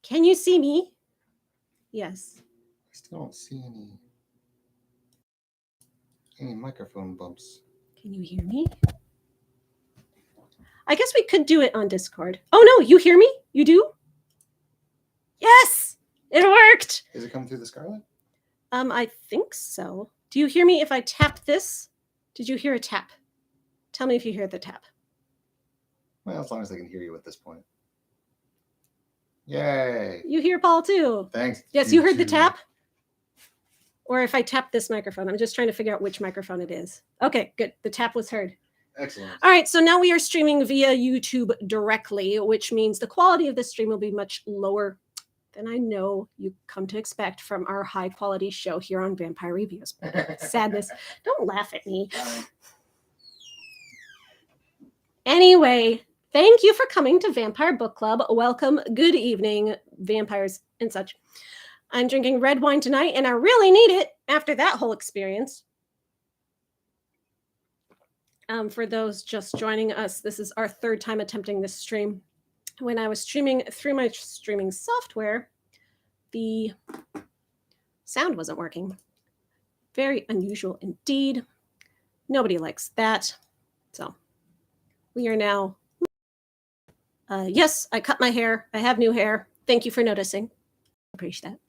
Can you see me? Yes. I still don't see any microphone bumps. Can you hear me? I guess we could do it on Discord. Oh no, you hear me? You do? Yes! It worked! Is it coming through the Scarlet? I think so. Do you hear me if I tap this? Did you hear a tap? Tell me if you hear the tap. Well, as long as they can hear you at this point. Yay! You hear Paul too. Thanks. Yes, you heard the tap? Or if I tap this microphone. I'm just trying to figure out which microphone it is. Okay, good. The tap was heard. Excellent. All right, so now we are streaming via YouTube directly, which means the quality of this stream will be much lower than I know you come to expect from our high quality show here on Vampire Reviews. Sadness. Don't laugh at me. Anyway, thank you for coming to Vampire Book Club. Welcome. Good evening, vampires and such. I'm drinking red wine tonight, and I really need it after that whole experience. For those just joining us, this is our third time attempting this stream. When I was streaming through my streaming software, the sound wasn't working. Very unusual indeed. Nobody likes that. So we are now... yes, I cut my hair. I have new hair. Thank you for noticing. Appreciate that.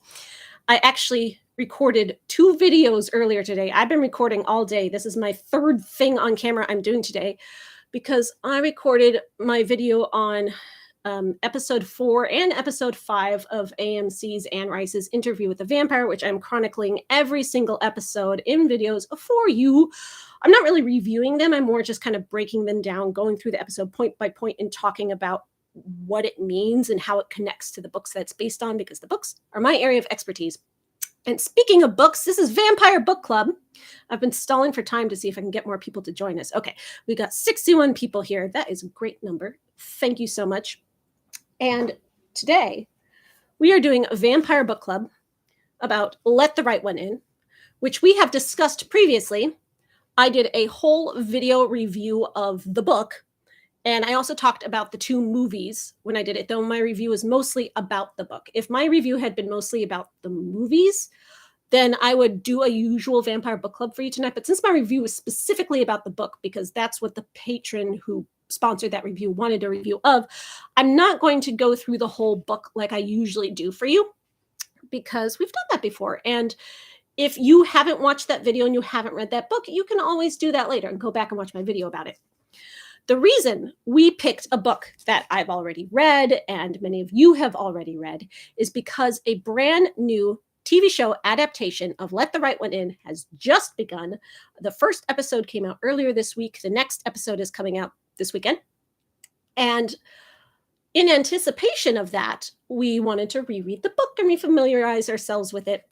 I actually recorded 2 videos earlier today. I've been recording all day. This is my third thing on camera I'm doing today because I recorded my video on episode 4 and episode 5 of AMC's Anne Rice's Interview with the Vampire, which I'm chronicling every single episode in videos for you. I'm not really reviewing them. I'm more just kind of breaking them down, going through the episode point by point and talking about what it means and how it connects to the books that it's based on, because the books are my area of expertise. And speaking of books, this is Vampire Book Club. I've been stalling for time to see if I can get more people to join us. Okay, we got 61 people here. That is a great number. Thank you so much. And today we are doing a Vampire Book Club about Let the Right One In, which we have discussed previously. I did a whole video review of the book, and I also talked about the 2 movies when I did it, though my review was mostly about the book. If my review had been mostly about the movies, then I would do a usual Vampire Book Club for you tonight. But since my review was specifically about the book, because that's what the patron who sponsored that review wanted a review of, I'm not going to go through the whole book like I usually do for you, because we've done that before. And if you haven't watched that video and you haven't read that book, you can always do that later and go back and watch my video about it. The reason we picked a book that I've already read and many of you have already read is because a brand new TV show adaptation of Let the Right One In has just begun. The first episode came out earlier this week. The next episode is coming out this weekend. And in anticipation of that, we wanted to reread the book and refamiliarize ourselves with it.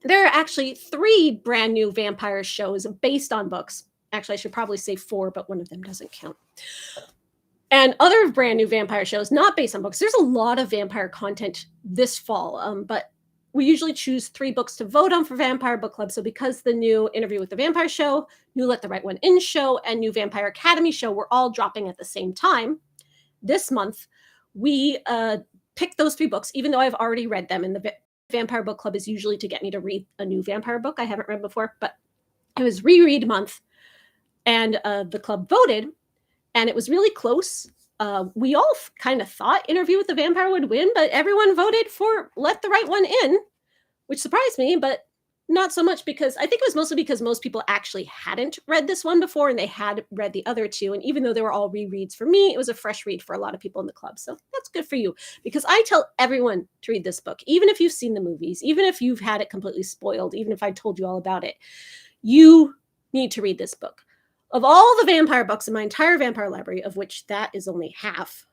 There are actually 3 brand new vampire shows based on books. Actually, I should probably say 4, but one of them doesn't count. And other brand new vampire shows not based on books. There's a lot of vampire content this fall, but we usually choose 3 books to vote on for Vampire Book Club. So because the new Interview with the Vampire show, new Let the Right One In show, and new Vampire Academy show were all dropping at the same time this month, we picked those 3 books, even though I've already read them. And the Vampire Book Club is usually to get me to read a new vampire book I haven't read before, but it was reread month. And the club voted, and it was really close. We all kind of thought Interview with the Vampire would win, but everyone voted for Let the Right One In, which surprised me, but not so much, because I think it was mostly because most people actually hadn't read this one before and they had read the other 2. And even though they were all rereads for me, it was a fresh read for a lot of people in the club. So that's good for you, because I tell everyone to read this book, even if you've seen the movies, even if you've had it completely spoiled, even if I told you all about it, you need to read this book. Of all the vampire books in my entire vampire library, of which that is only half,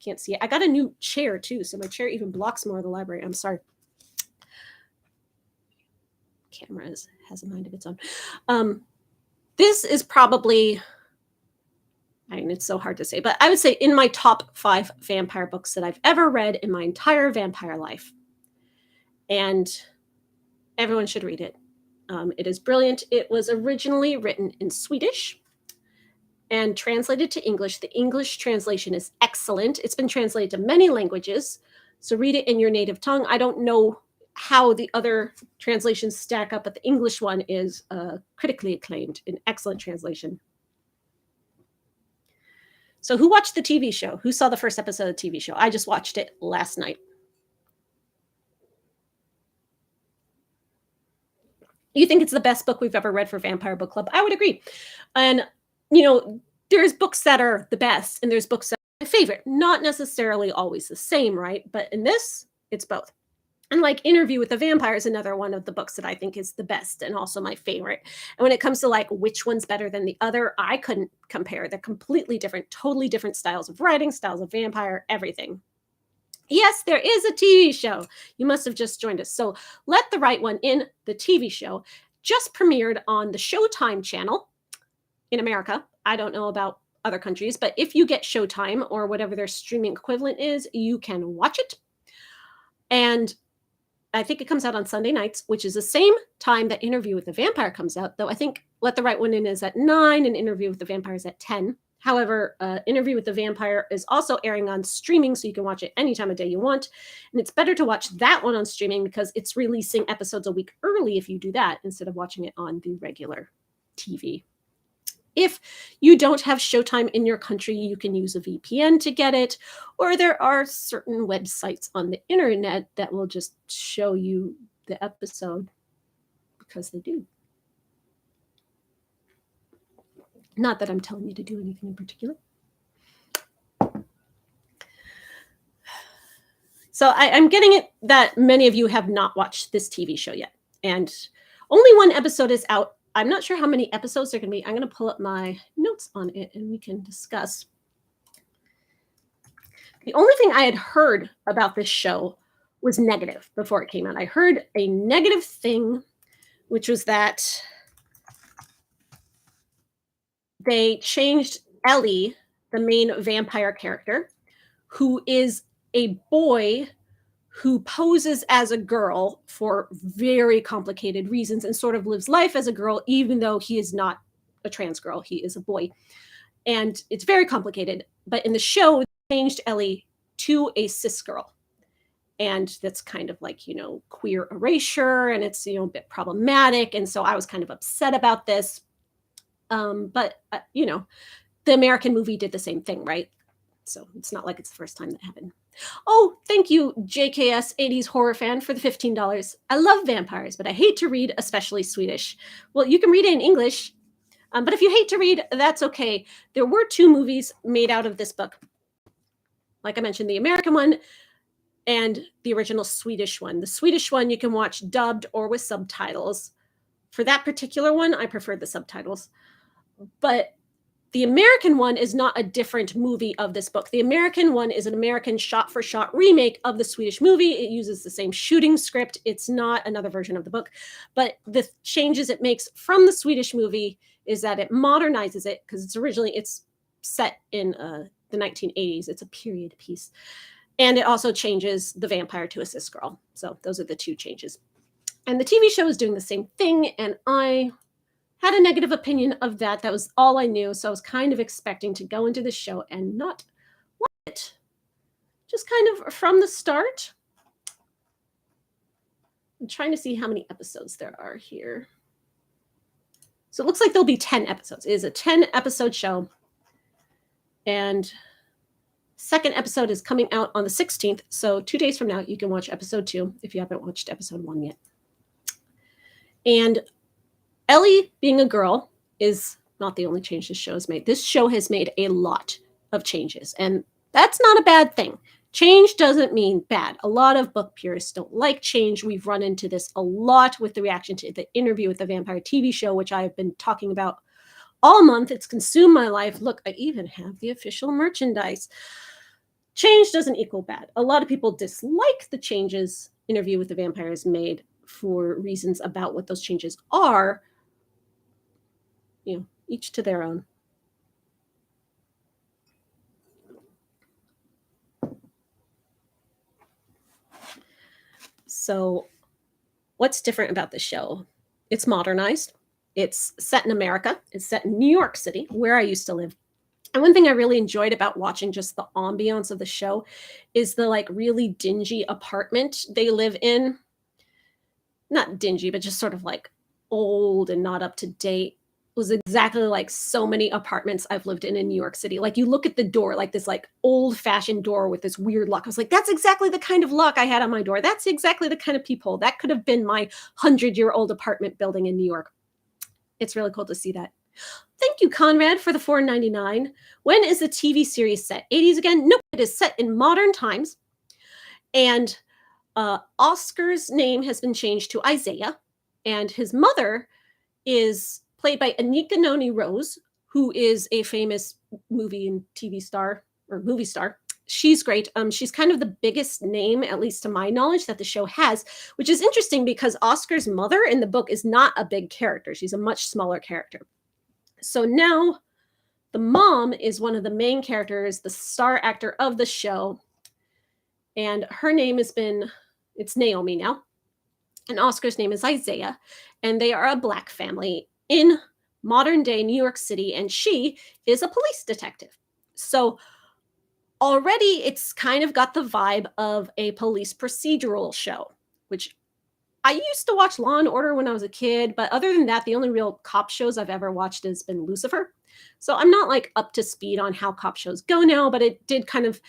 can't see it. I got a new chair too, so my chair even blocks more of the library. I'm sorry. Camera has a mind of its own. This is probably, I mean, it's so hard to say, but I would say in my top 5 vampire books that I've ever read in my entire vampire life. And everyone should read it. It is brilliant. It was originally written in Swedish and translated to English. The English translation is excellent. It's been translated to many languages. So read it in your native tongue. I don't know how the other translations stack up, but the English one is critically acclaimed, an excellent translation. So who watched the TV show? Who saw the first episode of the TV show? I just watched it last night. You think it's the best book we've ever read for Vampire Book Club? I would agree. And, you know, there's books that are the best and there's books that are my favorite. Not necessarily always the same, right? But in this, it's both. And like Interview with the Vampire is another one of the books that I think is the best and also my favorite. And when it comes to like which one's better than the other, I couldn't compare. They're completely different, totally different styles of writing, styles of vampire, everything. Yes, there is a TV show. You must have just joined us. So Let the Right One In, the TV show, just premiered on the Showtime channel in America. I don't know about other countries, but if you get Showtime or whatever their streaming equivalent is, you can watch it. And I think it comes out on Sunday nights, which is the same time that Interview with the Vampire comes out, though I think Let the Right One In is at 9 and Interview with the Vampire is at 10. However, Interview with the Vampire is also airing on streaming, so you can watch it any time of day you want. And it's better to watch that one on streaming because it's releasing episodes a week early if you do that instead of watching it on the regular TV. If you don't have Showtime in your country, you can use a VPN to get it, or there are certain websites on the internet that will just show you the episode because they do. Not that I'm telling you to do anything in particular. So I'm getting it that many of you have not watched this TV show yet, and only one episode is out. I'm not sure how many episodes there are going to be. I'm going to pull up my notes on it and we can discuss. The only thing I had heard about this show was negative before it came out. I heard a negative thing, which was that they changed Ellie, the main vampire character, who is a boy who poses as a girl for very complicated reasons and sort of lives life as a girl, even though he is not a trans girl. He is a boy. And it's very complicated. But in the show, they changed Ellie to a cis girl. And that's kind of like, queer erasure. And it's, a bit problematic. And so I was kind of upset about this. But the American movie did the same thing, right? So it's not like it's the first time that happened. Oh, thank you, JKS 80s horror fan, for the $15. I love vampires, but I hate to read, especially Swedish. Well, you can read it in English, but if you hate to read, that's okay. There were 2 movies made out of this book. Like I mentioned, the American one and the original Swedish one. The Swedish one you can watch dubbed or with subtitles. For that particular one, I preferred the subtitles. But the American one is not a different movie of this book. The American one is an American shot-for-shot remake of the Swedish movie. It uses the same shooting script. It's not another version of the book. But the changes it makes from the Swedish movie is that it modernizes it, because it's set in the 1980s. It's a period piece. And it also changes the vampire to a cis girl. So those are the 2 changes. And the TV show is doing the same thing, and I had a negative opinion of that. That was all I knew. So I was kind of expecting to go into the show and not like it. Just kind of from the start. I'm trying to see how many episodes there are here. So it looks like there'll be 10 episodes. It is a 10-episode show. And second episode is coming out on the 16th. So 2 days from now, you can watch episode 2 if you haven't watched episode 1 yet. And Ellie being a girl is not the only change this show has made. This show has made a lot of changes, and that's not a bad thing. Change doesn't mean bad. A lot of book purists don't like change. We've run into this a lot with the reaction to the Interview with the Vampire TV show, which I've been talking about all month. It's consumed my life. Look, I even have the official merchandise. Change doesn't equal bad. A lot of people dislike the changes Interview with the Vampire has made for reasons about what those changes are. Each to their own. So what's different about the show? It's modernized. It's set in America. It's set in New York City, where I used to live. And one thing I really enjoyed about watching just the ambiance of the show is the like really dingy apartment they live in. Not dingy, but just sort of like old and not up to date. Was exactly like so many apartments I've lived in New York City. Like you look at the door, like this like old fashioned door with this weird lock. I was like, that's exactly the kind of lock I had on my door. That's exactly the kind of peephole. That could have been my 100-year-old apartment building in New York. It's really cool to see that. Thank you, Conrad, for the $4.99. When is the TV series set? 80s again? Nope, it is set in modern times. And Oscar's name has been changed to Isaiah, and his mother is played by Anika Noni Rose, who is a famous movie and TV star or movie star. She's great. She's kind of the biggest name, at least to my knowledge, that the show has, which is interesting because Oscar's mother in the book is not a big character. She's a much smaller character. So now the mom is one of the main characters, the star actor of the show. And her name it's Naomi now. And Oscar's name is Isaiah. And they are a Black family in modern day New York City. And she is a police detective. So already it's kind of got the vibe of a police procedural show, which I used to watch Law and Order when I was a kid, but other than that, the only real cop shows I've ever watched has been Lucifer. So I'm not like up to speed on how cop shows go now, but it did kind of,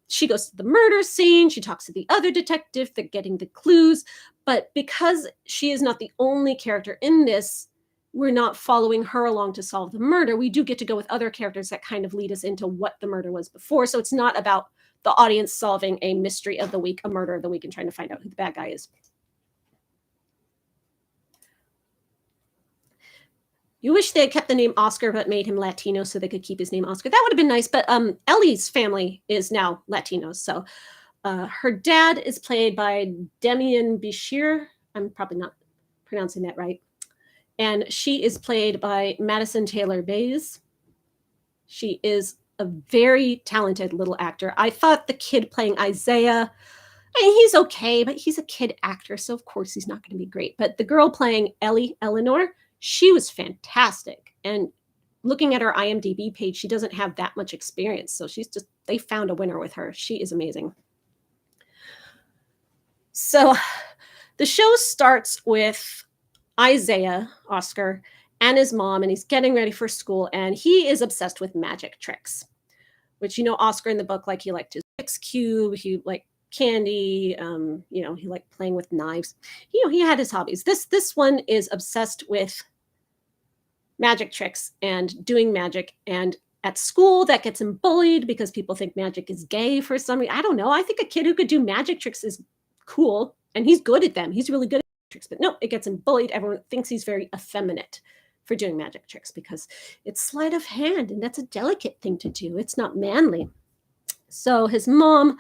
she goes to the murder scene, she talks to the other detective, they're getting the clues, but because she is not the only character in this, we're not following her along to solve the murder. We do get to go with other characters that kind of lead us into what the murder was before. So it's not about the audience solving a mystery of the week, a murder of the week, and trying to find out who the bad guy is. You wish they had kept the name Oscar but made him Latino so they could keep his name Oscar. That would have been nice, but Ellie's family is now Latino. So her dad is played by Demian Bichir. I'm probably not pronouncing that right. And she is played by Madison Taylor Bays. She is a very talented little actor. I thought the kid playing Isaiah, I mean, he's okay, but he's a kid actor, so of course he's not going to be great. But the girl playing Eleanor, she was fantastic. And looking at her IMDb page, she doesn't have that much experience. So they found a winner with her. She is amazing. So the show starts with Isaiah, Oscar, and his mom, and he's getting ready for school, and he is obsessed with magic tricks, which, Oscar in the book, like he liked his Rubik's Cube, he liked candy, he liked playing with knives. He had his hobbies. This one is obsessed with magic tricks and doing magic, and at school that gets him bullied because people think magic is gay for some reason. I don't know. I think a kid who could do magic tricks is cool, and he's good at them. He's really good at tricks, but no, it gets him bullied. Everyone thinks he's very effeminate for doing magic tricks because it's sleight of hand, and that's a delicate thing to do. It's not manly. So his mom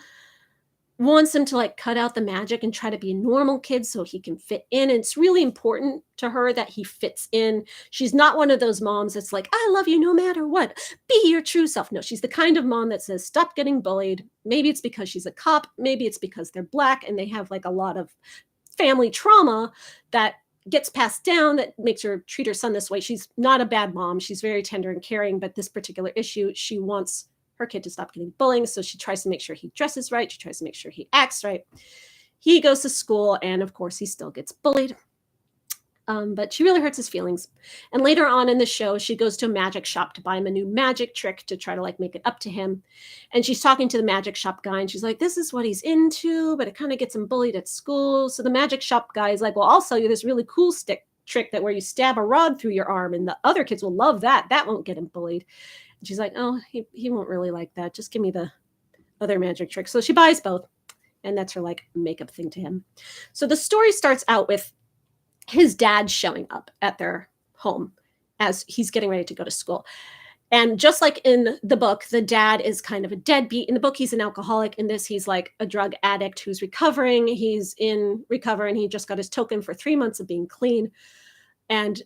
wants him to like cut out the magic and try to be a normal kid so he can fit in. And it's really important to her that he fits in. She's not one of those moms that's like, I love you no matter what. Be your true self. No, she's the kind of mom that says, stop getting bullied. Maybe it's because she's a cop. Maybe it's because they're Black and they have like a lot of family trauma that gets passed down that makes her treat her son this way. She's not a bad mom. She's very tender and caring, but this particular issue, she wants her kid to stop getting bullying. So she tries to make sure he dresses right. She tries to make sure he acts right. He goes to school, and of course he still gets bullied. But she really hurts his feelings. And later on in the show, she goes to a magic shop to buy him a new magic trick to try to like make it up to him. And she's talking to the magic shop guy, and she's like, this is what he's into, but it kind of gets him bullied at school. So the magic shop guy is like, well, I'll sell you this really cool trick that where you stab a rod through your arm, and the other kids will love that. That won't get him bullied. And she's like, oh, he won't really like that. Just give me the other magic trick. So she buys both, and that's her like makeup thing to him. So the story starts out with his dad showing up at their home as he's getting ready to go to school. And just like in the book, the dad is kind of a deadbeat. In the book, he's an alcoholic. In this, he's like a drug addict who's recovering. He's in recovery, and he just got his token for 3 months of being clean. And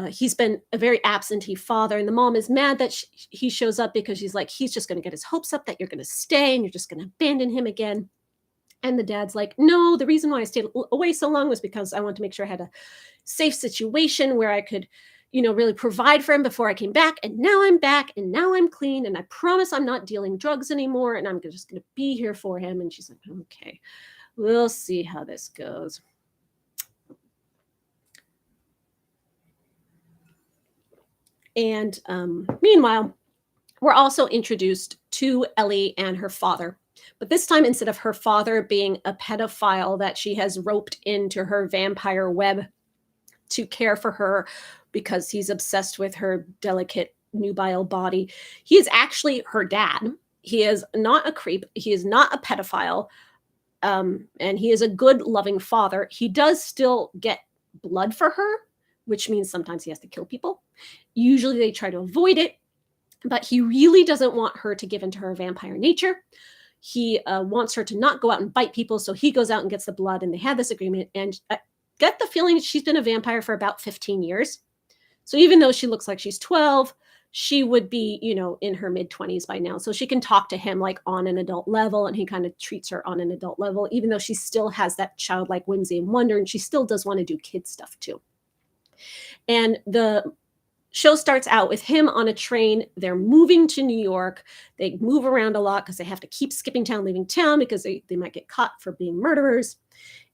he's been a very absentee father. And the mom is mad that he shows up because she's like, he's just going to get his hopes up that you're going to stay and you're just going to abandon him again. And the dad's like, no, the reason why I stayed away so long was because I wanted to make sure I had a safe situation where I could, really provide for him before I came back. And now I'm back and now I'm clean. And I promise I'm not dealing drugs anymore. And I'm just going to be here for him. And she's like, okay, we'll see how this goes. And meanwhile, we're also introduced to Ellie and her father. But this time, instead of her father being a pedophile that she has roped into her vampire web to care for her because he's obsessed with her delicate nubile body, he is actually her dad. He is not a creep. He is not a pedophile. And he is a good, loving father. He does still get blood for her, which means sometimes he has to kill people. Usually they try to avoid it, but he really doesn't want her to give into her vampire nature. He wants her to not go out and bite people, so he goes out and gets the blood, and they had this agreement. And I get the feeling she's been a vampire for about 15 years. So even though she looks like she's 12, she would be, in her mid-20s by now. So she can talk to him like on an adult level, and he kind of treats her on an adult level, even though she still has that childlike whimsy and wonder, and she still does want to do kid stuff too. And the show starts out with him on a train. They're moving to New York. They move around a lot because they have to keep skipping town, leaving town because they might get caught for being murderers.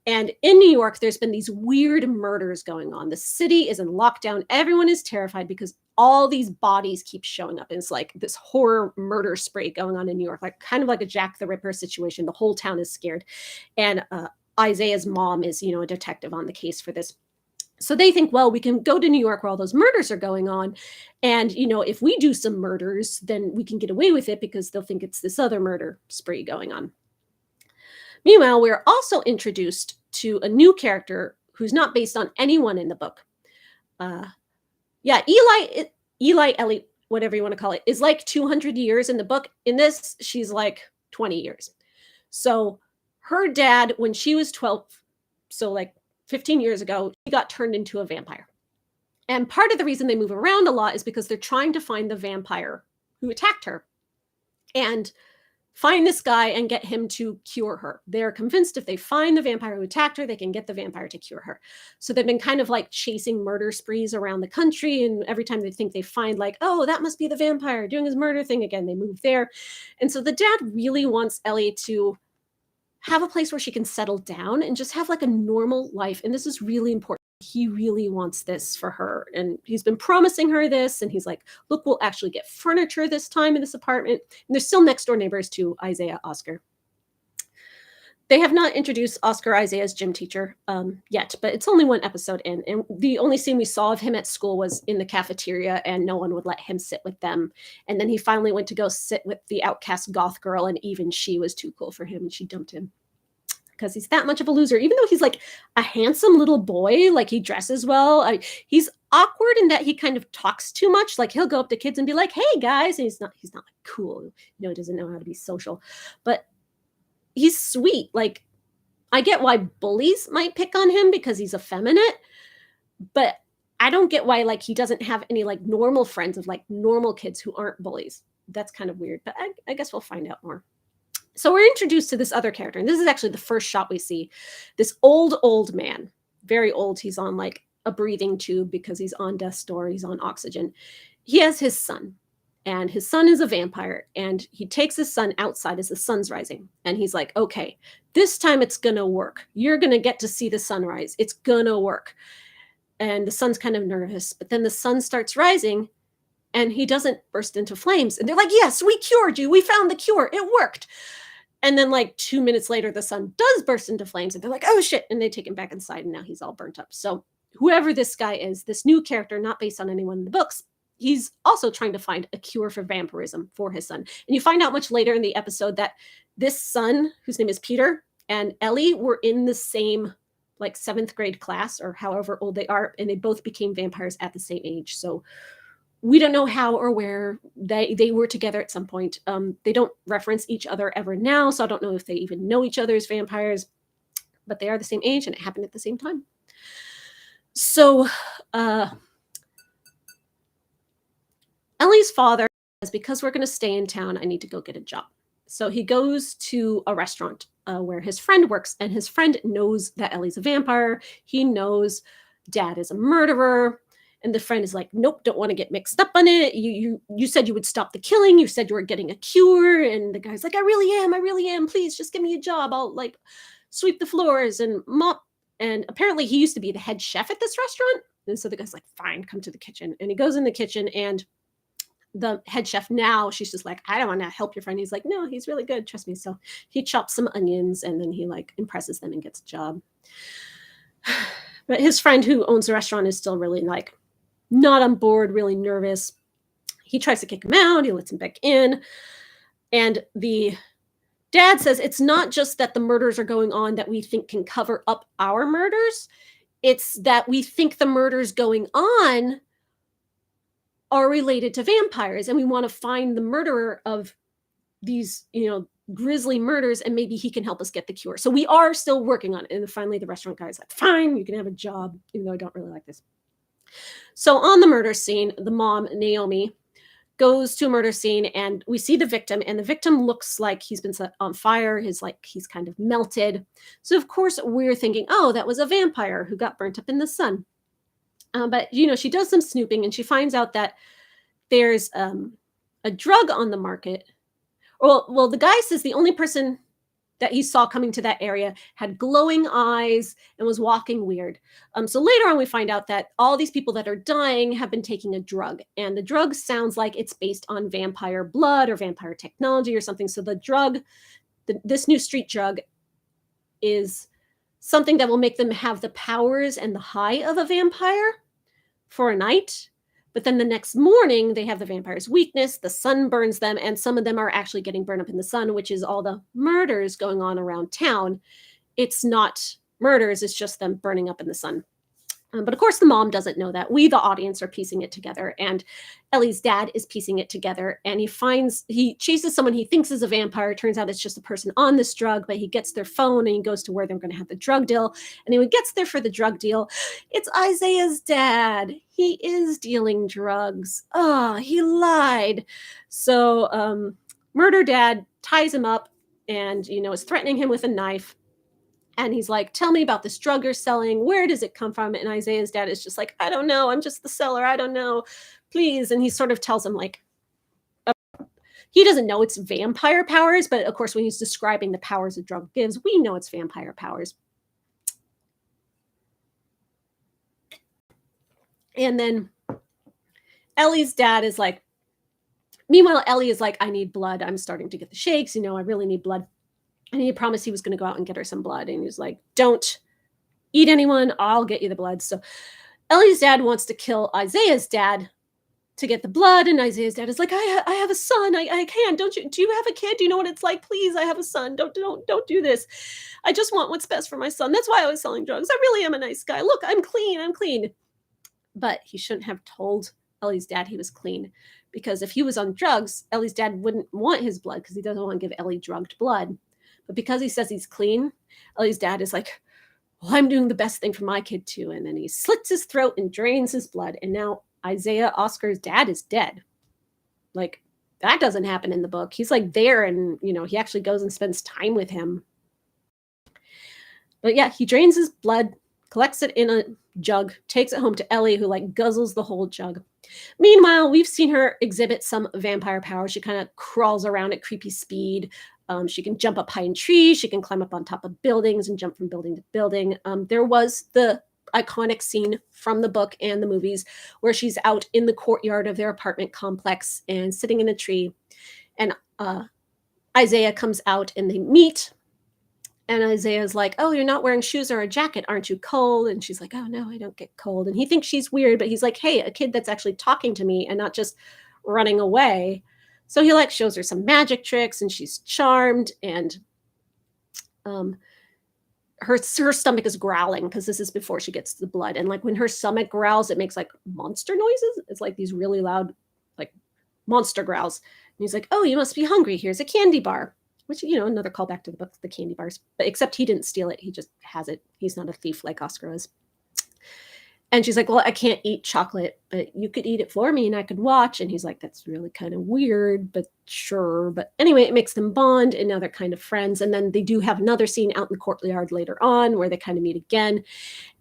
And in New York, there's been these weird murders going on. The city is in lockdown. Everyone is terrified because all these bodies keep showing up. And it's like this horror murder spree going on in New York, kind of like a Jack the Ripper situation. The whole town is scared. And Isaiah's mom is, a detective on the case for this. So they think, well, we can go to New York where all those murders are going on. And, if we do some murders, then we can get away with it because they'll think it's this other murder spree going on. Meanwhile, we're also introduced to a new character who's not based on anyone in the book. Eli, Ellie, whatever you want to call it, is like 200 years in the book. In this, she's like 20 years. So her dad, when she was 12, so like 15 years ago, he got turned into a vampire. And part of the reason they move around a lot is because they're trying to find the vampire who attacked her and find this guy and get him to cure her. They're convinced if they find the vampire who attacked her, they can get the vampire to cure her. So they've been kind of like chasing murder sprees around the country. And every time they think they find like, oh, that must be the vampire doing his murder thing again, they move there. And so the dad really wants Ellie to have a place where she can settle down and just have like a normal life. And this is really important. He really wants this for her. And he's been promising her this. And he's like, look, we'll actually get furniture this time in this apartment. And they're still next door neighbors to Isaiah Oscar. They have not introduced Oscar Isaiah's gym teacher yet, but it's only one episode in. And the only scene we saw of him at school was in the cafeteria, and no one would let him sit with them. And then he finally went to go sit with the outcast goth girl, and even she was too cool for him, and she dumped him because he's that much of a loser. Even though he's like a handsome little boy, like he dresses well, he's awkward in that he kind of talks too much. Like he'll go up to kids and be like, hey guys, and he's not like cool. He doesn't know how to be social, but he's sweet. Like I get why bullies might pick on him because he's effeminate, but I don't get why like he doesn't have any like normal friends of like normal kids who aren't bullies. That's kind of weird, but I guess we'll find out more. So we're introduced to this other character, and this is actually the first shot we see. This old man, very old. He's on like a breathing tube because he's on death's door. He's on oxygen. He has his son, and his son is a vampire, and he takes his son outside as the sun's rising. And he's like, okay, this time it's going to work. You're going to get to see the sunrise. It's going to work. And the son's kind of nervous, but then the sun starts rising, and he doesn't burst into flames. And they're like, yes, we cured you. We found the cure. It worked. And then like 2 minutes later, the sun does burst into flames, and they're like, oh shit. And they take him back inside, and now he's all burnt up. So whoever this guy is, this new character, not based on anyone in the books, he's also trying to find a cure for vampirism for his son. And you find out much later in the episode that this son, whose name is Peter, and Ellie were in the same like 7th grade class, or however old they are, and they both became vampires at the same age. So we don't know how or where they were together at some point. They don't reference each other ever now, so I don't know if they even know each other as vampires, but they are the same age, and it happened at the same time. So Ellie's father says, because we're going to stay in town, I need to go get a job. So he goes to a restaurant where his friend works, and his friend knows that Ellie's a vampire. He knows Dad is a murderer. And the friend is like, nope, don't want to get mixed up on it. You said you would stop the killing. You said you were getting a cure. And the guy's like, I really am. Please just give me a job. I'll like sweep the floors and mop. And apparently he used to be the head chef at this restaurant. And so the guy's like, fine, come to the kitchen. And he goes in the kitchen, and the head chef now, she's just like, I don't want to help your friend. He's like, no, he's really good. Trust me. So he chops some onions, and then he like impresses them and gets a job. But his friend who owns the restaurant is still really like not on board, really nervous. He tries to kick him out. He lets him back in. And the dad says it's not just that the murders are going on that we think can cover up our murders. It's that we think the murders going on are related to vampires, and we want to find the murderer of these, grisly murders, and maybe he can help us get the cure. So we are still working on it. And finally the restaurant guy's like, fine, you can have a job, even though I don't really like this. So on the murder scene, the mom, Naomi, goes to a murder scene, and we see the victim, and the victim looks like he's been set on fire. He's kind of melted. So of course we're thinking, oh, that was a vampire who got burnt up in the sun. But she does some snooping, and she finds out that there's a drug on the market. Well, the guy says the only person that he saw coming to that area had glowing eyes and was walking weird. So later on, we find out that all these people that are dying have been taking a drug, and the drug sounds like it's based on vampire blood or vampire technology or something. So the drug, this new street drug, is something that will make them have the powers and the high of a vampire for a night. But then the next morning, they have the vampire's weakness, the sun burns them, and some of them are actually getting burned up in the sun, which is all the murders going on around town. It's not murders, it's just them burning up in the sun. But of course, the mom doesn't know that. We, the audience, are piecing it together, and Ellie's dad is piecing it together, and he chases someone he thinks is a vampire. It turns out it's just a person on this drug, but he gets their phone, and he goes to where they're going to have the drug deal. And when he gets there for the drug deal, it's Isaiah's dad. He is dealing drugs. He lied. So murder dad ties him up and, is threatening him with a knife. And he's like, tell me about this drug you're selling. Where does it come from? And Isaiah's dad is just like, I don't know. I'm just the seller. I don't know. Please. And he sort of tells him like, he doesn't know it's vampire powers. But of course, when he's describing the powers a drug gives, we know it's vampire powers. And then Ellie's dad is like, meanwhile, Ellie is like, I need blood. I'm starting to get the shakes. I really need blood. And he promised he was going to go out and get her some blood. And he was like, don't eat anyone. I'll get you the blood. So Ellie's dad wants to kill Isaiah's dad to get the blood. And Isaiah's dad is like, I have a son. I can't. Do you have a kid? Do you know what it's like? Please, I have a son. Don't do this. I just want what's best for my son. That's why I was selling drugs. I really am a nice guy. Look, I'm clean. But he shouldn't have told Ellie's dad he was clean, because if he was on drugs, Ellie's dad wouldn't want his blood because he doesn't want to give Ellie drugged blood. But because he says he's clean, Ellie's dad is like, well, I'm doing the best thing for my kid too. And then he slits his throat and drains his blood. And now Isaiah, Oscar's dad, is dead. Like, that doesn't happen in the book. He's like there, and, he actually goes and spends time with him. But yeah, he drains his blood, collects it in a jug, takes it home to Ellie, who like guzzles the whole jug. Meanwhile, we've seen her exhibit some vampire power. She kind of crawls around at creepy speed. She can jump up high in trees. She can climb up on top of buildings and jump from building to building. There was the iconic scene from the book and the movies where she's out in the courtyard of their apartment complex and sitting in a tree. And Isaiah comes out and they meet. And Isaiah's like, oh, you're not wearing shoes or a jacket. Aren't you cold? And she's like, oh, no, I don't get cold. And he thinks she's weird, but he's like, hey, a kid that's actually talking to me and not just running away. So he like shows her some magic tricks, and she's charmed, and her stomach is growling because this is before she gets the blood. And like when her stomach growls, it makes like monster noises. It's like these really loud, like monster growls. And he's like, oh, you must be hungry. Here's a candy bar, which, another callback to the book, the candy bars. But except he didn't steal it. He just has it. He's not a thief like Oscar is. And she's like, well, I can't eat chocolate, but you could eat it for me and I could watch. And he's like, that's really kind of weird, but sure. But anyway, it makes them bond and now they're kind of friends. And then they do have another scene out in the courtyard later on where they kind of meet again.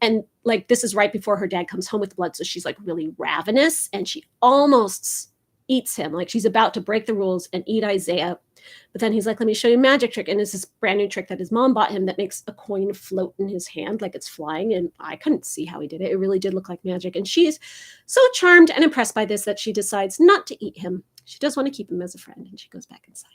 And like, this is right before her dad comes home with blood. So she's like really ravenous and she almost eats him. Like she's about to break the rules and eat Isaiah. But then he's like, let me show you a magic trick. And it's this brand new trick that his mom bought him that makes a coin float in his hand like it's flying. And I couldn't see how he did it. It really did look like magic. And she's so charmed and impressed by this that she decides not to eat him. She does want to keep him as a friend. And she goes back inside.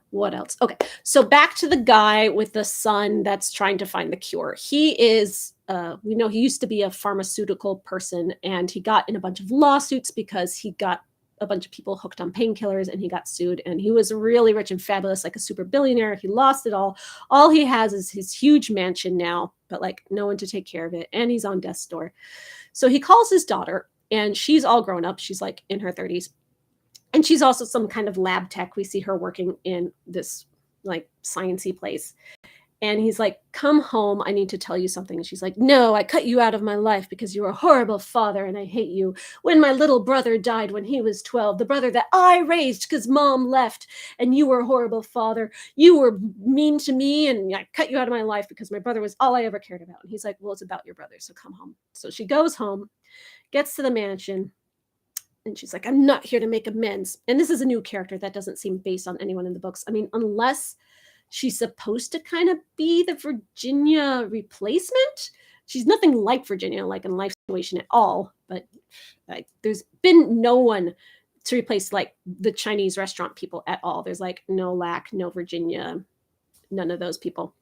What else? Okay, so back to the guy with the son that's trying to find the cure. He is, we know he used to be a pharmaceutical person and he got in a bunch of lawsuits because he got a bunch of people hooked on painkillers and he got sued and he was really rich and fabulous, like a super billionaire. He lost it all. All he has is his huge mansion now, but like no one to take care of it. And he's on death's door. So he calls his daughter and she's all grown up. She's like in her 30s. And she's also some kind of lab tech. We see her working in this like sciencey place. And he's like, come home. I need to tell you something. And she's like, no, I cut you out of my life because you're a horrible father and I hate you. When my little brother died when he was 12, the brother that I raised because mom left and you were a horrible father. You were mean to me and I cut you out of my life because my brother was all I ever cared about. And he's like, well, it's about your brother. So come home. So she goes home, gets to the mansion. And she's like, I'm not here to make amends. And this is a new character that doesn't seem based on anyone in the books. I mean, unless she's supposed to kind of be the Virginia replacement. She's nothing like Virginia, like in life situation at all. But like, there's been no one to replace like the Chinese restaurant people at all. There's like no Lack, no Virginia, none of those people.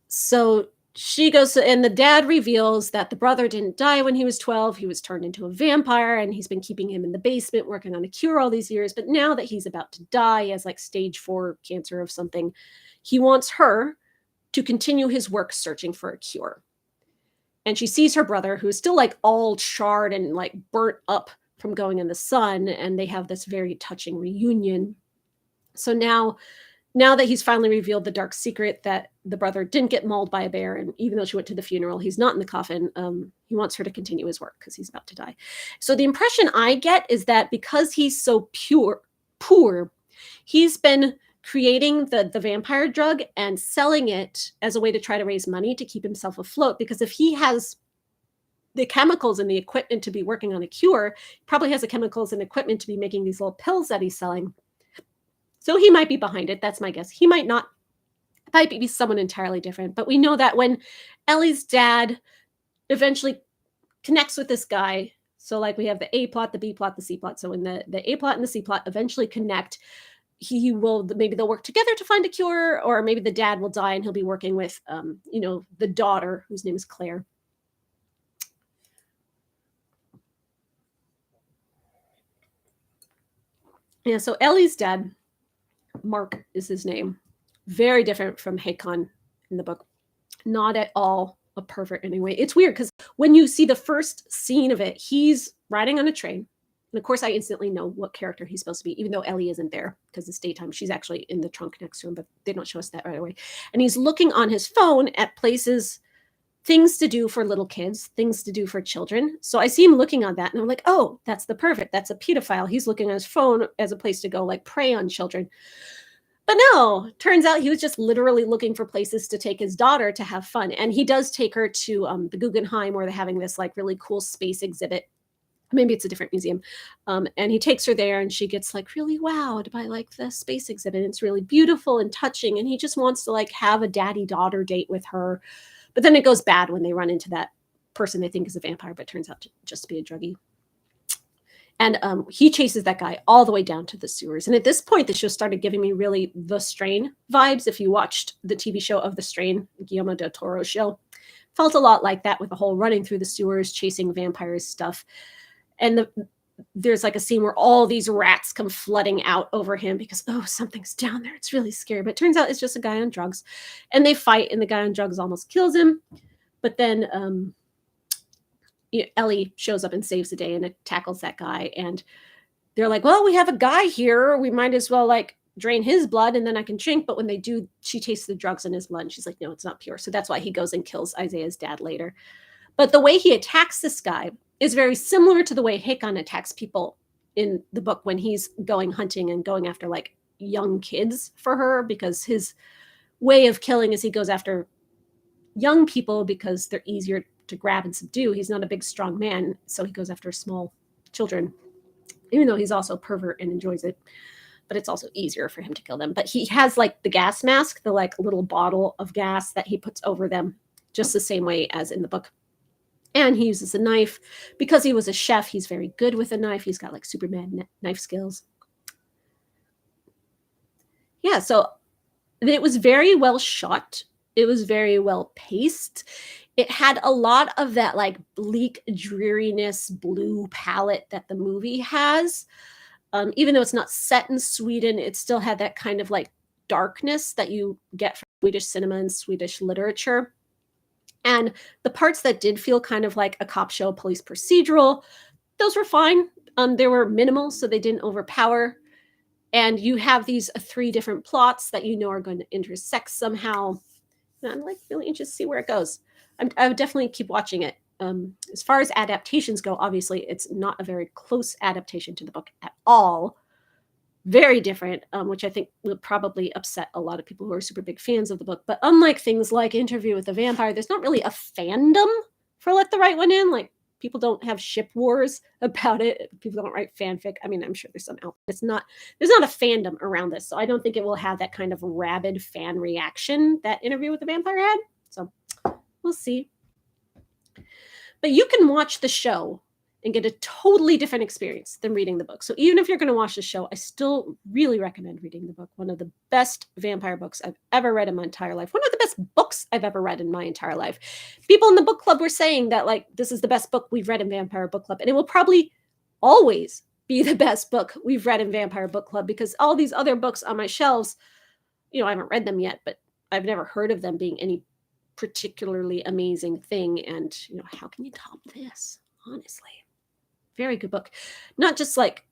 So she goes to, and the dad reveals that the brother didn't die when he was 12. He was turned into a vampire and he's been keeping him in the basement working on a cure all these years. But now that he's about to die, he has like stage 4 cancer of something. He wants her to continue his work searching for a cure. And she sees her brother, who is still like all charred and like burnt up from going in the sun. And they have this very touching reunion. So now that he's finally revealed the dark secret that the brother didn't get mauled by a bear, and even though she went to the funeral, he's not in the coffin, he wants her to continue his work because he's about to die. So the impression I get is that because he's so poor, he's been creating the vampire drug and selling it as a way to try to raise money to keep himself afloat. Because if he has the chemicals and the equipment to be working on a cure, he probably has the chemicals and equipment to be making these little pills that he's selling. So he might be behind it. That's my guess. He might not. It might be someone entirely different. But we know that when Ellie's dad eventually connects with this guy, so like we have the A plot, the B plot, the C plot. So when the A plot and the C plot eventually connect, he will, maybe they'll work together to find a cure, or maybe the dad will die and he'll be working with, the daughter, whose name is Claire. Yeah, so Ellie's dad, Mark is his name. Very different from Hakon in the book. Not at all a pervert anyway. It's weird because when you see the first scene of it, he's riding on a train. And of course, I instantly know what character he's supposed to be, even though Ellie isn't there because it's daytime. She's actually in the trunk next to him, but they don't show us that right away. And he's looking on his phone at places, things to do for little kids, things to do for children. So I see him looking on that and I'm like, oh, that's the pervert. That's a pedophile. He's looking on his phone as a place to go like prey on children. But no, turns out he was just literally looking for places to take his daughter to have fun. And he does take her to the Guggenheim where they're having this like really cool space exhibit. Maybe it's a different museum. And he takes her there and she gets like really wowed by like the space exhibit. It's really beautiful and touching. And he just wants to like have a daddy-daughter date with her. But then it goes bad when they run into that person they think is a vampire, but turns out to just be a druggie. And he chases that guy all the way down to the sewers. And at this point, the show started giving me really The Strain vibes. If you watched the TV show of The Strain, Guillermo del Toro show, felt a lot like that with the whole running through the sewers, chasing vampires stuff. And there's like a scene where all these rats come flooding out over him because, oh, something's down there. It's really scary. But it turns out it's just a guy on drugs. And they fight, and the guy on drugs almost kills him. But then Ellie shows up and saves the day and it tackles that guy. And they're like, well, we have a guy here. We might as well like drain his blood and then I can drink. But when they do, she tastes the drugs in his blood. And she's like, no, it's not pure. So that's why he goes and kills Isaiah's dad later. But the way he attacks this guy is very similar to the way Hakon attacks people in the book when he's going hunting and going after like young kids for her, because his way of killing is he goes after young people because they're easier to grab and subdue. He's not a big, strong man, so he goes after small children, even though he's also a pervert and enjoys it. But it's also easier for him to kill them. But he has like the gas mask, the like little bottle of gas that he puts over them, just the same way as in the book. And he uses a knife. Because he was a chef, he's very good with a knife. He's got like Superman knife skills. Yeah, so it was very well shot. It was very well paced. It had a lot of that like bleak dreariness, blue palette that the movie has. Even though it's not set in Sweden, it still had that kind of like darkness that you get from Swedish cinema and Swedish literature. And the parts that did feel kind of like a cop show, police procedural, those were fine. They were minimal, so they didn't overpower. And you have these 3 different plots that you know are going to intersect somehow. And I'm like really interested to see where it goes. I would definitely keep watching it. As far as adaptations go, obviously it's not a very close adaptation to the book at all. Very different, which I think will probably upset a lot of people who are super big fans of the book. But unlike things like Interview with the Vampire, there's not really a fandom for Let the Right One In. Like, people don't have ship wars about it. People don't write fanfic. I mean, I'm sure there's some out. There's not a fandom around this. So I don't think it will have that kind of rabid fan reaction that Interview with the Vampire had. So we'll see. But you can watch the show and get a totally different experience than reading the book. So even if you're going to watch the show, I still really recommend reading the book. One of the best vampire books I've ever read in my entire life. One of the best books I've ever read in my entire life. People in the book club were saying that, like, this is the best book we've read in Vampire Book Club. And it will probably always be the best book we've read in Vampire Book Club, because all these other books on my shelves, I haven't read them yet, but I've never heard of them being any particularly amazing thing. And, how can you top this? Honestly. Very good book. Not just like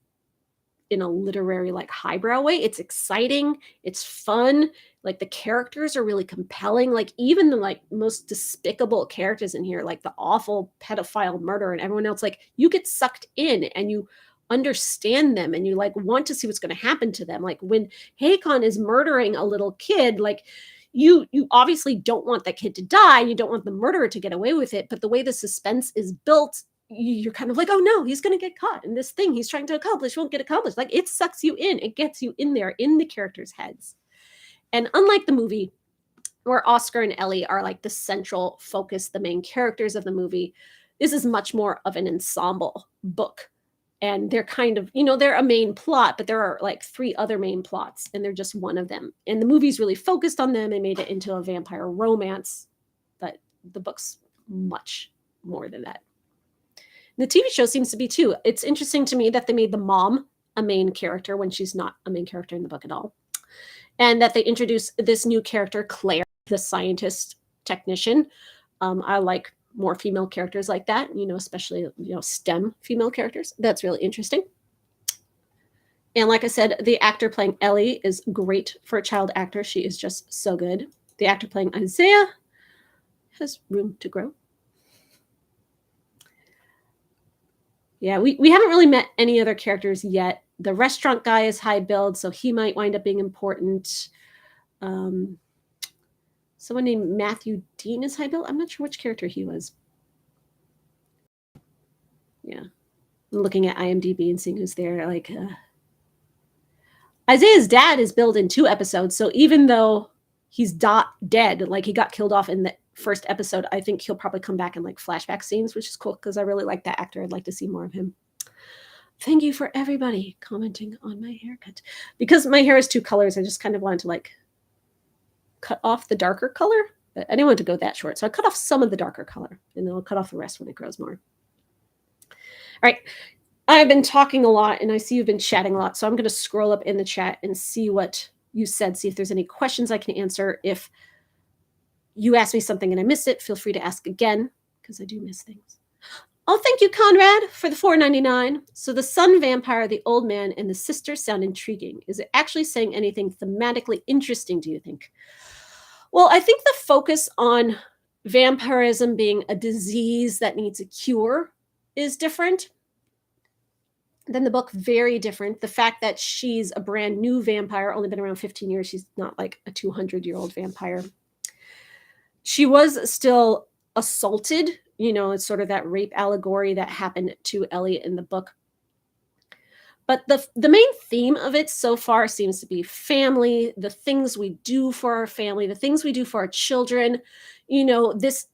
in a literary, like highbrow way. It's exciting. It's fun. Like the characters are really compelling. Like even the like most despicable characters in here, like the awful pedophile murderer and everyone else, like you get sucked in and you understand them and you like want to see what's going to happen to them. Like when Hakon is murdering a little kid, like you obviously don't want that kid to die. You don't want the murderer to get away with it. But the way the suspense is built, you're kind of like, oh no, he's going to get caught. And this thing he's trying to accomplish won't get accomplished. Like it sucks you in. It gets you in there in the characters' heads. And unlike the movie, where Oscar and Ellie are like the central focus, the main characters of the movie, this is much more of an ensemble book. And they're kind of, they're a main plot, but there are like 3 other main plots, and they're just one of them. And the movie's really focused on them and made it into a vampire romance, but the book's much more than that. The TV show seems to be too. It's interesting to me that they made the mom a main character when she's not a main character in the book at all. And that they introduced this new character, Claire, the scientist technician. I like more female characters like that, especially, STEM female characters. That's really interesting. And like I said, the actor playing Ellie is great for a child actor. She is just so good. The actor playing Isaiah has room to grow. Yeah, we haven't really met any other characters yet. The restaurant guy is high build, so he might wind up being important. Someone named Matthew Dean is high build. I'm not sure which character he was. Yeah. I'm looking at IMDb and seeing who's there. Like, Isaiah's dad is billed in 2 episodes, so even though he's dead, like he got killed off in the first episode, I think he'll probably come back in like flashback scenes, which is cool because I really like that actor. I'd like to see more of him. Thank you for everybody commenting on my haircut. Because my hair is 2 colors, I just kind of wanted to like cut off the darker color, but I didn't want to go that short. So I cut off some of the darker color and then I'll cut off the rest when it grows more. All right. I've been talking a lot and I see you've been chatting a lot. So I'm going to scroll up in the chat and see what you said. See if there's any questions I can answer. If you asked me something and I missed it, feel free to ask again because I do miss things. Oh, thank you, Conrad, for the $4.99. So the son vampire, the old man, and the sister sound intriguing. Is it actually saying anything thematically interesting, do you think? Well, I think the focus on vampirism being a disease that needs a cure is different than the book. Very different. The fact that she's a brand new vampire, only been around 15 years, she's not like a 200-year-old vampire. She was still assaulted. It's sort of that rape allegory that happened to Ellie in the book. But the main theme of it so far seems to be family, the things we do for our family, the things we do for our children. This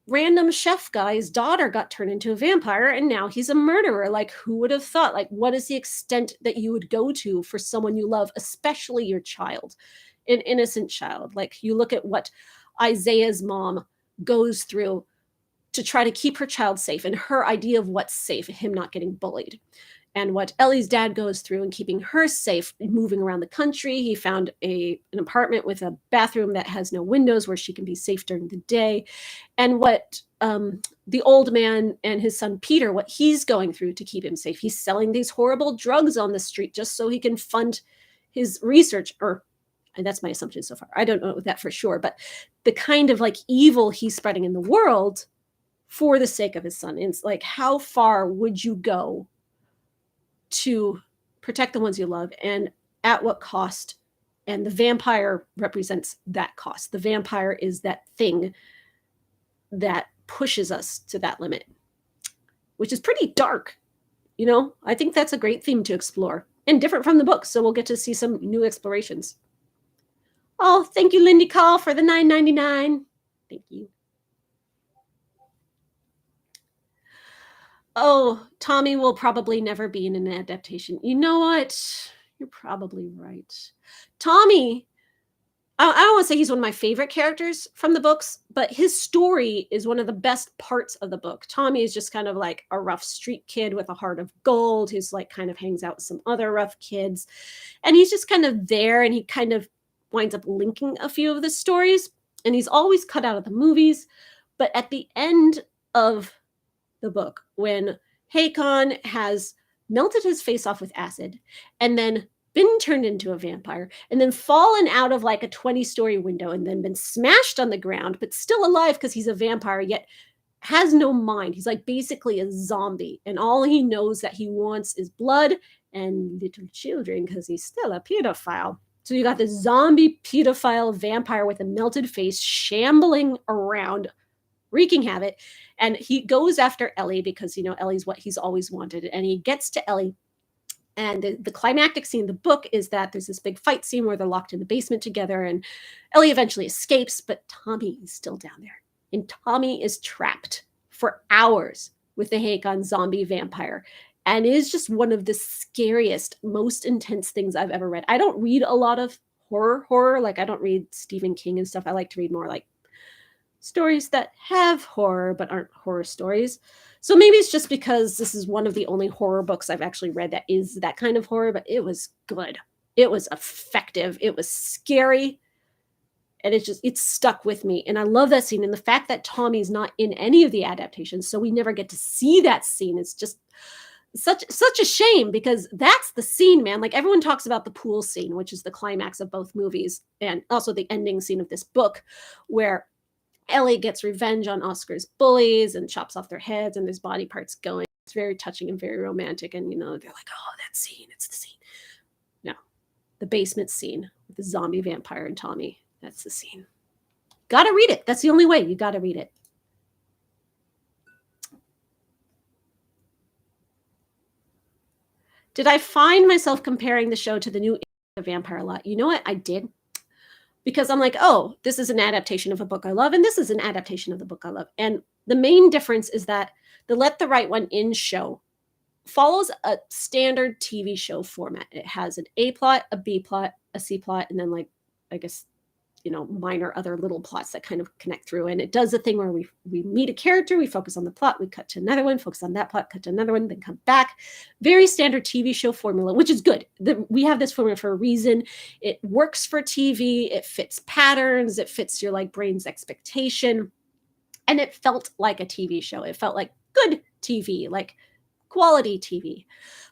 random chef guy's daughter got turned into a vampire and now he's a murderer. Like, who would have thought? Like, what is the extent that you would go to for someone you love, especially your child, an innocent child? Like, you look at what Isaiah's mom goes through to try to keep her child safe, and her idea of what's safe, him not getting bullied, and what Ellie's dad goes through in keeping her safe, moving around the country. He found an apartment with a bathroom that has no windows where she can be safe during the day. And what the old man and his son Peter, what he's going through to keep him safe. He's selling these horrible drugs on the street just so he can fund his research, and that's my assumption so far. I don't know that for sure, but the kind of like evil he's spreading in the world for the sake of his son. And it's like, how far would you go to protect the ones you love, and at what cost? And the vampire represents that cost. The vampire is that thing that pushes us to that limit, which is pretty dark. I think that's a great theme to explore and different from the book. So we'll get to see some new explorations. Oh, thank you, Lindy Call, for the $9.99. Thank you. Oh, Tommy will probably never be in an adaptation. You know what? You're probably right. Tommy, I don't want to say he's one of my favorite characters from the books, but his story is one of the best parts of the book. Tommy is just kind of like a rough street kid with a heart of gold who's like kind of hangs out with some other rough kids. And he's just kind of there, and he kind of winds up linking a few of the stories. And he's always cut out of the movies. But at the end of the book, when Hakon has melted his face off with acid and then been turned into a vampire and then fallen out of like a 20-story window and then been smashed on the ground, but still alive because he's a vampire, yet has no mind. He's like basically a zombie, and all he knows that he wants is blood and little children because he's still a pedophile. So you got this zombie pedophile vampire with a melted face shambling around, wreaking havoc. And he goes after Ellie because, Ellie's what he's always wanted. And he gets to Ellie. And the climactic scene in the book is that there's this big fight scene where they're locked in the basement together. And Ellie eventually escapes, but Tommy is still down there. And Tommy is trapped for hours with the Hakon zombie vampire. And it is just one of the scariest, most intense things I've ever read. I don't read a lot of horror. Like, I don't read Stephen King and stuff. I like to read more like stories that have horror but aren't horror stories. So maybe it's just because this is one of the only horror books I've actually read that is that kind of horror, but it was good. It was effective. It was scary. And it stuck with me. And I love that scene. And the fact that Tommy's not in any of the adaptations, so we never get to see that scene, is just such a shame, because that's the scene, man. Like, everyone talks about the pool scene, which is the climax of both movies, and also the ending scene of this book, where Ellie gets revenge on Oscar's bullies and chops off their heads and there's body parts going. It's very touching and very romantic. And, they're like, oh, that scene, it's the scene. No, the basement scene with the zombie vampire and Tommy, that's the scene. Gotta read it. That's the only way. You gotta read it. Did I find myself comparing the show to the new Vampire a lot? You know what? I did. Because I'm like, oh, this is an adaptation of a book I love, and this is an adaptation of the book I love. And the main difference is that the Let the Right One In show follows a standard TV show format. It has an A plot, a B plot, a C plot, and then, like, I guess, minor other little plots that kind of connect through. And it does the thing where we meet a character, we focus on the plot, we cut to another one, focus on that plot, cut to another one, then come back. Very standard TV show formula, which is good. We have this formula for a reason. It works for TV. It fits patterns. It fits your brain's expectation. And it felt like a TV show. It felt like good TV, like quality TV.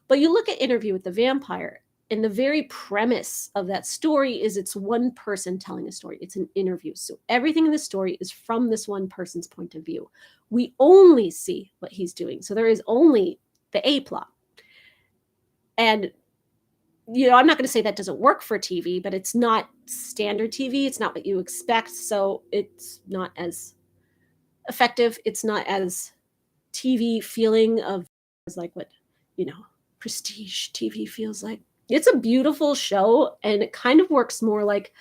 But you look at Interview with the Vampire, and the very premise of that story is it's one person telling a story. It's an interview. So everything in the story is from this one person's point of view. We only see what he's doing. So there is only the A plot. And, I'm not going to say that doesn't work for TV, but it's not standard TV. It's not what you expect. So it's not as effective. It's not as TV feeling of like what, prestige TV feels like. It's a beautiful show, and it kind of works more like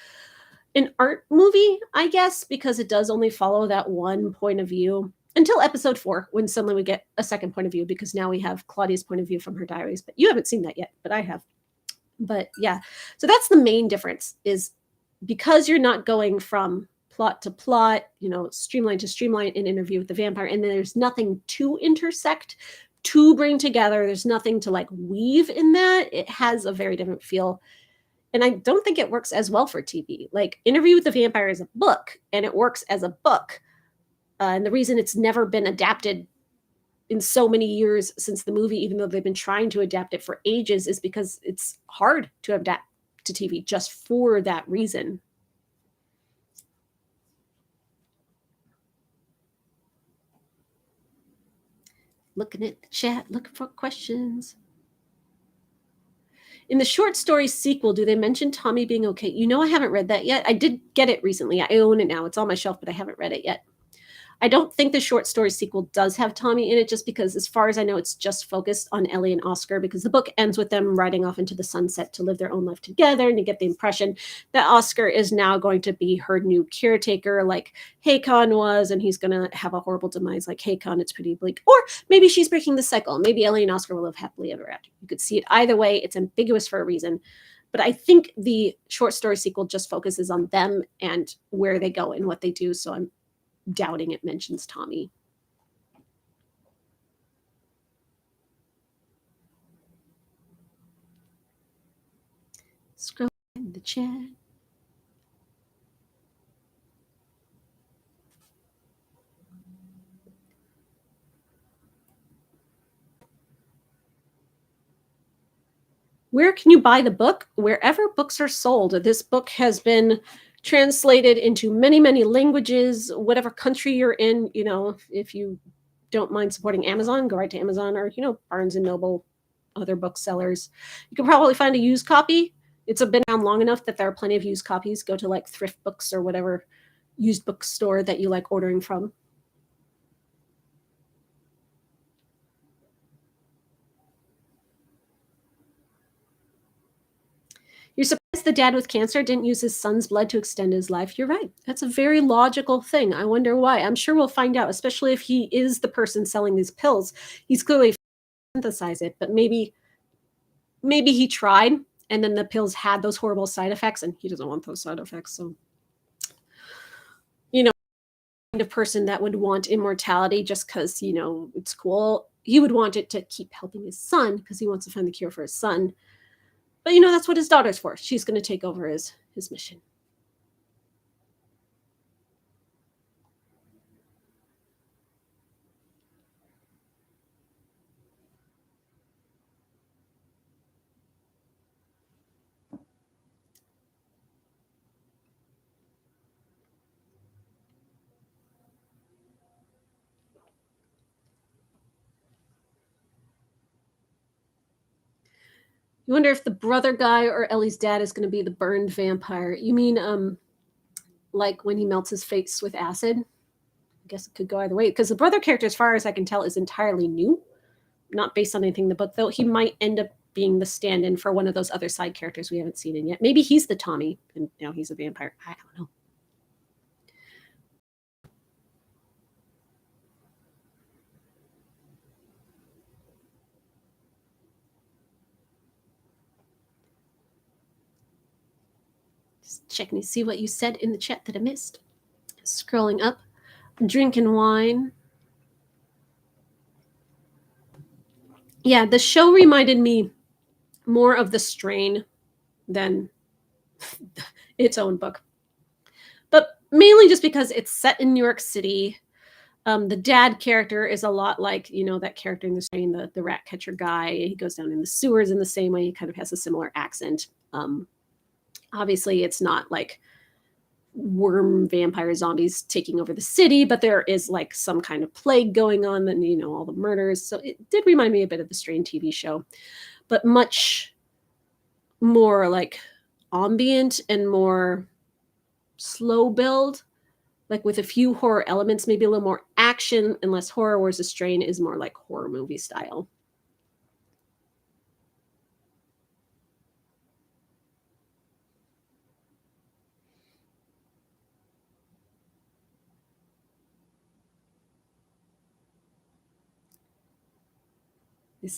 an art movie, I guess, because it does only follow that one point of view until episode 4, when suddenly we get a second point of view, because now we have Claudia's point of view from her diaries. But you haven't seen that yet, but I have. But yeah, so that's the main difference, is because you're not going from plot to plot, streamline to streamline in Interview with the Vampire, and then there's nothing to intersect, to bring together. There's nothing to like weave in that. It has a very different feel. And I don't think it works as well for TV. Like Interview with the Vampire is a book, and it works as a book. And the reason it's never been adapted in so many years since the movie, even though they've been trying to adapt it for ages, is because it's hard to adapt to TV just for that reason. Looking at the chat, looking for questions. In the short story sequel, do they mention Tommy being okay? I haven't read that yet. I did get it recently. I own it now. It's on my shelf, but I haven't read it yet. I don't think the short story sequel does have Tommy in it, just because, as far as I know, it's just focused on Ellie and Oscar, because the book ends with them riding off into the sunset to live their own life together, and you get the impression that Oscar is now going to be her new caretaker, like Hakon was, and he's going to have a horrible demise like Hakon. It's pretty bleak. Or maybe she's breaking the cycle. Maybe Ellie and Oscar will live happily ever after. You could see it either way. It's ambiguous for a reason. But I think the short story sequel just focuses on them and where they go and what they do. So I'm doubting it mentions Tommy. Scroll in the chat. Where can you buy the book? Wherever books are sold. This book has been translated into many, many languages. Whatever country you're in, if you don't mind supporting Amazon, go right to Amazon, or Barnes and Noble, other booksellers. You can probably find a used copy. It's been around long enough that there are plenty of used copies. Go to like Thrift Books or whatever used bookstore that you like ordering from. You're surprised the dad with cancer didn't use his son's blood to extend his life. You're right. That's a very logical thing. I wonder why. I'm sure we'll find out, especially if he is the person selling these pills. He's clearly synthesize it, but maybe he tried, and then the pills had those horrible side effects, and he doesn't want those side effects. So, kind of person that would want immortality just because, it's cool. He would want it to keep helping his son because he wants to find the cure for his son. But, that's what his daughter's for. She's going to take over his mission. You wonder if the brother guy or Ellie's dad is going to be the burned vampire. You mean, like when he melts his face with acid? I guess it could go either way, because the brother character, as far as I can tell, is entirely new, not based on anything in the book, though he might end up being the stand-in for one of those other side characters we haven't seen in yet. Maybe he's the Tommy, and now he's a vampire. I don't know. Just checking to see what you said in the chat that I missed. Scrolling up, drinking wine. Yeah, the show reminded me more of The Strain than its own book. But mainly just because it's set in New York City. The dad character is a lot like, that character in the screen, the rat catcher guy. He goes down in the sewers in the same way. He kind of has a similar accent. Obviously, it's not like worm vampire zombies taking over the city, but there is like some kind of plague going on, and all the murders. So it did remind me a bit of the Strain TV show, but much more like ambient and more slow build, like with a few horror elements, maybe a little more action and less horror, whereas the Strain is more like horror movie style.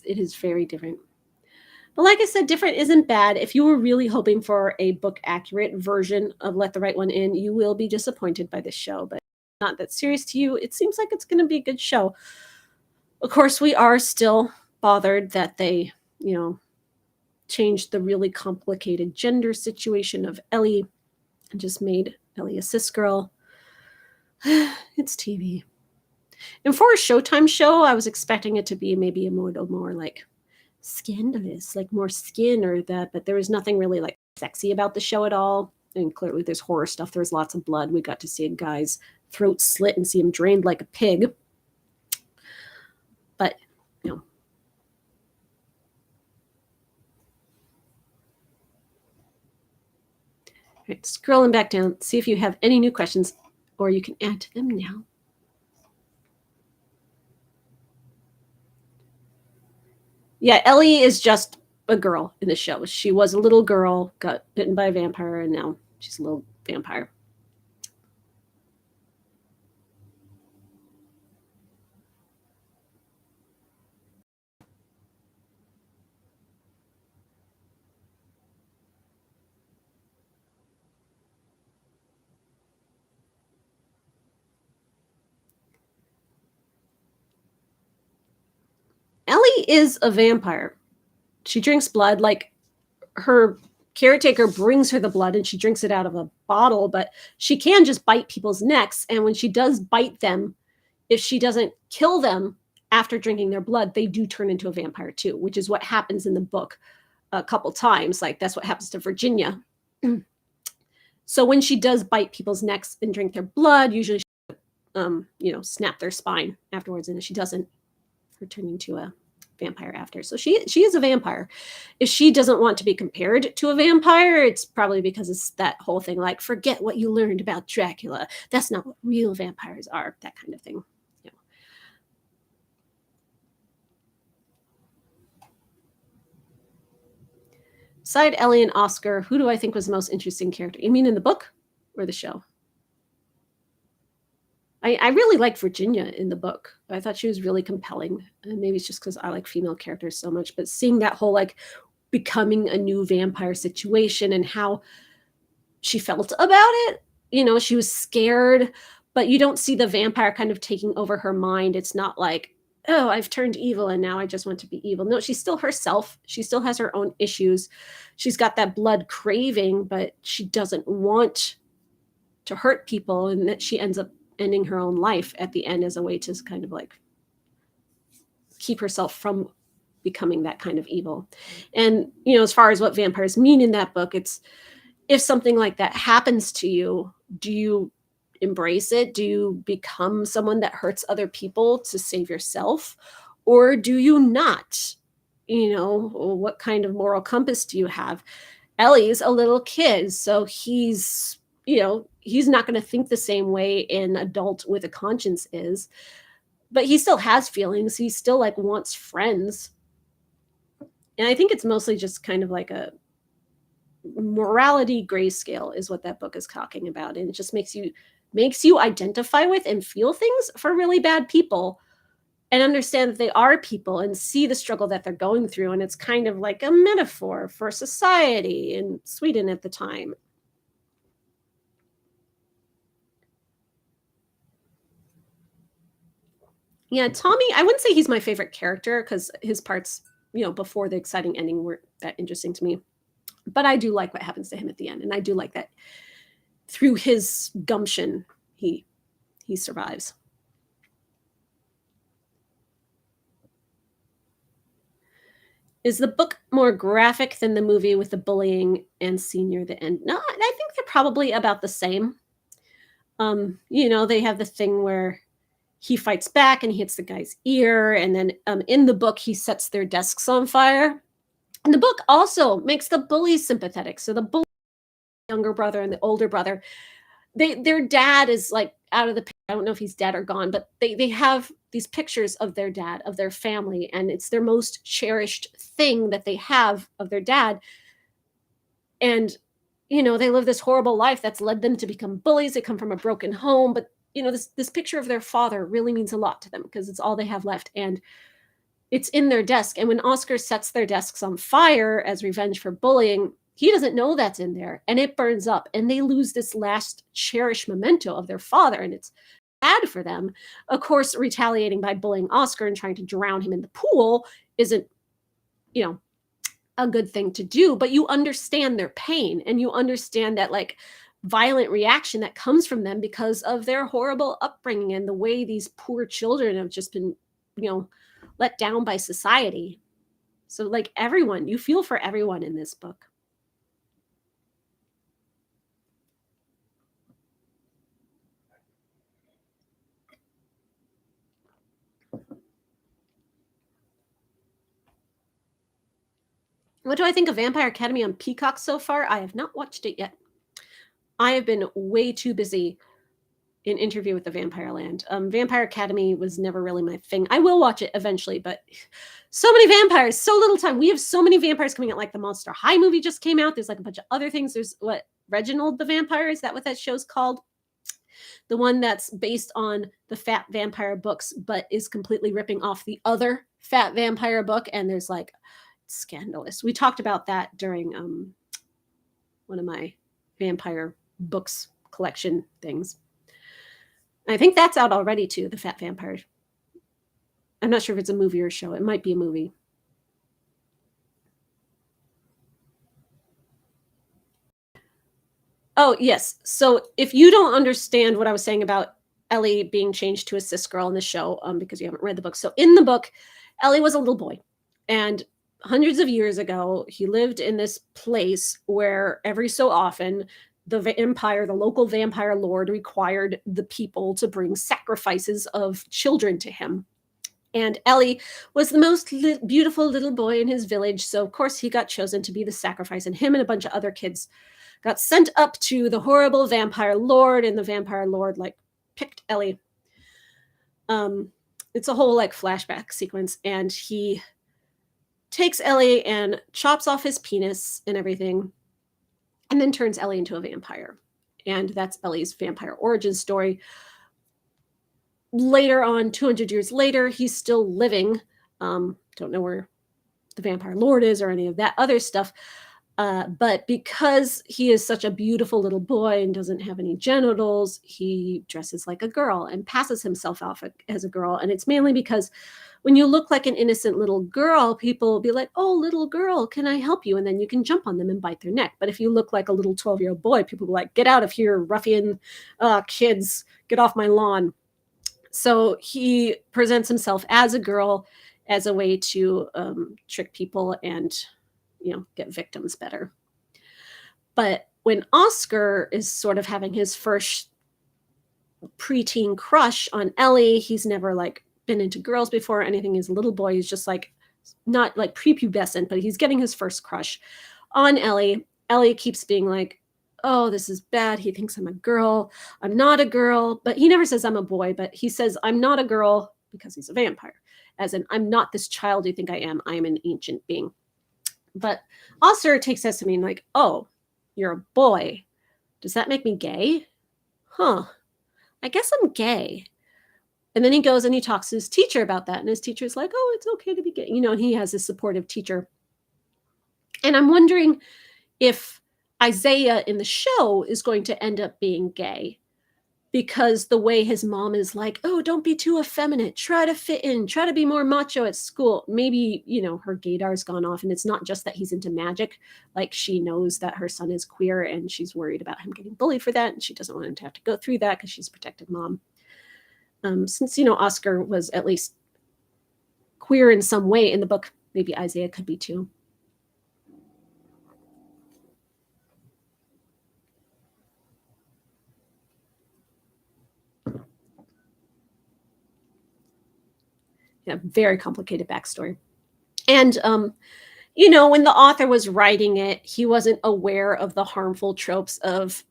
It is very different. But like I said, different isn't bad. If you were really hoping for a book accurate version of Let the Right One In, you will be disappointed by this show. But not that serious to you, it seems like it's going to be a good show. Of course, we are still bothered that they, changed the really complicated gender situation of Ellie and just made Ellie a cis girl. It's TV. And for a Showtime show, I was expecting it to be maybe a little more like scandalous, like more skin or that, but there was nothing really like sexy about the show at all. And clearly there's horror stuff. There's lots of blood. We got to see a guy's throat slit and see him drained like a pig. But, All right, scrolling back down, see if you have any new questions, or you can add to them now. Yeah, Ellie is just a girl in the show. She was a little girl, got bitten by a vampire, and now she's a little vampire. Ellie is a vampire. She drinks blood. Like, her caretaker brings her the blood and she drinks it out of a bottle, but she can just bite people's necks. And when she does bite them, if she doesn't kill them after drinking their blood, they do turn into a vampire too, which is what happens in the book a couple times. Like, that's what happens to Virginia. So when she does bite people's necks and drink their blood, usually she, snap their spine afterwards. And if she doesn't, her turning into a vampire after. So she is a vampire. If she doesn't want to be compared to a vampire, it's probably because it's that whole thing like, forget what you learned about Dracula. That's not what real vampires are, that kind of thing. Beside Ellie and Oscar, who do I think was the most interesting character? You mean in the book or the show? I really like Virginia in the book. I thought she was really compelling. And maybe it's just because I like female characters so much. But seeing that whole like becoming a new vampire situation and how she felt about it, she was scared, but you don't see the vampire kind of taking over her mind. It's not like, oh, I've turned evil and now I just want to be evil. No, she's still herself. She still has her own issues. She's got that blood craving, but she doesn't want to hurt people, and that she ends up ending her own life at the end as a way to kind of like keep herself from becoming that kind of evil. And, as far as what vampires mean in that book, it's if something like that happens to you, do you embrace it? Do you become someone that hurts other people to save yourself? Or do you not? What kind of moral compass do you have? Ellie's a little kid, so he's not going to think the same way an adult with a conscience is, but he still has feelings. He still like wants friends. And I think it's mostly just kind of like a morality grayscale is what that book is talking about. And it just makes you identify with and feel things for really bad people and understand that they are people and see the struggle that they're going through. And it's kind of like a metaphor for society in Sweden at the time. Yeah, Tommy, I wouldn't say he's my favorite character because his parts, before the exciting ending weren't that interesting to me. But I do like what happens to him at the end. And I do like that through his gumption, he survives. Is the book more graphic than the movie with the bullying and scene near the end? No, I think they're probably about the same. They have the thing where he fights back and he hits the guy's ear, and then in the book he sets their desks on fire. And the book also makes the bullies sympathetic. So the bully, younger brother and the older brother, their dad is like out of the picture. I don't know if he's dead or gone, but they have these pictures of their dad, of their family, and it's their most cherished thing that they have of their dad. And they live this horrible life that's led them to become bullies. They come from a broken home, but this picture of their father really means a lot to them because it's all they have left, and it's in their desk. And when Oscar sets their desks on fire as revenge for bullying, he doesn't know that's in there, and it burns up, and they lose this last cherished memento of their father, and it's bad for them. Of course, retaliating by bullying Oscar and trying to drown him in the pool isn't, a good thing to do, but you understand their pain, and you understand that like violent reaction that comes from them because of their horrible upbringing and the way these poor children have just been, let down by society. So like everyone, you feel for everyone in this book. What do I think of Vampire Academy on Peacock so far? I have not watched it yet. I have been way too busy in Interview with the Vampire Land. Vampire Academy was never really my thing. I will watch it eventually, but so many vampires, so little time. We have so many vampires coming out. Like the Monster High movie just came out. There's like a bunch of other things. There's Reginald the Vampire? Is that what that show's called? The one that's based on the Fat Vampire books, but is completely ripping off the other Fat Vampire book. And there's like, scandalous. We talked about that during one of my vampire books collection things. I think that's out already too, the Fat Vampire. I'm not sure if it's a movie or a show. It might be a movie. Oh, yes. So if you don't understand what I was saying about Ellie being changed to a cis girl in the show, because you haven't read the book. So in the book, Ellie was a little boy, and hundreds of years ago, he lived in this place where every so often the local vampire lord, required the people to bring sacrifices of children to him. And Ellie was the most beautiful little boy in his village. So, of course, he got chosen to be the sacrifice. And him and a bunch of other kids got sent up to the horrible vampire lord. And the vampire lord, picked Ellie. It's a whole, flashback sequence. And he takes Ellie and chops off his penis and everything, and then turns Ellie into a vampire. And that's Ellie's vampire origin story. Later on, 200 years later, he's still living. Don't know where the vampire lord is or any of that other stuff. But because he is such a beautiful little boy and doesn't have any genitals, he dresses like a girl and passes himself off as a girl. And it's mainly because when you look like an innocent little girl, people will be like, oh, little girl, can I help you? And then you can jump on them and bite their neck. But if you look like a little 12-year-old boy, people will be like, get out of here, ruffian kids, get off my lawn. So he presents himself as a girl as a way to trick people and get victims better. But when Oscar is sort of having his first preteen crush on Ellie, he's never been into girls before or anything. He's a little boy. He's just not prepubescent, but he's getting his first crush on Ellie. Ellie keeps being like, oh, this is bad. He thinks I'm a girl. I'm not a girl. But he never says I'm a boy, but he says I'm not a girl because he's a vampire. As in, I'm not this child you think I am. I am an ancient being. But Oscar takes that to mean oh, you're a boy. Does that make me gay? Huh. I guess I'm gay. And then he goes and he talks to his teacher about that. And his teacher's like, oh, it's okay to be gay. And he has a supportive teacher. And I'm wondering if Isaiah in the show is going to end up being gay, because the way his mom is like, oh, don't be too effeminate. Try to fit in. Try to be more macho at school. Maybe, her gaydar's gone off, and it's not just that he's into magic. She knows that her son is queer, and she's worried about him getting bullied for that, and she doesn't want him to have to go through that because she's a protective mom. Since, Oscar was at least queer in some way in the book, Maybe Isaiah could be too. Yeah, very complicated backstory. And you know, when the author was writing it, he wasn't aware of the harmful tropes of,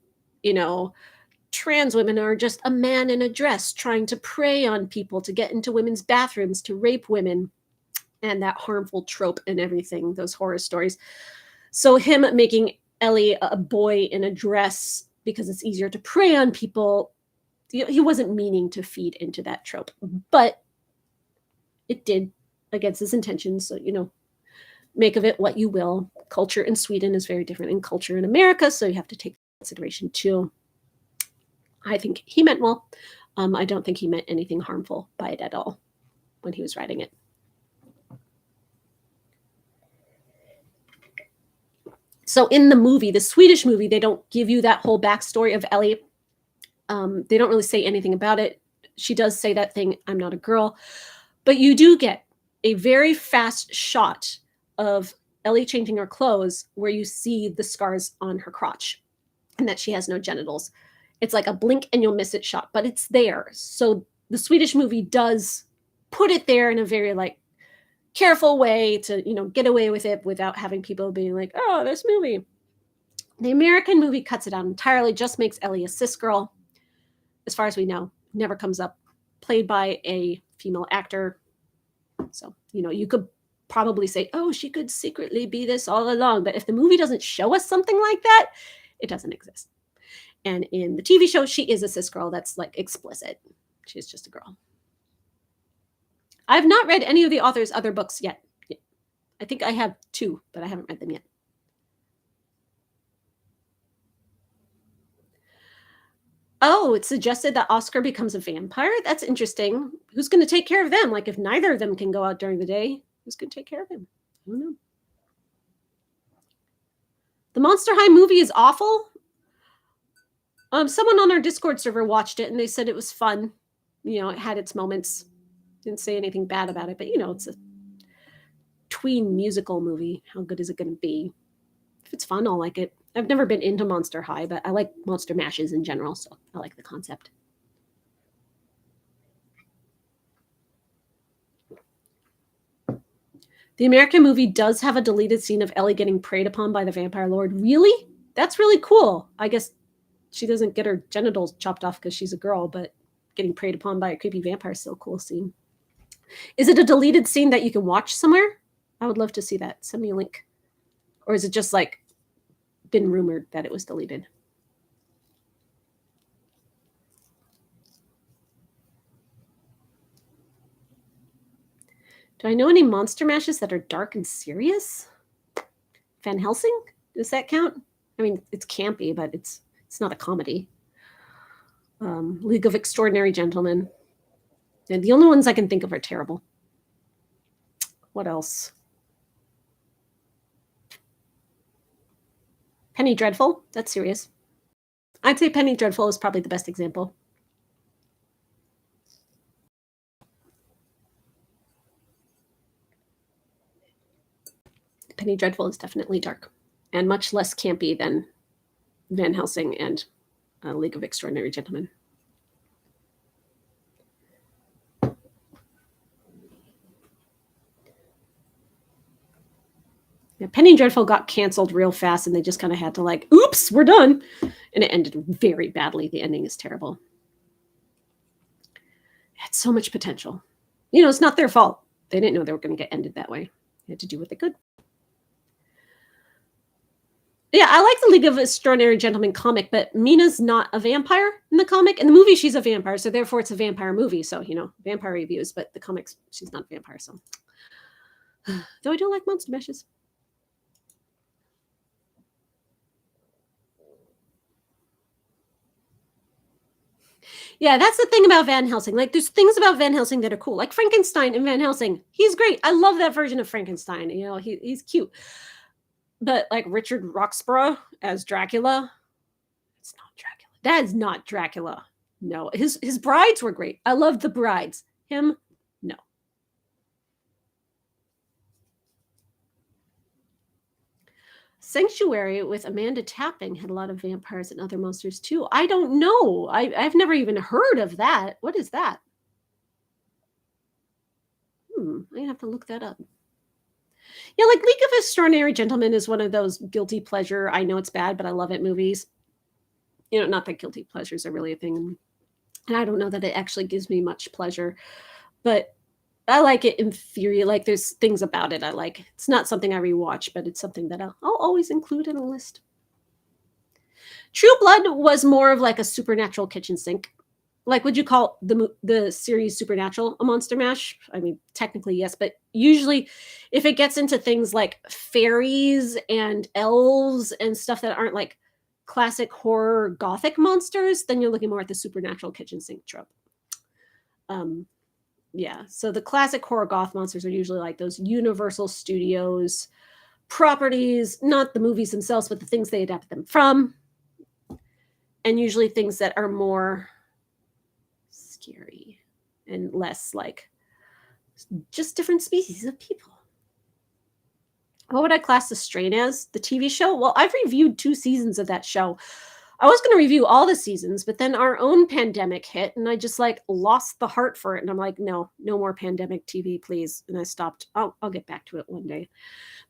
you know, trans women are just a man in a dress trying to prey on people, to get into women's bathrooms, to rape women, and that harmful trope and everything, those horror stories. So him making Ellie a boy in a dress because it's easier to prey on people, he wasn't meaning to feed into that trope, but it did against his intentions. So, you know, make of it what you will. Culture in Sweden is very different than culture in America, so you have to take consideration too. I think he meant well. I don't think he meant anything harmful by it at all when he was writing it. So in the movie, the Swedish movie, they don't give you that whole backstory of Ellie. They don't really say anything about it. She does say that thing, "I'm not a girl," but you do get a very fast shot of Ellie changing her clothes where you see the scars on her crotch and that she has no genitals. It's like a blink and you'll miss it shot, but it's there. So the Swedish movie does put it there in a very like careful way to, you know, get away with it without having people being like, "Oh, this movie." The American movie cuts it out entirely, just makes Ellie a cis girl. As far as we know, never comes up, played by a female actor. So, you know, you could probably say, "Oh, she could secretly be this all along." But if the movie doesn't show us something like that, it doesn't exist. And in the TV show, she is a cis girl that's like explicit. She's just a girl. I've not read any of the author's other books yet. I think I have 2, but I haven't read them yet. Oh, it suggested that Oscar becomes a vampire? That's interesting. Who's going to take care of them? Like, if neither of them can go out during the day, who's going to take care of him? I don't know. The Monster High movie is awful. Someone on our Discord server watched it and they said it was fun. You know, it had its moments. Didn't say anything bad about it, but you know, it's a tween musical movie. How good is it going to be? If it's fun, I'll like it. I've never been into Monster High, but I like Monster Mashes in general, so I like the concept. The American movie does have a deleted scene of Ellie getting preyed upon by the vampire lord. Really? That's really cool. I guess she doesn't get her genitals chopped off because she's a girl, but getting preyed upon by a creepy vampire is still a cool scene. Is it a deleted scene that you can watch somewhere? I would love to see that. Send me a link. Or is it just like been rumored that it was deleted? Do I know any monster mashes that are dark and serious? Van Helsing? Does that count? I mean, it's campy, but it's not a comedy. League of Extraordinary Gentlemen. And the only ones I can think of are terrible. What else? Penny Dreadful? That's serious. I'd say Penny Dreadful is probably the best example. Penny Dreadful is definitely dark and much less campy than Van Helsing and League of Extraordinary Gentlemen. Yeah, Penny Dreadful got canceled real fast and they just kind of had to like, oops, we're done. And it ended very badly. The ending is terrible. It had so much potential. You know, it's not their fault. They didn't know they were going to get ended that way. They had to do what they could. Yeah, I like the League of Extraordinary Gentlemen comic, but Mina's not a vampire in the comic. In the movie, she's a vampire, so therefore it's a vampire movie. So, you know, vampire reviews, but the comics, she's not a vampire. So, though I do like monster meshes. Yeah, that's the thing about Van Helsing. Like, there's things about Van Helsing that are cool. Like Frankenstein in Van Helsing. He's great. I love that version of Frankenstein. You know, he's cute. But like Richard Roxburgh as Dracula, it's not Dracula. That is not Dracula. No, his brides were great. I loved the brides. Him, no. Sanctuary with Amanda Tapping had a lot of vampires and other monsters too. I don't know. I've never even heard of that. What is that? I have to look that up. Yeah, like League of Extraordinary Gentlemen is one of those guilty pleasure. I know it's bad, but I love it movies. Not that guilty pleasures are really a thing. And I don't know that it actually gives me much pleasure, but I like it in theory. Like there's things about it I like. It's not something I rewatch, but it's something that I'll always include in a list. True Blood was more of like a supernatural kitchen sink. Like, would you call the series Supernatural a monster mash? I mean, technically yes, but usually if it gets into things like fairies and elves and stuff that aren't like classic horror gothic monsters, then you're looking more at the supernatural kitchen sink trope. Yeah, so the classic horror goth monsters are usually like those Universal Studios properties, not the movies themselves, but the things they adapt them from, and usually things that are more scary and less like just different species of people. What would I class The Strain as? The TV show? Well, I've reviewed 2 seasons of that show. I was going to review all the seasons, but then our own pandemic hit and I just like lost the heart for it. And I'm like, no more pandemic TV, please. And I stopped. I'll get back to it one day.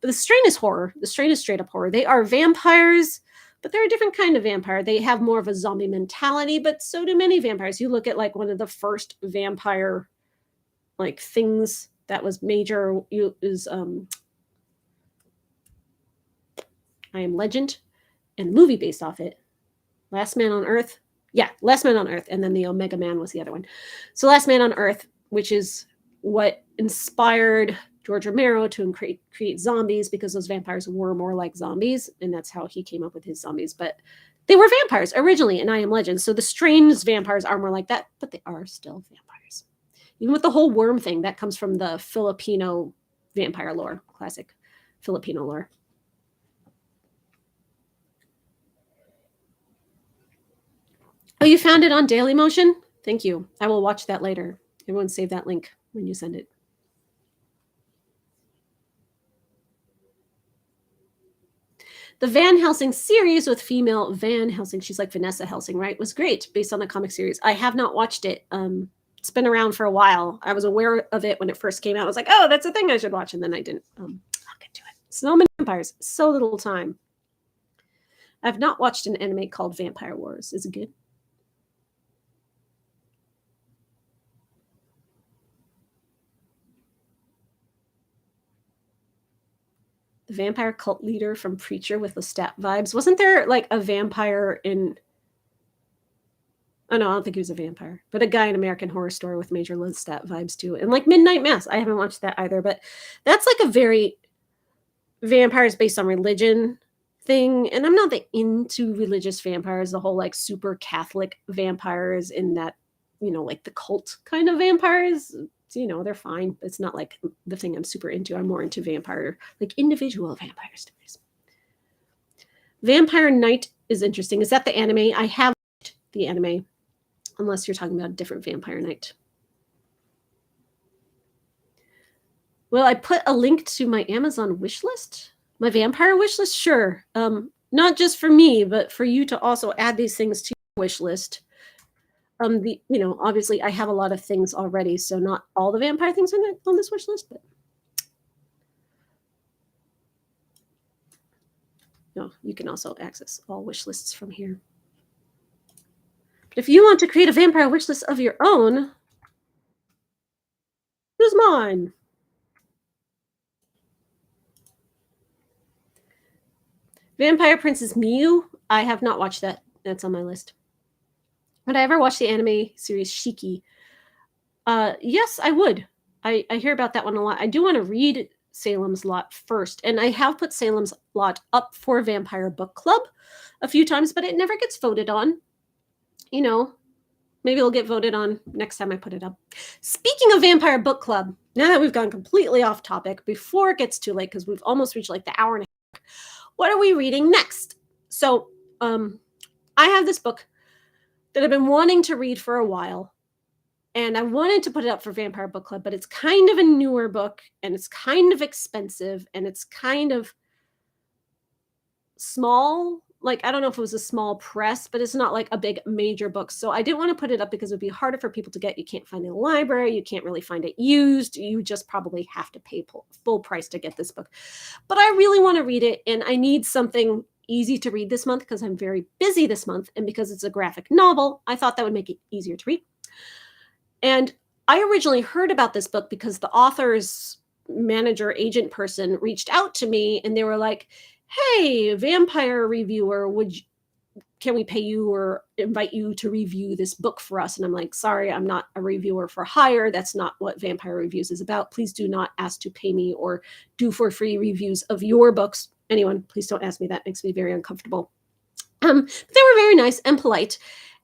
But The Strain is horror. The Strain is straight up horror. They are vampires, but they're a different kind of vampire. They have more of a zombie mentality, but so do many vampires. You look at like one of the first vampire like things that was major is I Am Legend, and the movie based off it. Last Man on Earth. Yeah, Last Man on Earth. And then the Omega Man was the other one. So Last Man on Earth, which is what inspired George Romero to create zombies, because those vampires were more like zombies. And that's how he came up with his zombies. But they were vampires originally in I Am Legend. So the strange vampires are more like that, but they are still vampires. Even with the whole worm thing, that comes from the Filipino vampire lore, classic Filipino lore. Oh, you found it on Dailymotion? Thank you. I will watch that later. Everyone save that link when you send it. The Van Helsing series with female Van Helsing, she's like Vanessa Helsing, right? Was great, based on the comic series. I have not watched it. It's been around for a while. I was aware of it when it first came out. I was like, oh, that's a thing I should watch. And then I didn't. I'll get to it. So many vampires, so little time. I've not watched an anime called Vampire Wars. Is it good? The vampire cult leader from Preacher with Lestat vibes. Wasn't there like a vampire in... Oh, no, I don't think he was a vampire. But a guy in American Horror Story with major Lestat vibes too. And like Midnight Mass. I haven't watched that either. But that's like a very vampires based on religion thing. And I'm not that into religious vampires. The whole like super Catholic vampires in that, like the cult kind of vampires. They're fine. It's not like the thing I'm super into. I'm more into vampire, like individual vampire stories. Vampire Knight is interesting. Is that the anime? I have watched the anime, unless you're talking about a different Vampire Knight. Will I put a link to my Amazon wish list? My vampire wish list? Sure. Not just for me, but for you to also add these things to your wish list. Obviously I have a lot of things already, so not all the vampire things on this wish list, but no, you can also access all wish lists from here. But if you want to create a vampire wish list of your own, here's mine. Vampire Princess Miyu. I have not watched that. That's on my list. Would I ever watch the anime series Shiki? Yes, I would. I hear about that one a lot. I do want to read Salem's Lot first, and I have put Salem's Lot up for Vampire Book Club a few times, but it never gets voted on. Maybe it'll get voted on next time I put it up. Speaking of Vampire Book Club, now that we've gone completely off topic, before it gets too late, because we've almost reached like the hour and a half, what are we reading next? So I have this book that I've been wanting to read for a while. And I wanted to put it up for Vampire Book Club, but it's kind of a newer book and it's kind of expensive and it's kind of small, like, I don't know if it was a small press, but it's not like a big major book. So I didn't want to put it up because it would be harder for people to get. You can't find it in the library. You can't really find it used. You just probably have to pay full price to get this book. But I really want to read it, and I need something easy to read this month because I'm very busy this month, and because it's a graphic novel, I thought that would make it easier to read. And I originally heard about this book because the author's manager agent person reached out to me, and they were like, hey, vampire reviewer, can we pay you or invite you to review this book for us? And I'm like, sorry, I'm not a reviewer for hire. That's not what Vampire Reviews is about. Please do not ask to pay me or do for free reviews of your books. Anyone, please don't ask me. That makes me very uncomfortable. They were very nice and polite.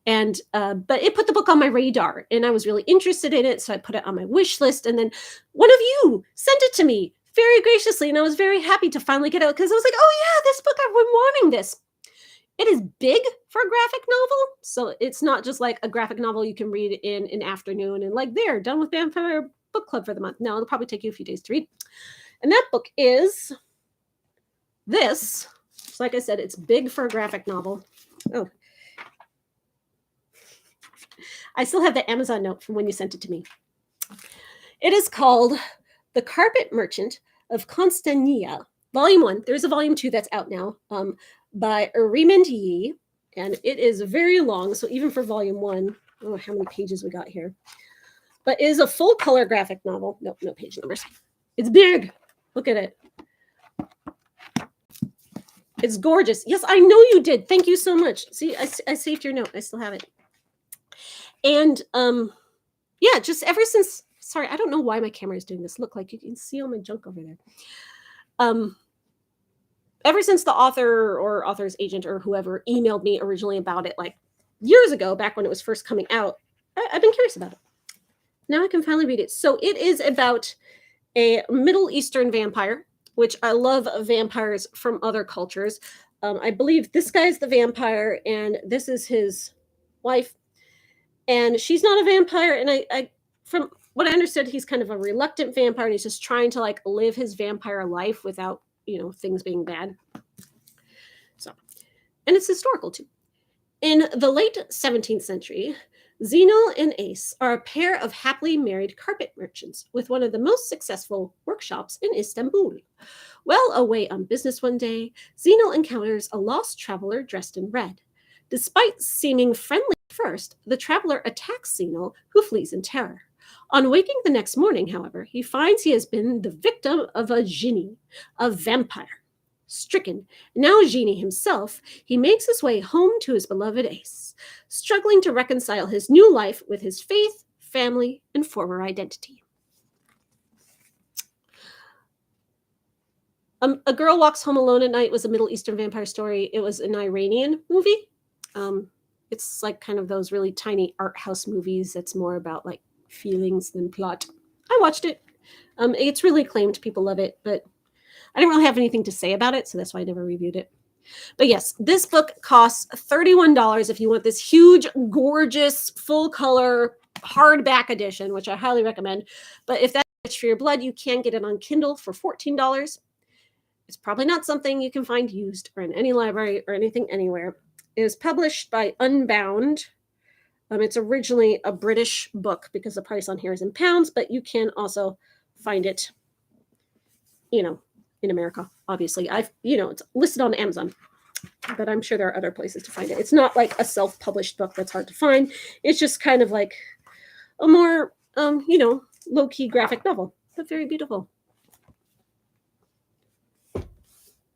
And but it put the book on my radar, and I was really interested in it. So I put it on my wish list. And then one of you sent it to me very graciously. And I was very happy to finally get out because I was like, oh yeah, this book, I've been wanting this. It is big for a graphic novel. So it's not just like a graphic novel you can read in an afternoon and like, there, done with Vampire Book Club for the month. No, it'll probably take you a few days to read. And that book is this. So like I said, it's big for a graphic novel. Oh, I still have the Amazon note from when you sent it to me. It is called The Carpet Merchant of Constania, Volume 1. There's a Volume 2 that's out now. By Romina Yi, and it is very long. So even for Volume 1, oh, how many pages we got here? But it is a full color graphic novel. Nope, no page numbers. It's big. Look at it. It's gorgeous. Yes, I know you did. Thank you so much. See, I saved your note. I still have it. And yeah, just ever since. Sorry, I don't know why my camera is doing this. Look, like you can see all my junk over there. Ever since the author or author's agent or whoever emailed me originally about it, like years ago, back when it was first coming out, I've been curious about it. Now I can finally read it. So it is about a Middle Eastern vampire, which I love vampires from other cultures. I believe this guy's the vampire, and this is his wife. And she's not a vampire. And I from what I understood, he's kind of a reluctant vampire, and he's just trying to like live his vampire life without, things being bad. So, and it's historical too. In the late 17th century, Zenal and Ace are a pair of happily married carpet merchants with one of the most successful workshops in Istanbul. While away on business one day, Zenal encounters a lost traveler dressed in red. Despite seeming friendly at first, the traveler attacks Zenal, who flees in terror. On waking the next morning, however, he finds he has been the victim of a genie, a vampire. Stricken, now a genie himself, he makes his way home to his beloved Ace, struggling to reconcile his new life with his faith, family, and former identity. A Girl Walks Home Alone at Night was a Middle Eastern vampire story. It was an Iranian movie. It's like kind of those really tiny art house movies that's more about like feelings than plot. I watched it. It's really acclaimed. People love it, but I didn't really have anything to say about it, so that's why I never reviewed it. But yes, this book costs $31 if you want this huge, gorgeous, full-color hardback edition, which I highly recommend. But if that's rich for your blood, you can get it on Kindle for $14. It's probably not something you can find used or in any library or anything anywhere. It was published by Unbound. It's originally a British book because the price on here is in pounds, but you can also find it, in America, obviously. It's listed on Amazon, but I'm sure there are other places to find it. It's not like a self-published book that's hard to find. It's just kind of like a more, low-key graphic novel, but very beautiful.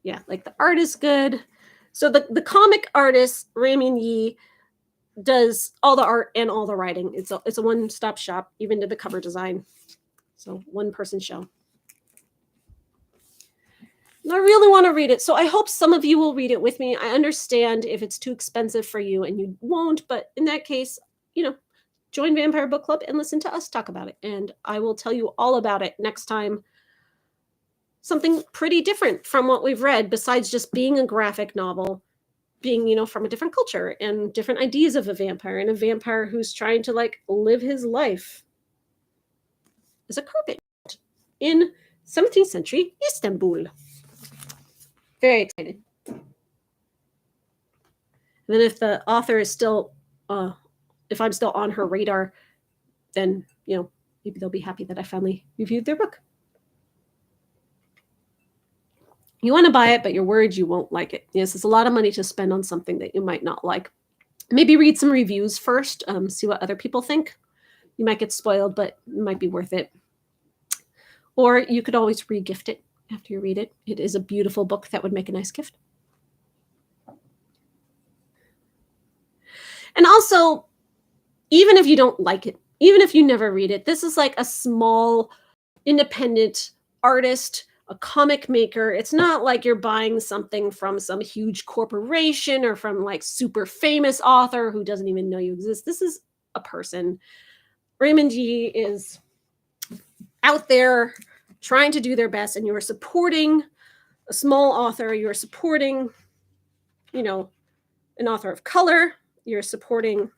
Yeah, like the art is good. So the comic artist, Romina Yi, does all the art and all the writing. It's a one-stop shop, even to the cover design. So one-person show. And I really want to read it. So I hope some of you will read it with me. I understand if it's too expensive for you and you won't, but in that case, join Vampire Book Club and listen to us talk about it. And I will tell you all about it next time. Something pretty different from what we've read, besides just being a graphic novel, being, from a different culture and different ideas of a vampire, and a vampire who's trying to like live his life as a carpet in 17th century Istanbul. Very excited. And then if the author is still, if I'm still on her radar, then, maybe they'll be happy that I finally reviewed their book. You want to buy it, but you're worried you won't like it. Yes, it's a lot of money to spend on something that you might not like. Maybe read some reviews first, see what other people think. You might get spoiled, but it might be worth it. Or you could always re-gift it after you read it. It is a beautiful book that would make a nice gift. And also, even if you don't like it, even if you never read it, this is like a small independent artist, a comic maker. It's not like you're buying something from some huge corporation or from like super famous author who doesn't even know you exist. This is a person. Romina Yi is out there trying to do their best, and you're supporting a small author. You're supporting, an author of color. You're supporting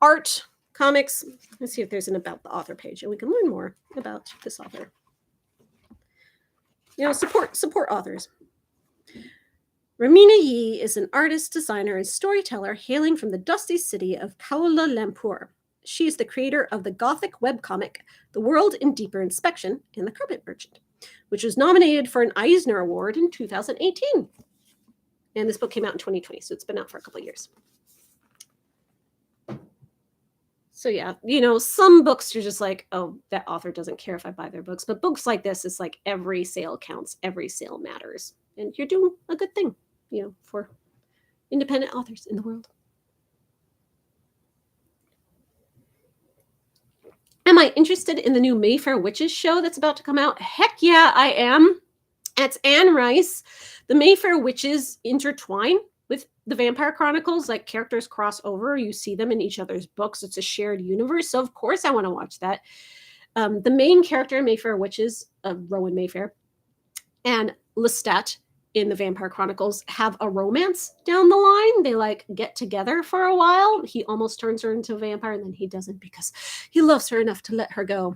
art, comics. Let's see if there's an about the author page, and we can learn more about this author. Support authors. Romina Yi is an artist, designer, and storyteller hailing from the dusty city of Kuala Lumpur. She is the creator of the Gothic webcomic The World in Deeper Inspection and The Carpet Merchant, which was nominated for an Eisner Award in 2018. And this book came out in 2020, so it's been out for a couple of years. So yeah, some books you're just like, oh, that author doesn't care if I buy their books. But books like this, it's like every sale counts. Every sale matters. And you're doing a good thing, for independent authors in the world. Am I interested in the new Mayfair Witches show that's about to come out? Heck yeah, I am. It's Anne Rice. The Mayfair Witches intertwine with the Vampire Chronicles, like characters cross over. You see them in each other's books. It's a shared universe. So of course I want to watch that. The main character in Mayfair Witches, Rowan Mayfair, and Lestat in the Vampire Chronicles have a romance down the line. They like get together for a while. He almost turns her into a vampire, and then he doesn't because he loves her enough to let her go.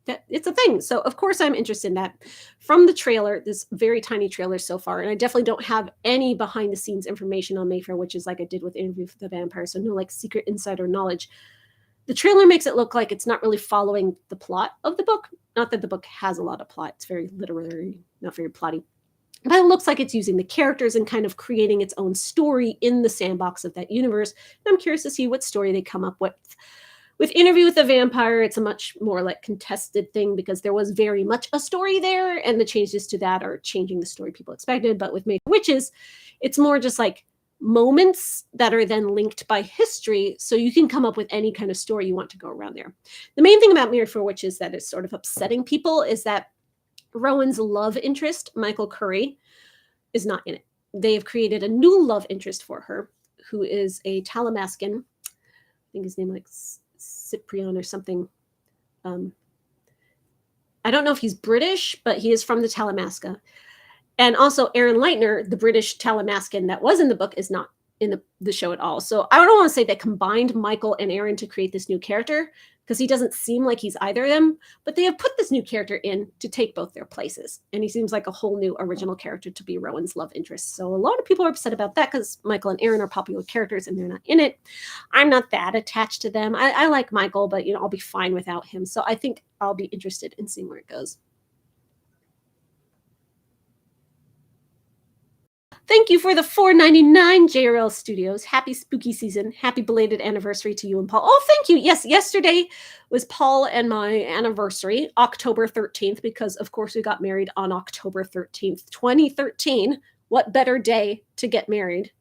That it's a thing. So of course I'm interested in that. From the trailer, this very tiny trailer so far, and I definitely don't have any behind the scenes information on Mayfair, which is like I did with Interview with the Vampire, so no like secret insider knowledge. The trailer makes it look like it's not really following the plot of the book. Not that the book has a lot of plot. It's very literary, not very plotty. But it looks like it's using the characters and kind of creating its own story in the sandbox of that universe. And I'm curious to see what story they come up with. With Interview with the Vampire, it's a much more like contested thing because there was very much a story there, and the changes to that are changing the story people expected. But with Mayfair Witches, it's more just like moments that are then linked by history, so you can come up with any kind of story you want to go around there. The main thing about Mayfair Witches that is sort of upsetting people is that Rowan's love interest, Michael Curry, is not in it. They have created a new love interest for her, who is a Talamascan. I think his name like Cyprian or something. I don't know if he's British, but he is from the Talamasca. And also Aaron Leitner, the British Talamascan that was in the book, is not in the show at all. So I don't want to say they combined Michael and Aaron to create this new character, because he doesn't seem like he's either of them, but they have put this new character in to take both their places. And he seems like a whole new original character to be Rowan's love interest. So a lot of people are upset about that because Michael and Aaron are popular characters and they're not in it. I'm not that attached to them. I like Michael, but I'll be fine without him. So I think I'll be interested in seeing where it goes. Thank you for the $4.99 JRL Studios. Happy spooky season. Happy belated anniversary to you and Paul. Oh, thank you. Yes, yesterday was Paul and my anniversary, October 13th, because of course we got married on October 13th, 2013. What better day to get married?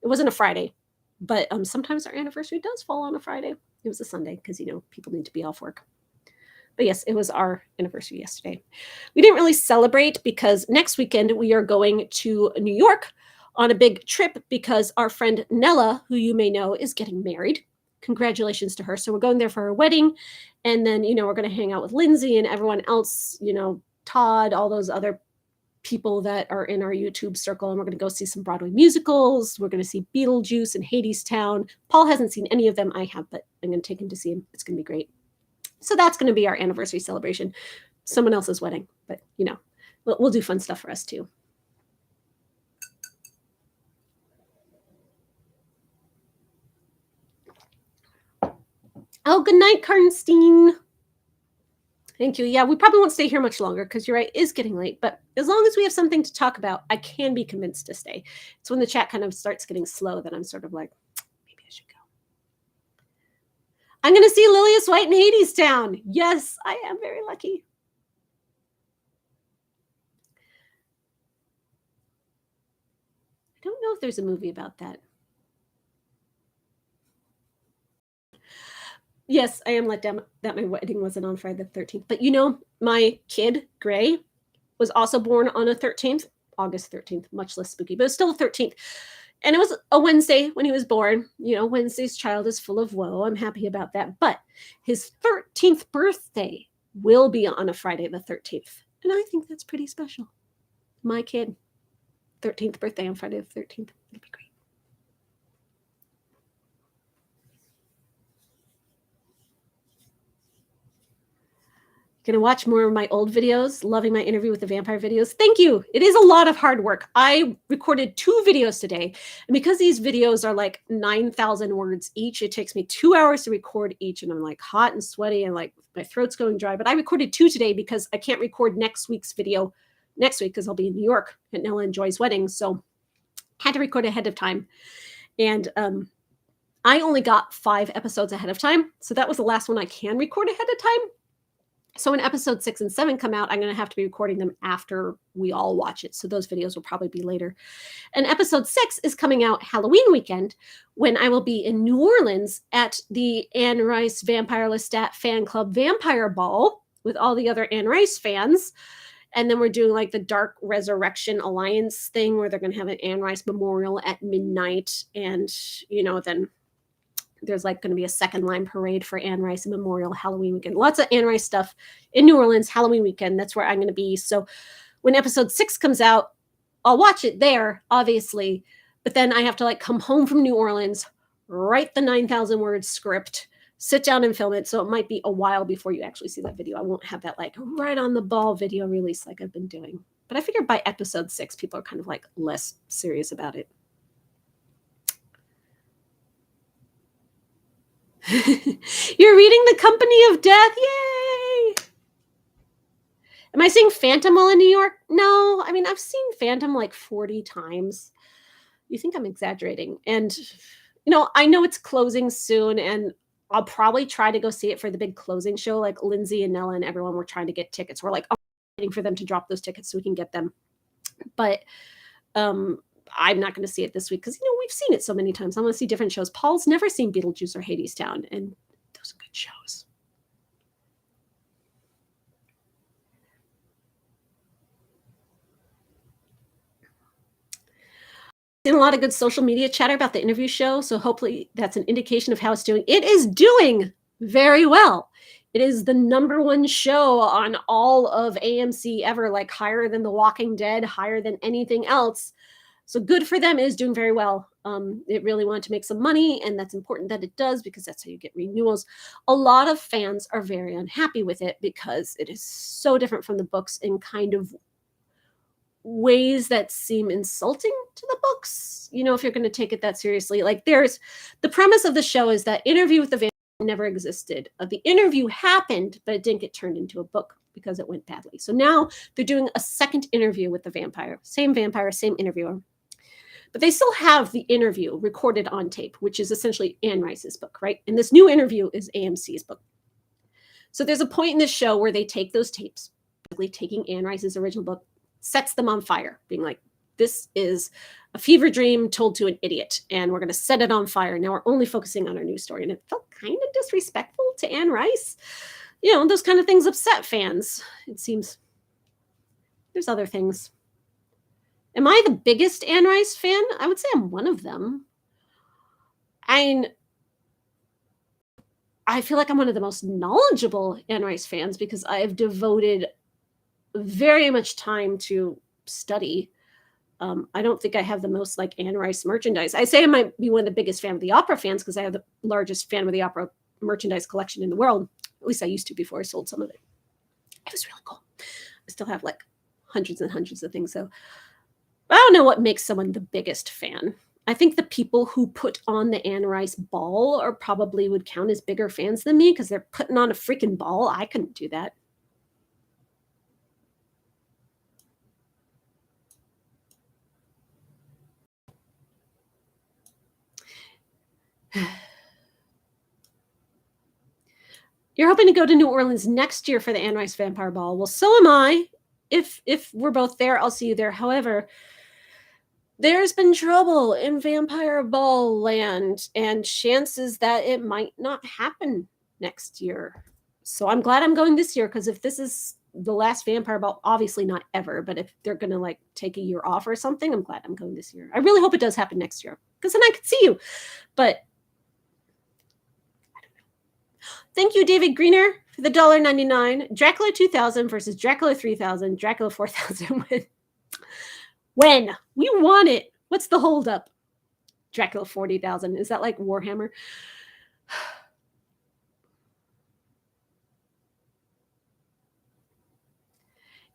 It wasn't a Friday, but sometimes our anniversary does fall on a Friday. It was a Sunday because, people need to be off work. But yes, it was our anniversary yesterday. We didn't really celebrate because next weekend we are going to New York on a big trip because our friend Nella, who you may know, is getting married. Congratulations to her. So we're going there for her wedding. And then, we're going to hang out with Lindsay and everyone else, Todd, all those other people that are in our YouTube circle. And we're going to go see some Broadway musicals. We're going to see Beetlejuice and Hadestown. Paul hasn't seen any of them. I have, but I'm going to take him to see him. It's going to be great. So that's going to be our anniversary celebration. Someone else's wedding, but we'll do fun stuff for us too. Oh, good night, Karnstein. Thank you. Yeah, we probably won't stay here much longer because you're right, it is getting late. But as long as we have something to talk about, I can be convinced to stay. It's when the chat kind of starts getting slow that I'm sort of like, maybe I should go. I'm going to see Lilius White in Hadestown. Yes, I am very lucky. I don't know if there's a movie about that. Yes, I am let down that my wedding wasn't on Friday the 13th. But you know, my kid, Gray, was also born on a 13th, August 13th, much less spooky, but it's still the 13th. And it was a Wednesday when he was born. You know, Wednesday's child is full of woe. I'm happy about that. But his 13th birthday will be on a Friday the 13th. And I think that's pretty special. My kid, 13th birthday on Friday the 13th. It'll be great. Gonna watch more of my old videos, loving my interview with the vampire videos. Thank you. It is a lot of hard work. I recorded 2 videos today. And because these videos are like 9,000 words each, it takes me 2 hours to record each. And I'm like hot and sweaty and like my throat's going dry. But I recorded 2 today because I can't record next week's video next week because I'll be in New York at Nella and Joy's wedding. So I had to record ahead of time. And I only got 5 episodes ahead of time. So that was the last one I can record ahead of time. So when episode 6 and 7 come out, I'm going to have to be recording them after we all watch it. So those videos will probably be later. And episode 6 is coming out Halloween weekend when I will be in New Orleans at the Anne Rice Vampire Lestat Fan Club Vampire Ball with all the other Anne Rice fans. And then we're doing like the Dark Resurrection Alliance thing where they're going to have an Anne Rice memorial at midnight. And, you know, then there's like going to be a second line parade for Anne Rice Memorial Halloween weekend. Lots of Anne Rice stuff in New Orleans Halloween weekend. That's where I'm going to be. So when episode 6 comes out, I'll watch it there, obviously. But then I have to like come home from New Orleans, write the 9,000 word script, sit down and film it. So it might be a while before you actually see that video. I won't have that like right on the ball video release like I've been doing. But I figured by episode 6, people are kind of like less serious about it. You're reading The Company of Death. Yay! Am I seeing Phantom while in New York? No. I mean, I've seen Phantom like 40 times. You think I'm exaggerating. And, you know, I know it's closing soon, and I'll probably try to go see it for the big closing show. Like Lindsay and Nella and everyone were trying to get tickets. We're like waiting for them to drop those tickets so we can get them. But I'm not going to see it this week because, you know, we've seen it so many times. I want to see different shows. Paul's never seen Beetlejuice or Hadestown, and those are good shows. Seen a lot of good social media chatter about the interview show, so hopefully that's an indication of how it's doing. It is doing very well. It is the #1 show on all of AMC ever, like higher than The Walking Dead, higher than anything else. So good for them. It is doing very well. It really wanted to make some money, and that's important that it does because that's how you get renewals. A lot of fans are very unhappy with it because it is so different from the books in kind of ways that seem insulting to the books. You know, if you're going to take it that seriously, like there's the premise of the show is that Interview with the Vampire never existed. The interview happened, but it didn't get turned into a book because it went badly. So now they're doing a second interview with the vampire, same interviewer. But they still have the interview recorded on tape, which is essentially Anne Rice's book, right? And this new interview is AMC's book. So there's a point in this show where they take those tapes, taking Anne Rice's original book, sets them on fire, being like, this is a fever dream told to an idiot, and we're going to set it on fire. Now we're only focusing on our news story. And it felt kind of disrespectful to Anne Rice. You know, those kind of things upset fans. It seems there's other things. Am I the biggest Anne Rice fan? I would say I'm one of them. I feel like I'm one of the most knowledgeable Anne Rice fans because I've devoted very much time to study. I don't think I have the most like Anne Rice merchandise. I say I might be one of the biggest fan of the opera fans because I have the largest fan of the opera merchandise collection in the world. At least I used to before I sold some of it. It was really cool. I still have like hundreds and hundreds of things. So I don't know what makes someone the biggest fan. I think the people who put on the Anne Rice ball are probably would count as bigger fans than me because they're putting on a freaking ball. I couldn't do that. You're hoping to go to New Orleans next year for the Anne Rice Vampire Ball. Well, so am I. If we're both there, I'll see you there. However, there's been trouble in Vampire Ball land and chances that it might not happen next year. So I'm glad I'm going this year because if this is the last Vampire Ball, obviously not ever, but if they're going to like take a year off or something, I'm glad I'm going this year. I really hope it does happen next year because then I could see you. But thank you, David Greener, for the $1.99. Dracula 2000 versus Dracula 3000. Dracula 4000 when we want it. What's the holdup? Dracula 40,000. Is that like Warhammer?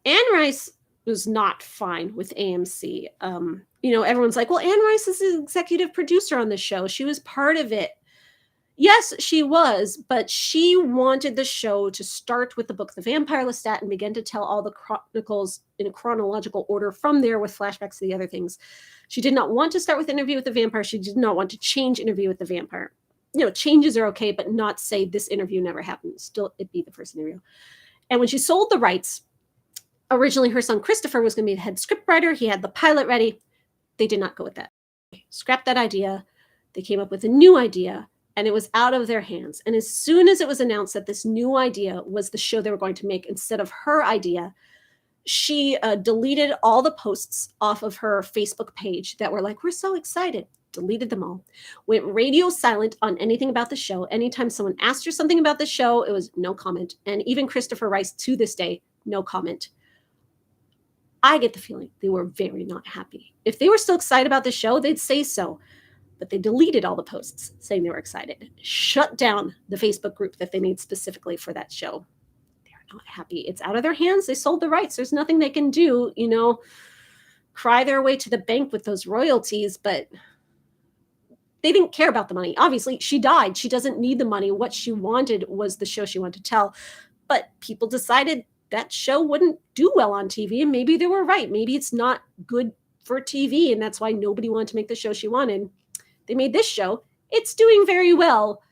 Anne Rice was not fine with AMC. Everyone's like, well, Anne Rice is an executive producer on the show. She was part of it. Yes, she was, but she wanted the show to start with the book The Vampire Lestat and begin to tell all the chronicles in a chronological order from there with flashbacks to the other things. She did not want to start with Interview with the Vampire. She did not want to change Interview with the Vampire. Changes are okay, but not say this interview never happened. Still, it'd be the first interview. And when she sold the rights, originally her son Christopher was going to be the head scriptwriter. He had the pilot ready. They did not go with that. Scrapped that idea. They came up with a new idea. And it was out of their hands. And as soon as it was announced that this new idea was the show they were going to make instead of her idea, she deleted all the posts off of her Facebook page that were like, we're so excited. Deleted them all. Went radio silent on anything about the show. Anytime someone asked her something about the show, it was no comment. And even Christopher Rice, to this day, no comment. I get the feeling they were very not happy. If they were still excited about the show, they'd say so. But they deleted all the posts saying they were excited. Shut down the Facebook group that they made specifically for that show. They're not happy. It's out of their hands. They sold the rights. There's nothing they can do, cry their way to the bank with those royalties, but they didn't care about the money. Obviously, she died. She doesn't need the money. What she wanted was the show she wanted to tell. But people decided that show wouldn't do well on TV, and maybe they were right. Maybe it's not good for TV, and that's why nobody wanted to make the show she wanted. They made this show. It's doing very well.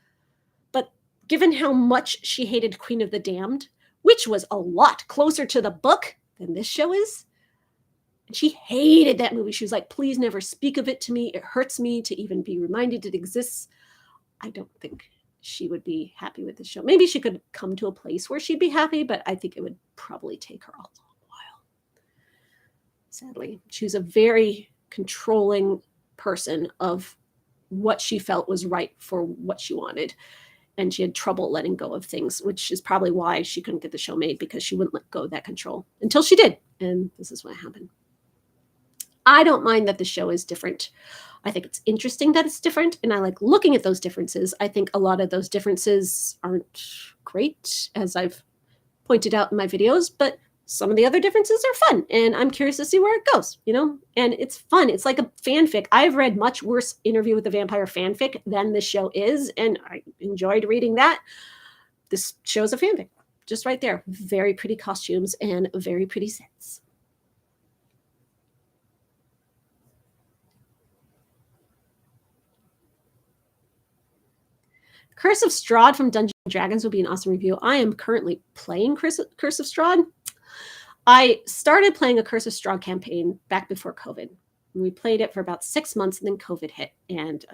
But given how much she hated Queen of the Damned, which was a lot closer to the book than this show is, and she hated that movie. She was like, please never speak of it to me. It hurts me to even be reminded it exists. I don't think she would be happy with the show. Maybe she could come to a place where she'd be happy, but I think it would probably take her a long while. Sadly, she was a very controlling person of what she felt was right for what she wanted. And she had trouble letting go of things, which is probably why she couldn't get the show made, because she wouldn't let go of that control until she did. And this is what happened. I don't mind that the show is different. I think it's interesting that it's different. And I like looking at those differences. I think a lot of those differences aren't great, as I've pointed out in my videos, but some of the other differences are fun, and I'm curious to see where it goes, and it's fun. It's like a fanfic. I've read much worse Interview with the Vampire fanfic than this show is, and I enjoyed reading that. This show's a fanfic, just right there. Very pretty costumes and very pretty sets. Curse of Strahd from Dungeons & Dragons would be an awesome review. I am currently playing Curse of Strahd. I started playing a Curse of Strahd campaign back before COVID. We played it for about 6 months, and then COVID hit, and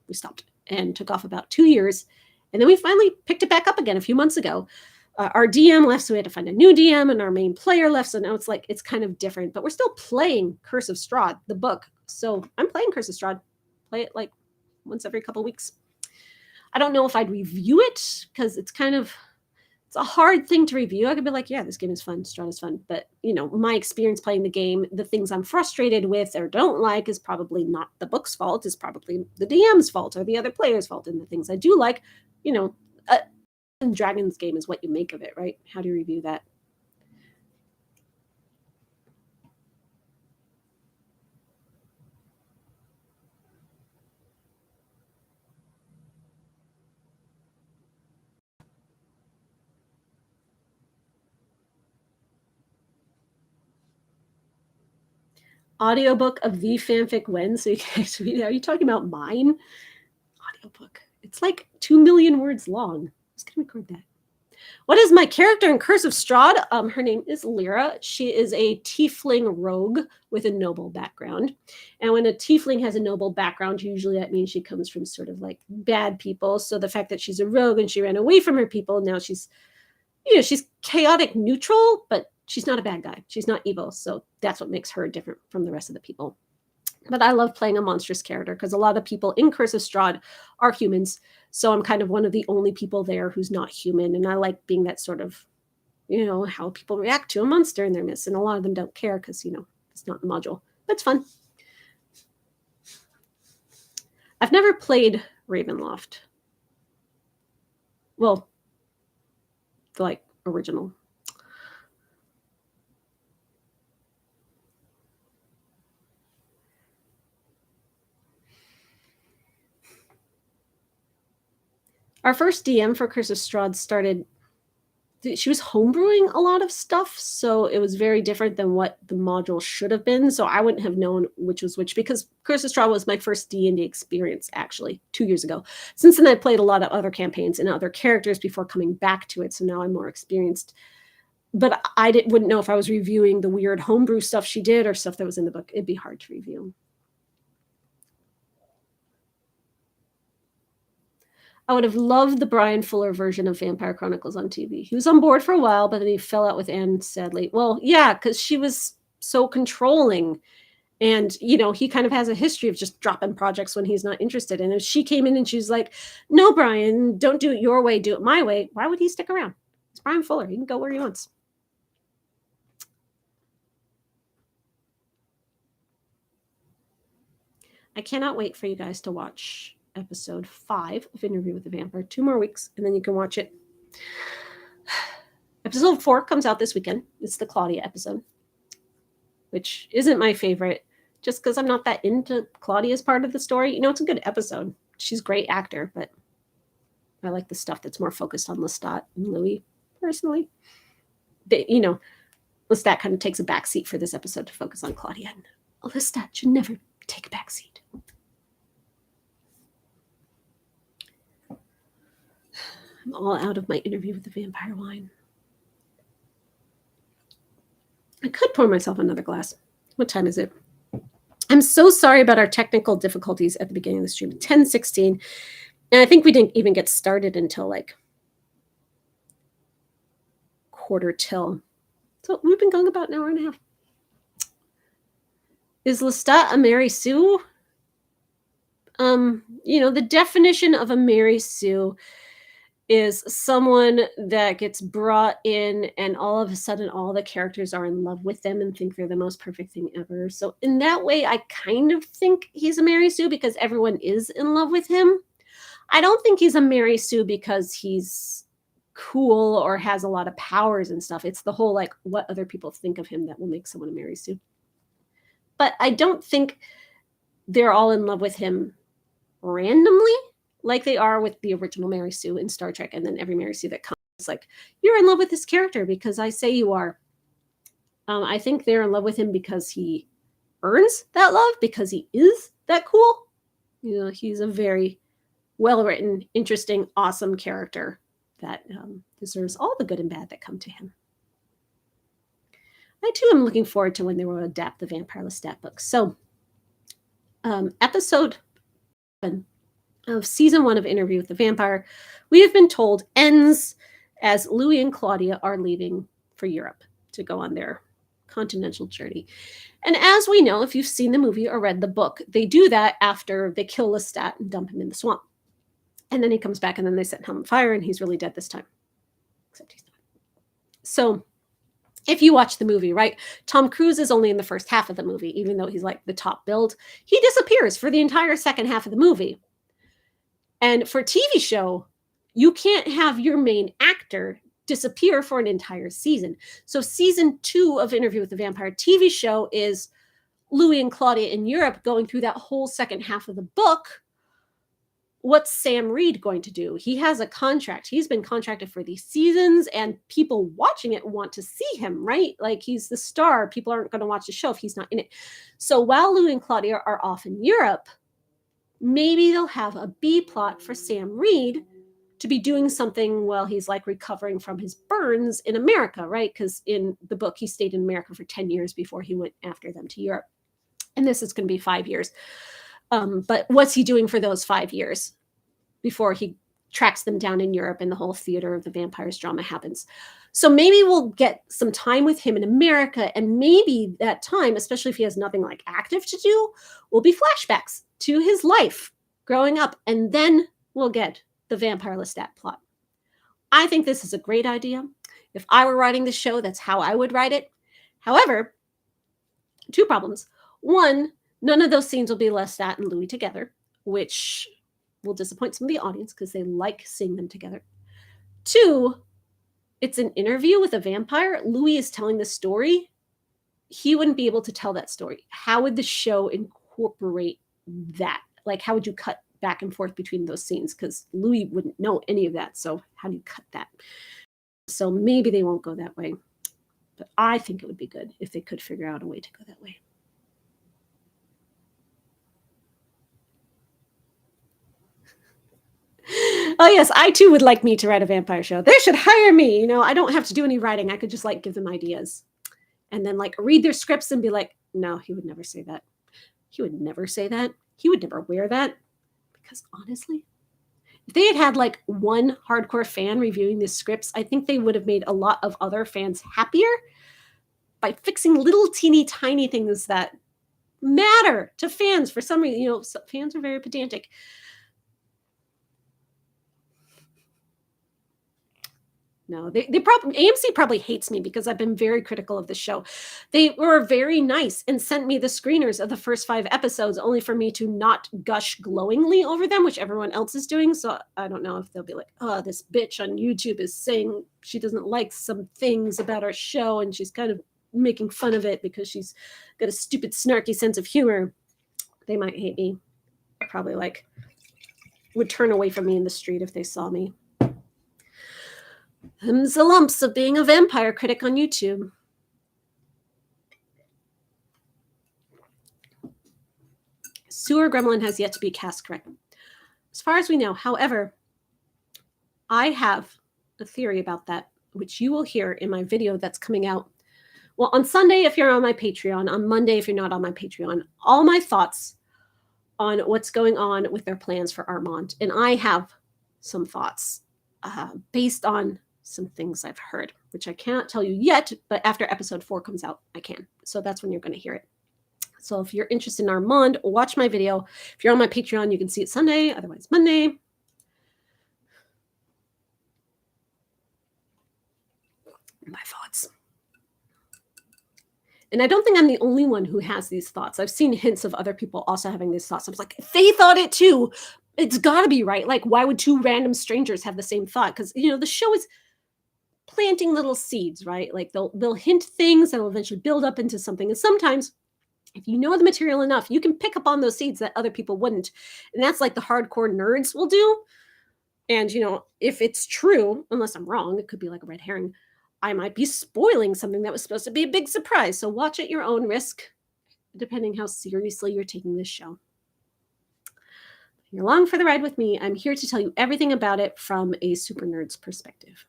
we stopped and took off about 2 years. And then we finally picked it back up again a few months ago. Our DM left, so we had to find a new DM, and our main player left, so now it's kind of different. But we're still playing Curse of Strahd, the book. So I'm playing Curse of Strahd. Play it like once every couple weeks. I don't know if I'd review it, because it's a hard thing to review. I could be like, yeah, this game is fun. Strahd is fun. But, my experience playing the game, the things I'm frustrated with or don't like is probably not the book's fault. It's probably the DM's fault or the other player's fault. And the things I do like, Dragon's game is what you make of it, right? How do you review that? audiobook of the fanfic when, so you can actually read it. Are you talking about mine? Audiobook. It's like 2 million words long. I was going to record that. What is my character in Curse of Strahd? Her name is Lyra. She is a tiefling rogue with a noble background. And when a tiefling has a noble background, usually that means she comes from sort of like bad people. So the fact that she's a rogue and she ran away from her people, now she's, she's chaotic neutral, but she's not a bad guy. She's not evil. So that's what makes her different from the rest of the people. But I love playing a monstrous character because a lot of people in Curse of Strahd are humans. So I'm kind of one of the only people there who's not human. And I like being that sort of, how people react to a monster in their midst. And a lot of them don't care because, it's not the module. But it's fun. I've never played Ravenloft. Well, the original. Our first DM for Curse of Strahd started, she was homebrewing a lot of stuff, so it was very different than what the module should have been, so I wouldn't have known which was which, because Curse of Strahd was my first D&D experience, actually, 2 years ago. Since then, I played a lot of other campaigns and other characters before coming back to it, so now I'm more experienced. But I wouldn't know if I was reviewing the weird homebrew stuff she did or stuff that was in the book. It'd be hard to review. I would have loved the Brian Fuller version of Vampire Chronicles on TV. He was on board for a while, but then he fell out with Anne, sadly. Well, yeah, because she was so controlling. And, he kind of has a history of just dropping projects when he's not interested. And if she came in and she's like, no, Brian, don't do it your way, do it my way, why would he stick around? It's Brian Fuller. He can go where he wants. I cannot wait for you guys to watch episode 5 of Interview with the Vampire. 2 more weeks, and then you can watch it. Episode 4 comes out this weekend. It's the Claudia episode, which isn't my favorite, just because I'm not that into Claudia's part of the story. It's a good episode. She's a great actor, but I like the stuff that's more focused on Lestat and Louis, personally. Lestat kind of takes a backseat for this episode to focus on Claudia, and Lestat should never take a backseat. I'm all out of my Interview with the Vampire wine. I could pour myself another glass. What time is it? I'm so sorry about our technical difficulties at the beginning of the stream. 10:16. And I think we didn't even get started until quarter till. So we've been going about an hour and a half. Is Lestat a Mary Sue? The definition of a Mary Sue is someone that gets brought in and all of a sudden all the characters are in love with them and think they're the most perfect thing ever. So in that way, I kind of think he's a Mary Sue because everyone is in love with him. I don't think he's a Mary Sue because he's cool or has a lot of powers and stuff. It's the whole what other people think of him that will make someone a Mary Sue. But I don't think they're all in love with him randomly, like they are with the original Mary Sue in Star Trek, and then every Mary Sue that comes, you're in love with this character because I say you are. I think they're in love with him because he earns that love, because he is that cool. He's a very well-written, interesting, awesome character that deserves all the good and bad that come to him. I, too, am looking forward to when they will adapt the Vampire Lestat book. So, episode 7 of season 1 of Interview with the Vampire, we have been told ends as Louis and Claudia are leaving for Europe to go on their continental journey. And as we know, if you've seen the movie or read the book, they do that after they kill Lestat and dump him in the swamp. And then he comes back and then they set him on fire and he's really dead this time. Except he's not. So if you watch the movie, right, Tom Cruise is only in the first half of the movie, even though he's the top build. He disappears for the entire second half of the movie. And for a TV show, you can't have your main actor disappear for an entire season. So season 2 of Interview with the Vampire TV show is Louis and Claudia in Europe going through that whole second half of the book what's Sam Reed going to do? He has a contract. He's been contracted for these seasons, and people watching it want to see him, right? Like, he's the star. People aren't going to watch the show if he's not in it. So while Louis and Claudia are off in Europe, maybe they'll have a B plot for Sam Reed to be doing something while he's like recovering from his burns in America, right? Because in the book, he stayed in America for 10 years before he went after them to Europe. And this is going to be 5 years. But what's he doing for those 5 years before he tracks them down in Europe and the whole theater of the vampires drama happens? So maybe we'll get some time with him in America, and maybe that time, especially if he has nothing like active to do, will be flashbacks to his life growing up, and then we'll get the vampire Lestat plot. I think this is a great idea. If I were writing the show, that's how I would write it. However, 2 problems. 1, none of those scenes will be Lestat and Louis together, which will disappoint some of the audience because they like seeing them together. 2, it's an interview with a vampire. Louis is telling the story. He wouldn't be able to tell that story. How would the show incorporate that? Like, how would you cut back and forth between those scenes? Because Louis wouldn't know any of that. So how do you cut that? So maybe they won't go that way. But I think it would be good if they could figure out a way to go that way. Oh, yes, I too would like me to write a vampire show. They should hire me. You know, I don't have to do any writing. I could just like give them ideas and then like read their scripts and be like, no, he would never say that. He would never say that. He would never wear that. Because honestly, if they had had like one hardcore fan reviewing the scripts, I think they would have made a lot of other fans happier by fixing little teeny tiny things that matter to fans for some reason. You know, fans are very pedantic. No, AMC probably hates me because I've been very critical of the show. They were very nice and sent me the screeners of the first 5 episodes, only for me to not gush glowingly over them, which everyone else is doing. So I don't know if they'll be like, oh, this bitch on YouTube is saying she doesn't like some things about our show, and she's kind of making fun of it because she's got a stupid, snarky sense of humor. They might hate me. Probably like would turn away from me in the street if they saw me. Them's the lumps of being a vampire critic on YouTube. Sewer Gremlin has yet to be cast correct, as far as we know. However, I have a theory about that, which you will hear in my video that's coming out. Well, on Sunday, if you're on my Patreon, on Monday, if you're not on my Patreon, all my thoughts on what's going on with their plans for Armand. And I have some thoughts based on some things I've heard, which I cannot tell you yet, but after episode 4 comes out, I can. So that's when you're going to hear it. So if you're interested in Armand, watch my video. If you're on my Patreon, you can see it Sunday, otherwise Monday. My thoughts. And I don't think I'm the only one who has these thoughts. I've seen hints of other people also having these thoughts. I was like, if they thought it too, it's got to be right. Like, why would 2 random strangers have the same thought? Because, you know, the show is planting little seeds, right? Like they'll hint things that will eventually build up into something. And sometimes if you know the material enough, you can pick up on those seeds that other people wouldn't. And that's like the hardcore nerds will do. And, you know, if it's true, unless I'm wrong, it could be like a red herring, I might be spoiling something that was supposed to be a big surprise. So watch at your own risk, depending how seriously you're taking this show. If you're along for the ride with me, I'm here to tell you everything about it from a super nerd's perspective.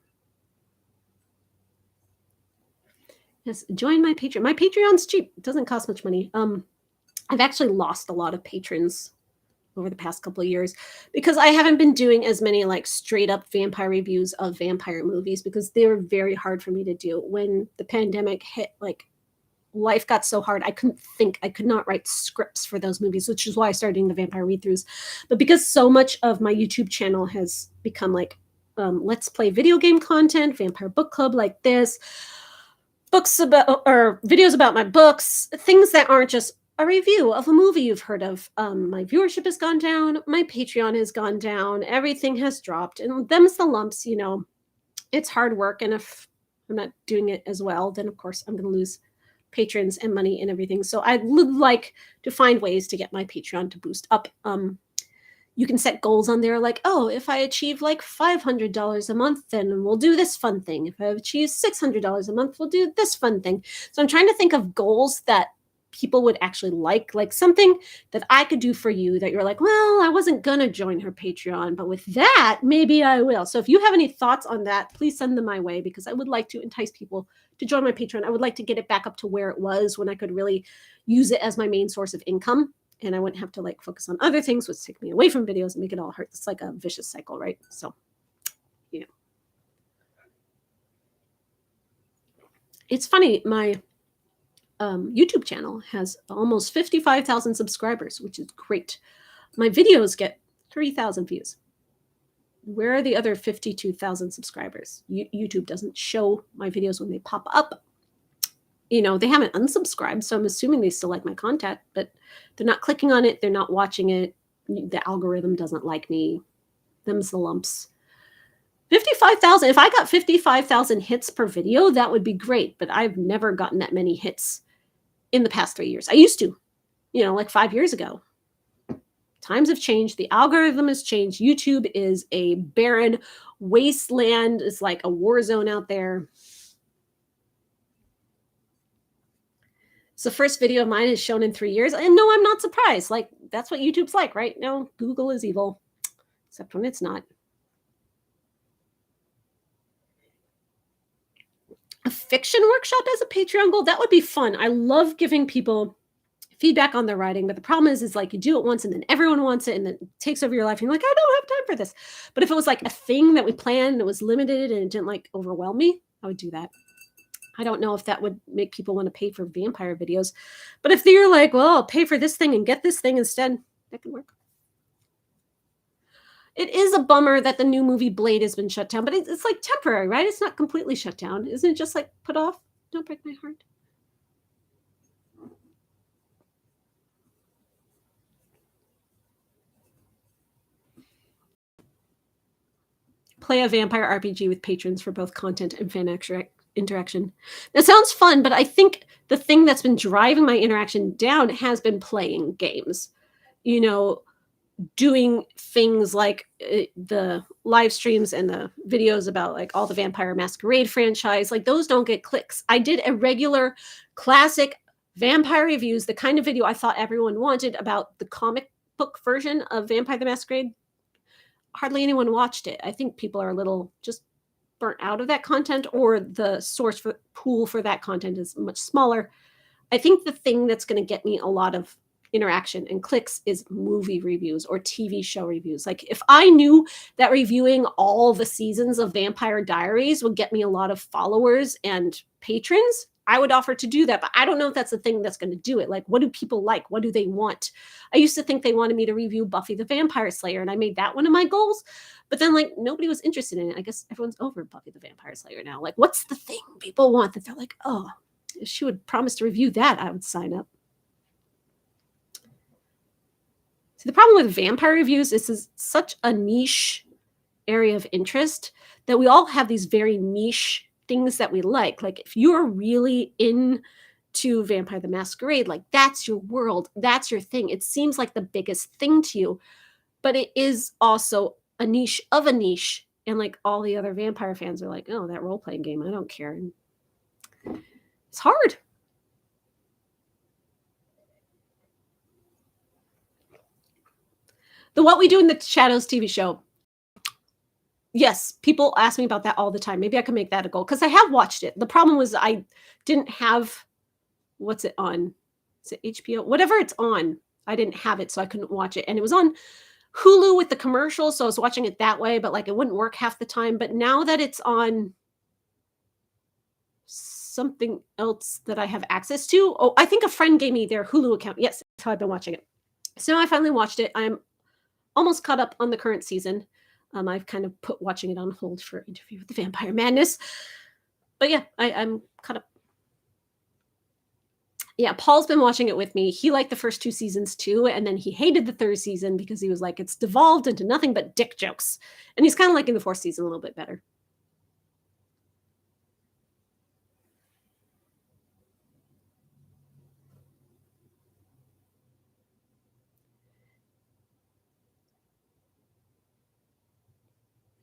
Yes, join my Patreon. My Patreon's cheap. It doesn't cost much money. I've actually lost a lot of patrons over the past couple of years because I haven't been doing as many like straight up vampire reviews of vampire movies because they were very hard for me to do. When the pandemic hit, like life got so hard, I couldn't think. I could not write scripts for those movies, which is why I started doing the vampire read-throughs. But because so much of my YouTube channel has become like let's play video game content, vampire book club like this, books about or videos about my books, things that aren't just a review of a movie you've heard of. My viewership has gone down. My Patreon has gone down. Everything has dropped. And them's the lumps, you know. It's hard work. And if I'm not doing it as well, then of course I'm going to lose patrons and money and everything. So I'd like to find ways to get my Patreon to boost up. you can set goals on there like, oh, if I achieve like $500 a month, then we'll do this fun thing. If I achieve $600 a month, we'll do this fun thing. So I'm trying to think of goals that people would actually like something that I could do for you that you're like, well, I wasn't going to join her Patreon, but with that, maybe I will. So if you have any thoughts on that, please send them my way, because I would like to entice people to join my Patreon. I would like to get it back up to where it was when I could really use it as my main source of income. And I wouldn't have to like focus on other things, which take me away from videos and make it all hurt. It's like a vicious cycle, right? So, yeah. It's funny. My YouTube channel has almost 55,000 subscribers, which is great. My videos get 3,000 views. Where are the other 52,000 subscribers? YouTube doesn't show my videos when they pop up. You know, they haven't unsubscribed, so I'm assuming they still like my content, but they're not clicking on it. They're not watching it. The algorithm doesn't like me. Them's the lumps. 55,000. If I got 55,000 hits per video, that would be great, but I've never gotten that many hits in the past 3 years. I used to, like 5 years ago. Times have changed. The algorithm has changed. YouTube is a barren wasteland. It's like a war zone out there. So the first video of mine is shown in 3 years. And no, I'm not surprised. Like, that's what YouTube's like, right? No, Google is evil, except when it's not. A fiction workshop as a Patreon goal, that would be fun. I love giving people feedback on their writing, but the problem is like you do it once and then everyone wants it and then it takes over your life and you're like, I don't have time for this. But if it was like a thing that we planned and it was limited and it didn't like overwhelm me, I would do that. I don't know if that would make people want to pay for vampire videos, but if they're like, well, I'll pay for this thing and get this thing instead, that can work. It is a bummer that the new movie Blade has been shut down, but it's like temporary, right? It's not completely shut down. Isn't it just like put off? Don't break my heart. Play a vampire RPG with patrons for both content and fan interaction. That sounds fun, but I think the thing that's been driving my interaction down has been playing games. Doing things like the live streams and the videos about like all the Vampire Masquerade franchise, like those don't get clicks. I did a regular classic vampire reviews, the kind of video I thought everyone wanted about the comic book version of Vampire the Masquerade. Hardly anyone watched it. I think people are a little just burnt out of that content, or the source pool for that content is much smaller. I think the thing that's going to get me a lot of interaction and clicks is movie reviews or TV show reviews. Like if I knew that reviewing all the seasons of Vampire Diaries would get me a lot of followers and patrons, I would offer to do that. But I don't know if that's the thing that's going to do it. Like, what do people like? What do they want? I used to think they wanted me to review Buffy the Vampire Slayer, and I made that one of my goals. But then like nobody was interested in it. I guess everyone's over Buffy the Vampire Slayer now. Like, what's the thing people want that they're like, oh, if she would promise to review that, I would sign up. See, the problem with vampire reviews is this is such a niche area of interest that we all have these very niche things that we like. Like if you're really into Vampire the Masquerade, like that's your world, that's your thing. It seems like the biggest thing to you, but it is also a niche of a niche. And like all the other vampire fans are like, oh, that role-playing game, I don't care. And it's hard. The What We Do in the Shadows TV show. Yes, people ask me about that all the time. Maybe I can make that a goal because I have watched it. The problem was I didn't have, what's it on? Is it HBO? Whatever it's on, I didn't have it, so I couldn't watch it. And it was on Hulu with the commercials, so I was watching it that way, but like it wouldn't work half the time. But now that it's on something else that I have access to, oh, I think a friend gave me their Hulu account. Yes, that's how I've been watching it. So I finally watched it. I'm almost caught up on the current season. I've kind of put watching it on hold for Interview with the Vampire Madness. But yeah, I'm caught up. Yeah, Paul's been watching it with me. He liked the first 2 seasons too, and then he hated the 3rd season because he was like, it's devolved into nothing but dick jokes. And he's kind of liking the 4th season a little bit better.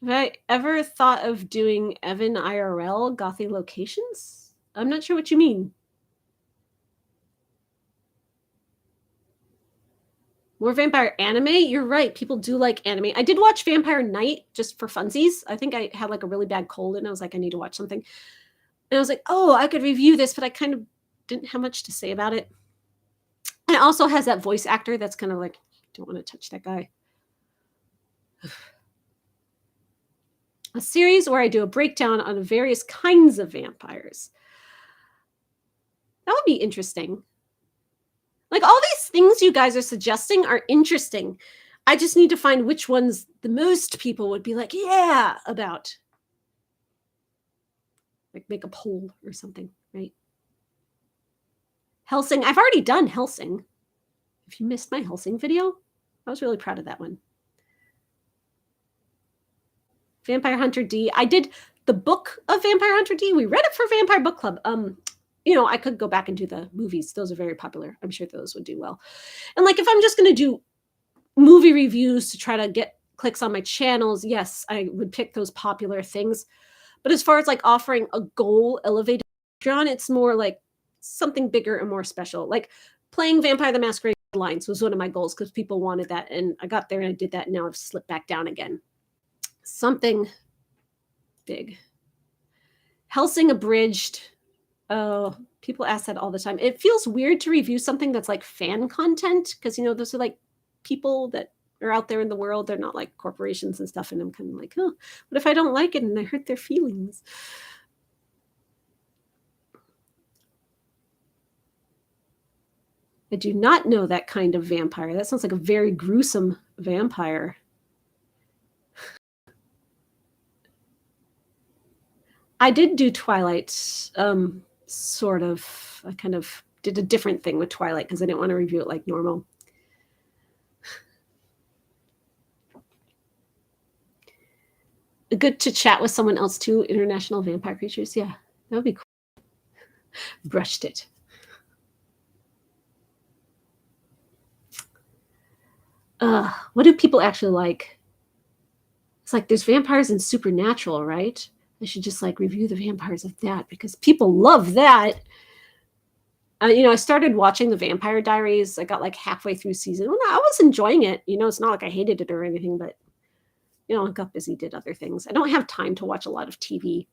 Have I ever thought of doing Evan IRL gothy locations? I'm not sure what you mean. More vampire anime? You're right. People do like anime. I did watch Vampire Knight just for funsies. I think I had like a really bad cold and I was like, I need to watch something. And I was like, oh, I could review this, but I kind of didn't have much to say about it. And it also has that voice actor that's kind of like, don't want to touch that guy. A series where I do a breakdown on various kinds of vampires. That would be interesting. Like all these things you guys are suggesting are interesting. I just need to find which ones the most people would be like, yeah, about. Like make a poll or something, right? Helsing. I've already done Helsing. If you missed my Helsing video, I was really proud of that one. Vampire Hunter D. I did the book of Vampire Hunter D. We read it for Vampire Book Club. I could go back and do the movies. Those are very popular. I'm sure those would do well. And like, if I'm just going to do movie reviews to try to get clicks on my channels, yes, I would pick those popular things. But as far as like offering a goal elevated Patreon, it's more like something bigger and more special. Like playing Vampire the Masquerade Lines was one of my goals because people wanted that. And I got there and I did that. And now I've slipped back down again. Something big. Helsing Abridged. Oh, people ask that all the time. It feels weird to review something that's like fan content because, those are like people that are out there in the world. They're not like corporations and stuff. And I'm kind of like, oh, what if I don't like it and I hurt their feelings? I do not know that kind of vampire. That sounds like a very gruesome vampire. I did do Twilight, sort of. I kind of did a different thing with Twilight because I didn't want to review it like normal. Good to chat with someone else too. International vampire creatures. Yeah, that would be cool. Brushed it. What do people actually like? It's like there's vampires in Supernatural, right? I should just like review the vampires of that because people love that. I started watching the Vampire Diaries. I got like halfway through season 1. I was enjoying it. It's not like I hated it or anything, but I got busy, did other things. I don't have time to watch a lot of TV.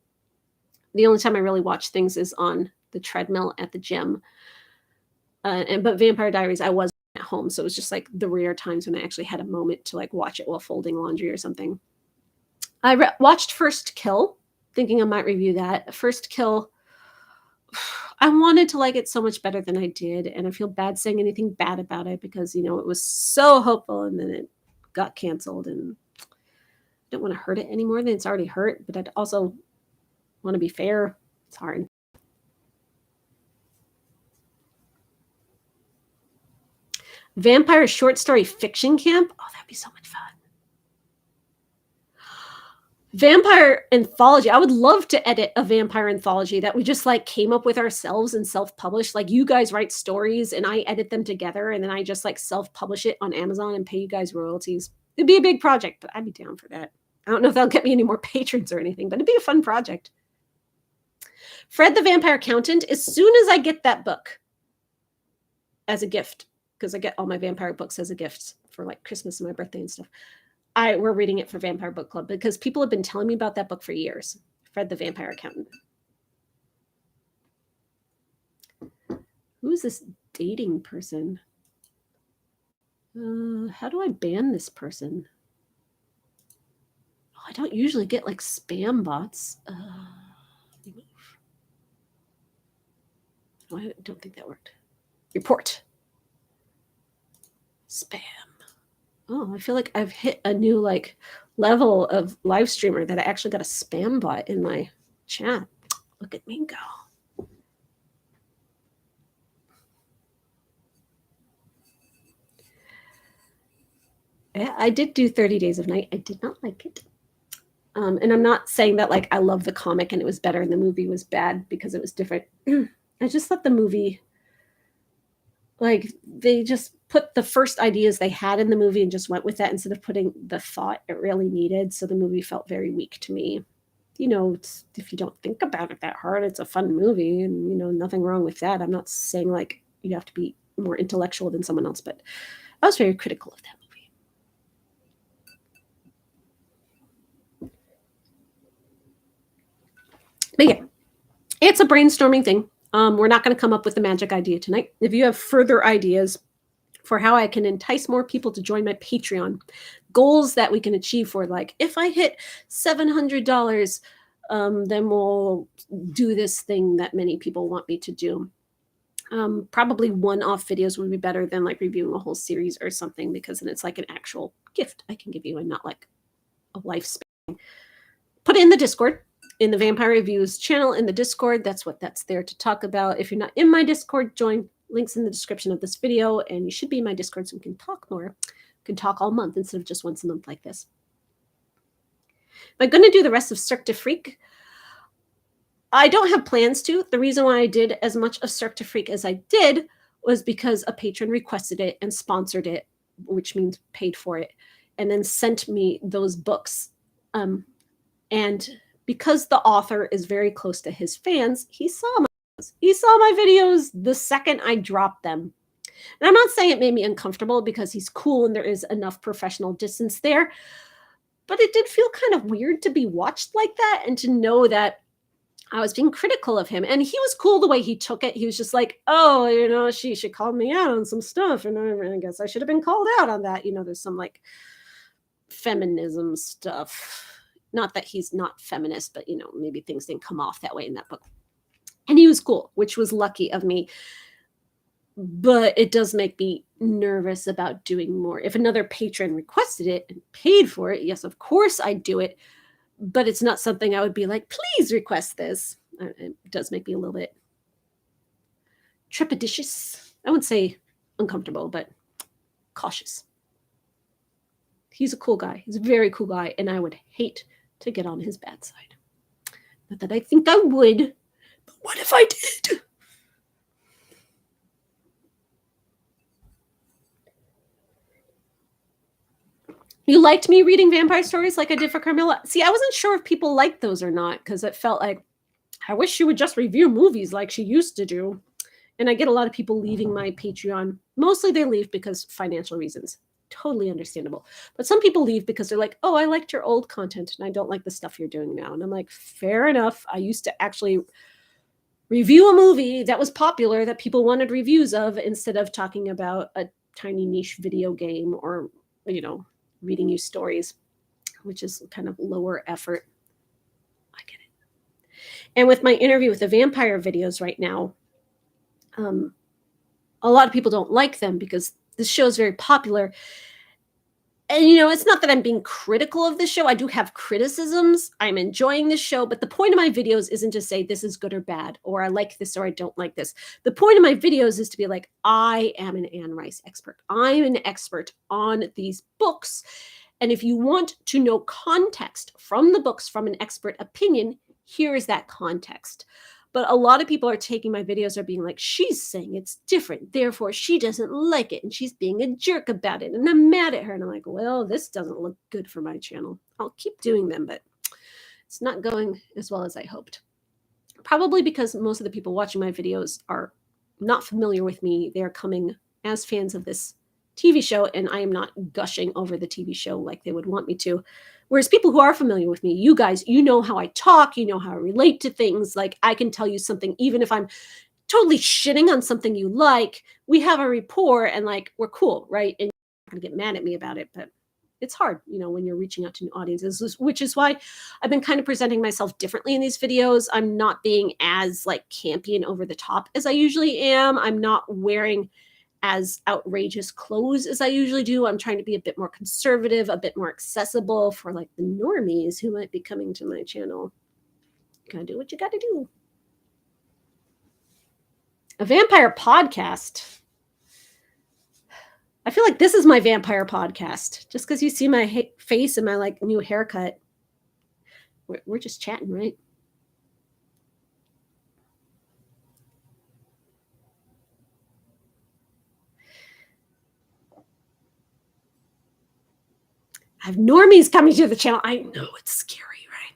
The only time I really watch things is on the treadmill at the gym. But Vampire Diaries, I was at home, so it was just like the rare times when I actually had a moment to like watch it while folding laundry or something. I watched First Kill, thinking I might review that. First Kill, I wanted to like it so much better than I did, and I feel bad saying anything bad about it because, it was so hopeful, and then it got canceled, and I don't want to hurt it any more than it's already hurt, but I'd also want to be fair. It's hard. Vampire short story fiction camp? Oh, that'd be so much fun. Vampire anthology. I would love to edit a vampire anthology that we just like came up with ourselves and self-published. Like you guys write stories and I edit them together and then I just like self-publish it on Amazon and pay you guys royalties. It'd be a big project, but I'd be down for that. I don't know if that'll get me any more patrons or anything, but it'd be a fun project. Fred the Vampire Accountant. As soon as I get that book as a gift, because I get all my vampire books as a gift for like Christmas and my birthday and stuff. We're reading it for Vampire Book Club because people have been telling me about that book for years. Fred the Vampire Accountant. Who is this dating person? How do I ban this person? Oh, I don't usually get like spam bots. I don't think that worked. Report. Spam. Oh, I feel like I've hit a new like level of live streamer that I actually got a spam bot in my chat. Look at me go. Yeah, I did do 30 Days of Night. I did not like it. And I'm not saying that like I love the comic and it was better and the movie was bad because it was different. I just thought the movie Like they just put the first ideas they had in the movie and just went with that instead of putting the thought it really needed. So the movie felt very weak to me. If you don't think about it that hard, it's a fun movie, and nothing wrong with that. I'm not saying like you have to be more intellectual than someone else, but I was very critical of that movie. But yeah, it's a brainstorming thing. We're not going to come up with a magic idea tonight. If you have further ideas for how I can entice more people to join my Patreon, goals that we can achieve for, like, if I hit $700, then we'll do this thing that many people want me to do. Probably one-off videos would be better than like reviewing a whole series or something, because then it's like an actual gift I can give you and not like a lifespan. Put it in the Discord, in the Vampire Reviews channel in the Discord. That's what that's there to talk about. If you're not in my Discord, join. Links in the description of this video, and you should be in my Discord so we can talk more. We can talk all month instead of just once a month like this. Am I going to do the rest of Cirque du Freak? I don't have plans to. The reason why I did as much of Cirque du Freak as I did was because a patron requested it and sponsored it, which means paid for it, and then sent me those books. And because the author is very close to his fans, he saw my videos the second I dropped them. And I'm not saying it made me uncomfortable, because he's cool and there is enough professional distance there, but it did feel kind of weird to be watched like that and to know that I was being critical of him. And he was cool the way he took it. He was just like, oh, she called me out on some stuff, and I guess I should have been called out on that. There's some like feminism stuff. Not that he's not feminist, but maybe things didn't come off that way in that book. And he was cool, which was lucky of me. But it does make me nervous about doing more. If another patron requested it and paid for it, yes, of course I'd do it. But it's not something I would be like, please request this. It does make me a little bit trepidatious. I wouldn't say uncomfortable, but cautious. He's a cool guy. He's a very cool guy, and I would hate to get on his bad side. Not that I think I would, but what if I did? You liked me reading vampire stories like I did for Carmilla? See, I wasn't sure if people liked those or not, because it felt like, I wish she would just review movies like she used to do. And I get a lot of people leaving my Patreon. Mostly they leave because financial reasons. Totally understandable. But some people leave because they're like, oh, I liked your old content and I don't like the stuff you're doing now. And I'm like, fair enough. I used to actually review a movie that was popular that people wanted reviews of, instead of talking about a tiny niche video game or, reading you stories, which is kind of lower effort. I get it. And with my interview with the vampire videos right now, a lot of people don't like them because this show is very popular. And, it's not that I'm being critical of the show. I do have criticisms. I'm enjoying this show. But the point of my videos isn't to say this is good or bad, or I like this or I don't like this. The point of my videos is to be like, I am an Anne Rice expert. I'm an expert on these books. And if you want to know context from the books from an expert opinion, here is that context. But a lot of people are taking my videos are being like, she's saying it's different, therefore she doesn't like it, and she's being a jerk about it, and I'm mad at her. And I'm like, well, this doesn't look good for my channel. I'll keep doing them, but it's not going as well as I hoped. Probably because most of the people watching my videos are not familiar with me. They are coming as fans of this TV show, and I am not gushing over the TV show like they would want me to. Whereas people who are familiar with me, you guys, you know how I talk, you know how I relate to things. Like, I can tell you something, even if I'm totally shitting on something you like, we have a rapport and like, we're cool, right? And you're not gonna get mad at me about it, but it's hard, when you're reaching out to new audiences, which is why I've been kind of presenting myself differently in these videos. I'm not being as like campy and over the top as I usually am. I'm not wearing as outrageous clothes as I usually do. I'm trying to be a bit more conservative, a bit more accessible for like the normies who might be coming to my channel. You gotta do what you gotta do. A vampire podcast. I feel like this is my vampire podcast. Just because you see my face and my like new haircut. We're just chatting, right? I have normies coming to the channel. I know it's scary, right?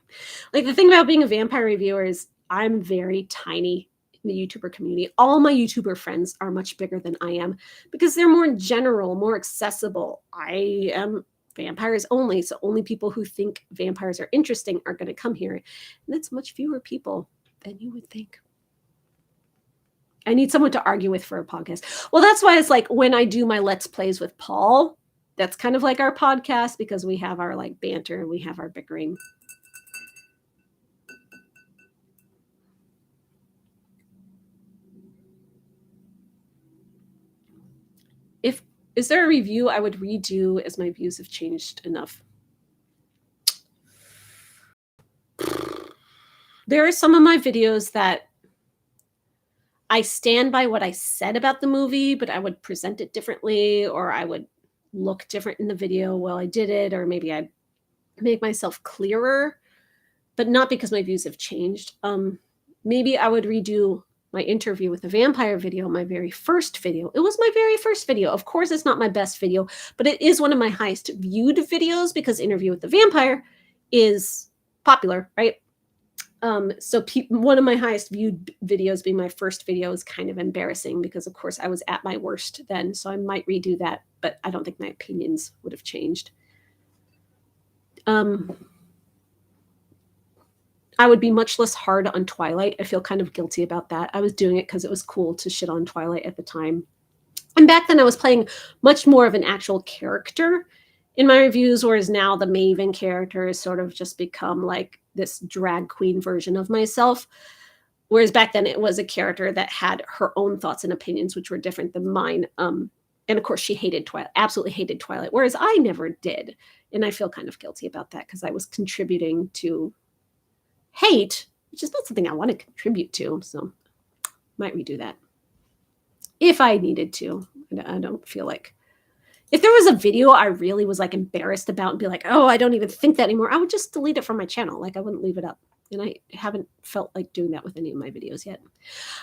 Like the thing about being a vampire reviewer is I'm very tiny in the YouTuber community. All my YouTuber friends are much bigger than I am because they're more general, more accessible. I am vampires only. So only people who think vampires are interesting are going to come here. And that's much fewer people than you would think. I need someone to argue with for a podcast. Well, that's why it's like when I do my Let's Plays with Paul, that's kind of like our podcast because we have our like banter and we have our bickering. Is there a review I would redo as my views have changed enough? There are some of my videos that I stand by what I said about the movie, but I would present it differently, or I would look different in the video while I did it, or maybe I'd make myself clearer, but not because my views have changed. Maybe I would redo my interview with the vampire video, my very first video. It was my very first video. Of course, it's not my best video, but it is one of my highest viewed videos because Interview with the Vampire is popular, right? So one of my highest viewed videos being my first video is kind of embarrassing because, of course, I was at my worst then. So I might redo that, but I don't think my opinions would have changed. I would be much less hard on Twilight. I feel kind of guilty about that. I was doing it because it was cool to shit on Twilight at the time. And back then I was playing much more of an actual character in my reviews, whereas now the Maven character has sort of just become like this drag queen version of myself. Whereas back then it was a character that had her own thoughts and opinions, which were different than mine. And of course she hated Twilight, absolutely hated Twilight, whereas I never did. And I feel kind of guilty about that because I was contributing to hate, which is not something I want to contribute to. So might redo that if I needed to. I don't feel like if there was a video I really was like embarrassed about and be like, oh, I don't even think that anymore, I would just delete it from my channel. Like I wouldn't leave it up. And I haven't felt like doing that with any of my videos yet.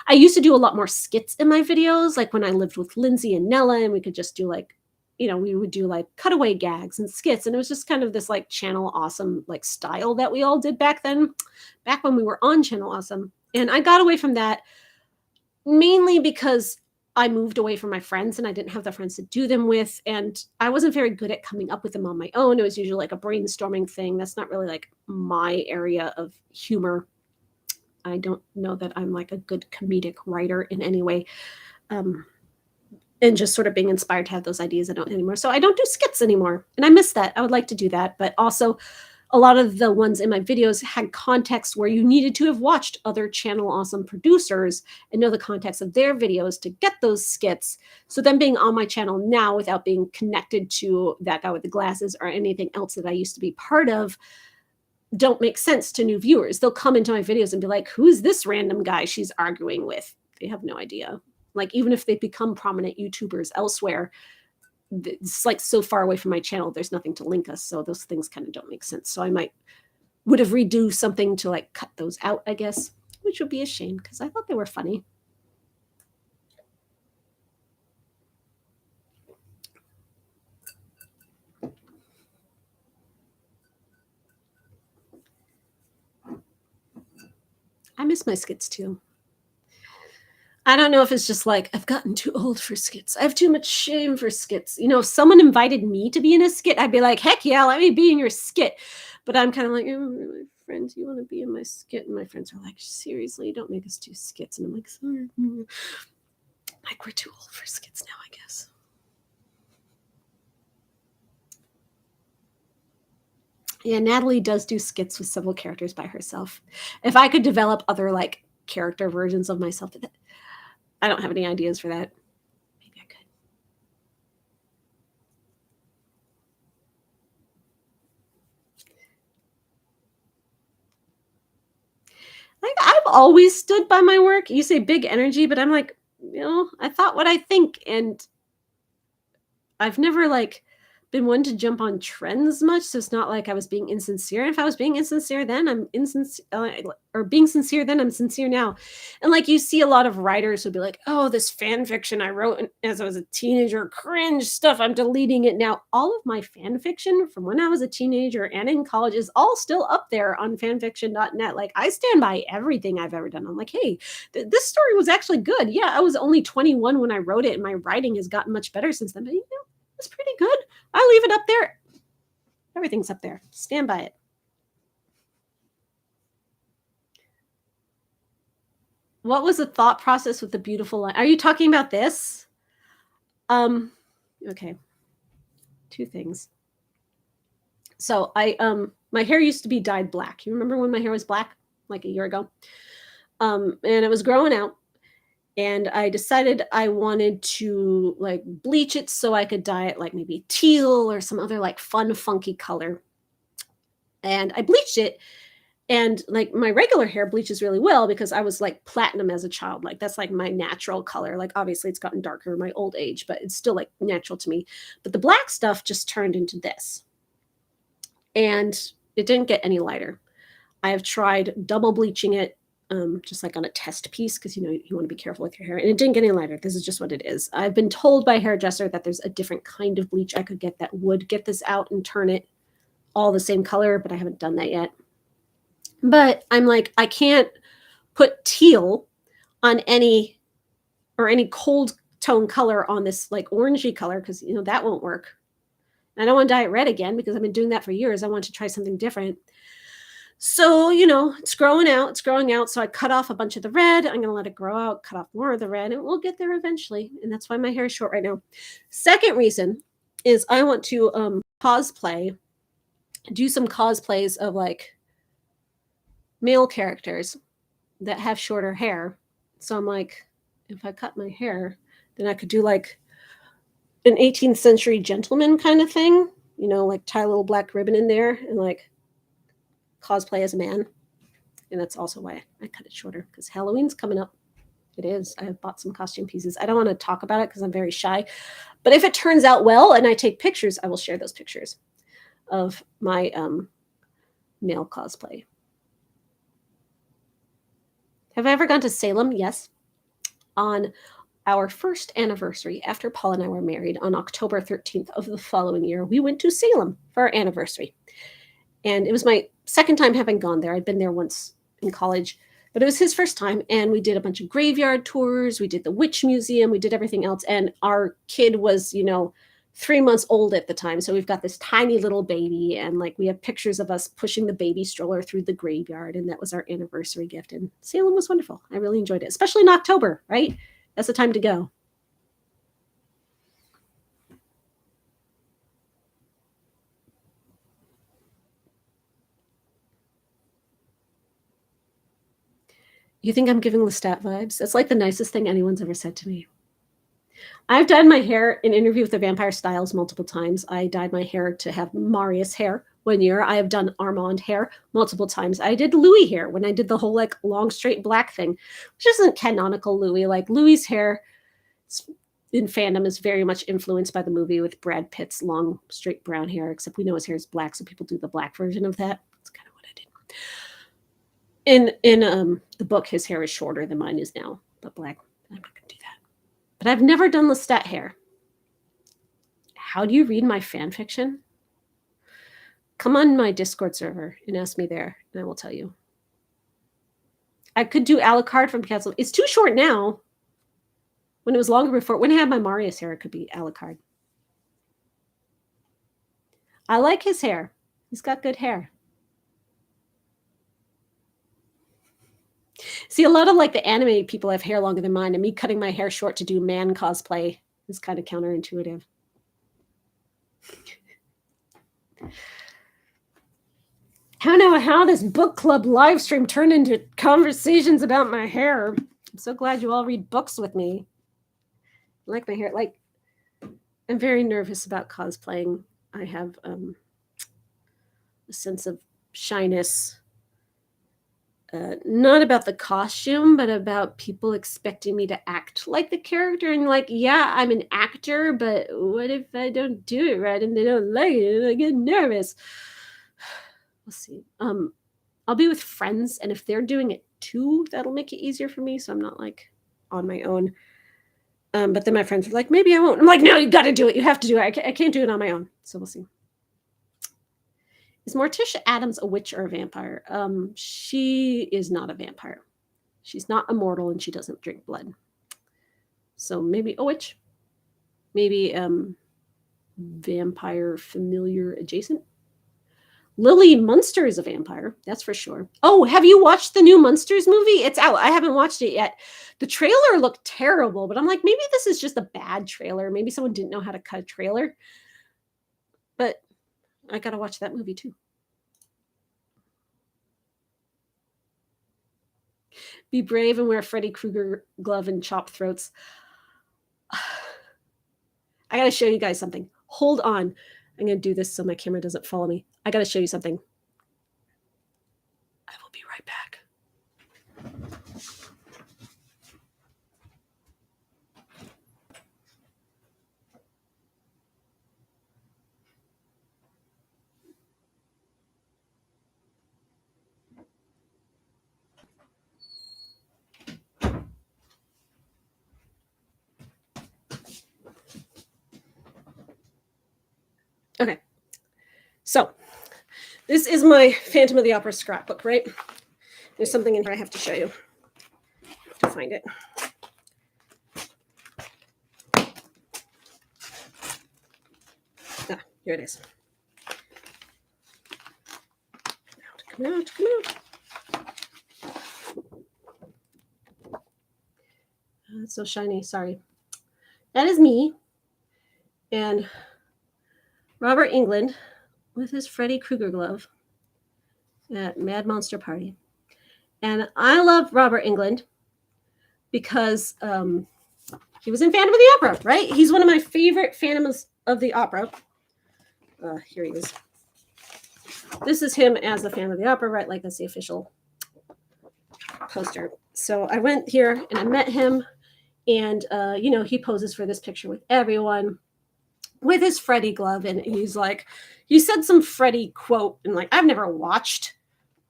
I used to do a lot more skits in my videos, like when I lived with Lindsay and Nella, and we could just do like, we would do like cutaway gags and skits. And it was just kind of this like Channel Awesome like style that we all did back then, back when we were on Channel Awesome. And I got away from that mainly because I moved away from my friends and I didn't have the friends to do them with. And I wasn't very good at coming up with them on my own. It was usually like a brainstorming thing. That's not really like my area of humor. I don't know that I'm like a good comedic writer in any way. And just sort of being inspired to have those ideas I don't anymore. So I don't do skits anymore. And I miss that. I would like to do that. But also a lot of the ones in my videos had context where you needed to have watched other Channel Awesome producers and know the context of their videos to get those skits. So them being on my channel now without being connected to that guy with the glasses or anything else that I used to be part of don't make sense to new viewers. They'll come into my videos and be like, who's this random guy she's arguing with? They have no idea. Like, even if they become prominent YouTubers elsewhere, it's like so far away from my channel, there's nothing to link us. So those things kind of don't make sense. So I would have redo something to like cut those out, I guess, which would be a shame because I thought they were funny. I miss my skits too. I don't know if it's just like, I've gotten too old for skits. I have too much shame for skits. If someone invited me to be in a skit, I'd be like, heck yeah, let me be in your skit. But I'm kind of like, oh, my friends, you want to be in my skit? And my friends are like, seriously, don't make us do skits. And I'm like, sorry. Like, we're too old for skits now, I guess. Yeah, Natalie does do skits with several characters by herself. If I could develop other like character versions of myself, I don't have any ideas for that. Maybe I could. Like, I've always stood by my work. You say big energy, but I'm like, I thought what I think. And I've never like been one to jump on trends much, so it's not like I was being insincere. If I was being insincere then, I'm insincere, or being sincere then, I'm sincere now. And like you see a lot of writers who'll be like, "Oh, this fan fiction I wrote as I was a teenager, cringe stuff. I'm deleting it now." All of my fan fiction from when I was a teenager and in college is all still up there on fanfiction.net. Like I stand by everything I've ever done. I'm like, "Hey, this story was actually good. Yeah, I was only 21 when I wrote it, and my writing has gotten much better since then. But it's pretty good. I leave it up there. Everything's up there. Stand by it." What was the thought process with the beautiful line? Are you talking about this? Okay. Two things. So my hair used to be dyed black. You remember when my hair was black like a year ago? And it was growing out. And I decided I wanted to like bleach it so I could dye it like maybe teal or some other like fun, funky color. And I bleached it. And like my regular hair bleaches really well because I was like platinum as a child. Like that's like my natural color. Like obviously it's gotten darker in my old age, but it's still like natural to me. But the black stuff just turned into this. And it didn't get any lighter. I have tried double bleaching it, just like on a test piece, because you want to be careful with your hair, and it didn't get any lighter. This is just what it is. I've been told by a hairdresser that there's a different kind of bleach I could get that would get this out and turn it all the same color, but I haven't done that yet. But I'm like, I can't put teal on any cold tone color on this like orangey color, because that won't work. And I don't want to dye it red again because I've been doing that for years. I want to try something different. So, it's growing out. So I cut off a bunch of the red. I'm going to let it grow out, cut off more of the red, and we'll get there eventually. And that's why my hair is short right now. Second reason is I want to do some cosplays of like male characters that have shorter hair. So I'm like, if I cut my hair, then I could do like an 18th century gentleman kind of thing, like tie a little black ribbon in there and like cosplay as a man. And that's also why I cut it shorter, because Halloween's coming up. It is. I have bought some costume pieces. I don't want to talk about it because I'm very shy. But if it turns out well and I take pictures, I will share those pictures of my male cosplay. Have I ever gone to Salem? Yes. On our first anniversary after Paul and I were married on October 13th of the following year, we went to Salem for our anniversary. And it was my second time having gone there. I'd been there once in college, but it was his first time. And we did a bunch of graveyard tours. We did the witch museum. We did everything else. And our kid was, 3 months old at the time. So we've got this tiny little baby. And like we have pictures of us pushing the baby stroller through the graveyard. And that was our anniversary gift. And Salem was wonderful. I really enjoyed it, especially in October, right? That's the time to go. You think I'm giving Lestat vibes? That's like the nicest thing anyone's ever said to me. I've dyed my hair in Interview with the Vampire Styles multiple times. I dyed my hair to have Marius hair one year. I have done Armand hair multiple times. I did Louis hair when I did the whole like long straight black thing, which isn't canonical Louis. Like Louis's hair in fandom is very much influenced by the movie with Brad Pitt's long straight brown hair, except we know his hair is black, so people do the black version of that. That's kind of what I did. In the book, his hair is shorter than mine is now, but black. I'm not going to do that. But I've never done Lestat hair. How do you read my fan fiction? Come on my Discord server and ask me there, and I will tell you. I could do Alucard from Castle. It's too short now. When it was longer before, when I had my Marius hair, it could be Alucard. I like his hair. He's got good hair. See, a lot of like the anime people have hair longer than mine, and me cutting my hair short to do man cosplay is kind of counterintuitive. I don't know how this book club live stream turned into conversations about my hair. I'm so glad you all read books with me. I like my hair. Like, I'm very nervous about cosplaying. I have a sense of shyness not about the costume, but about people expecting me to act like the character. And like, yeah, I'm an actor, but what if I don't do it right and they don't like it and I get nervous? We'll see. I'll be with friends, and if they're doing it too, that'll make it easier for me. So I'm not like on my own. But then my friends were like, maybe I won't. I'm like, no, you got to do it. You have to do it. I can't do it on my own. So we'll see. Is Morticia Adams a witch or a vampire? She is not a vampire. She's not immortal, and she doesn't drink blood. So maybe a witch. Maybe vampire familiar adjacent. Lily Munster is a vampire, that's for sure. Oh, have you watched the new Munsters movie? It's out. I haven't watched it yet. The trailer looked terrible, but I'm like, maybe this is just a bad trailer. Maybe someone didn't know how to cut a trailer. But I got to watch that movie too. Be brave and wear a Freddy Krueger glove and chop throats. I got to show you guys something. Hold on. I'm going to do this so my camera doesn't follow me. I got to show you something. I will be right back. Okay. So this is my Phantom of the Opera scrapbook, right? There's something in here I have to show you. I have to find it. Ah, here it is. Come out. It's so shiny, sorry. That is me. And Robert Englund with his Freddy Krueger glove at Mad Monster Party. And I love Robert Englund because he was in Phantom of the Opera, right? He's one of my favorite Phantoms of the Opera. Here he is. This is him as the Phantom of the Opera, right? Like that's the official poster. So I went here and I met him, and he poses for this picture with everyone with his Freddy glove, and he's like, he said some Freddy quote, and like, I've never watched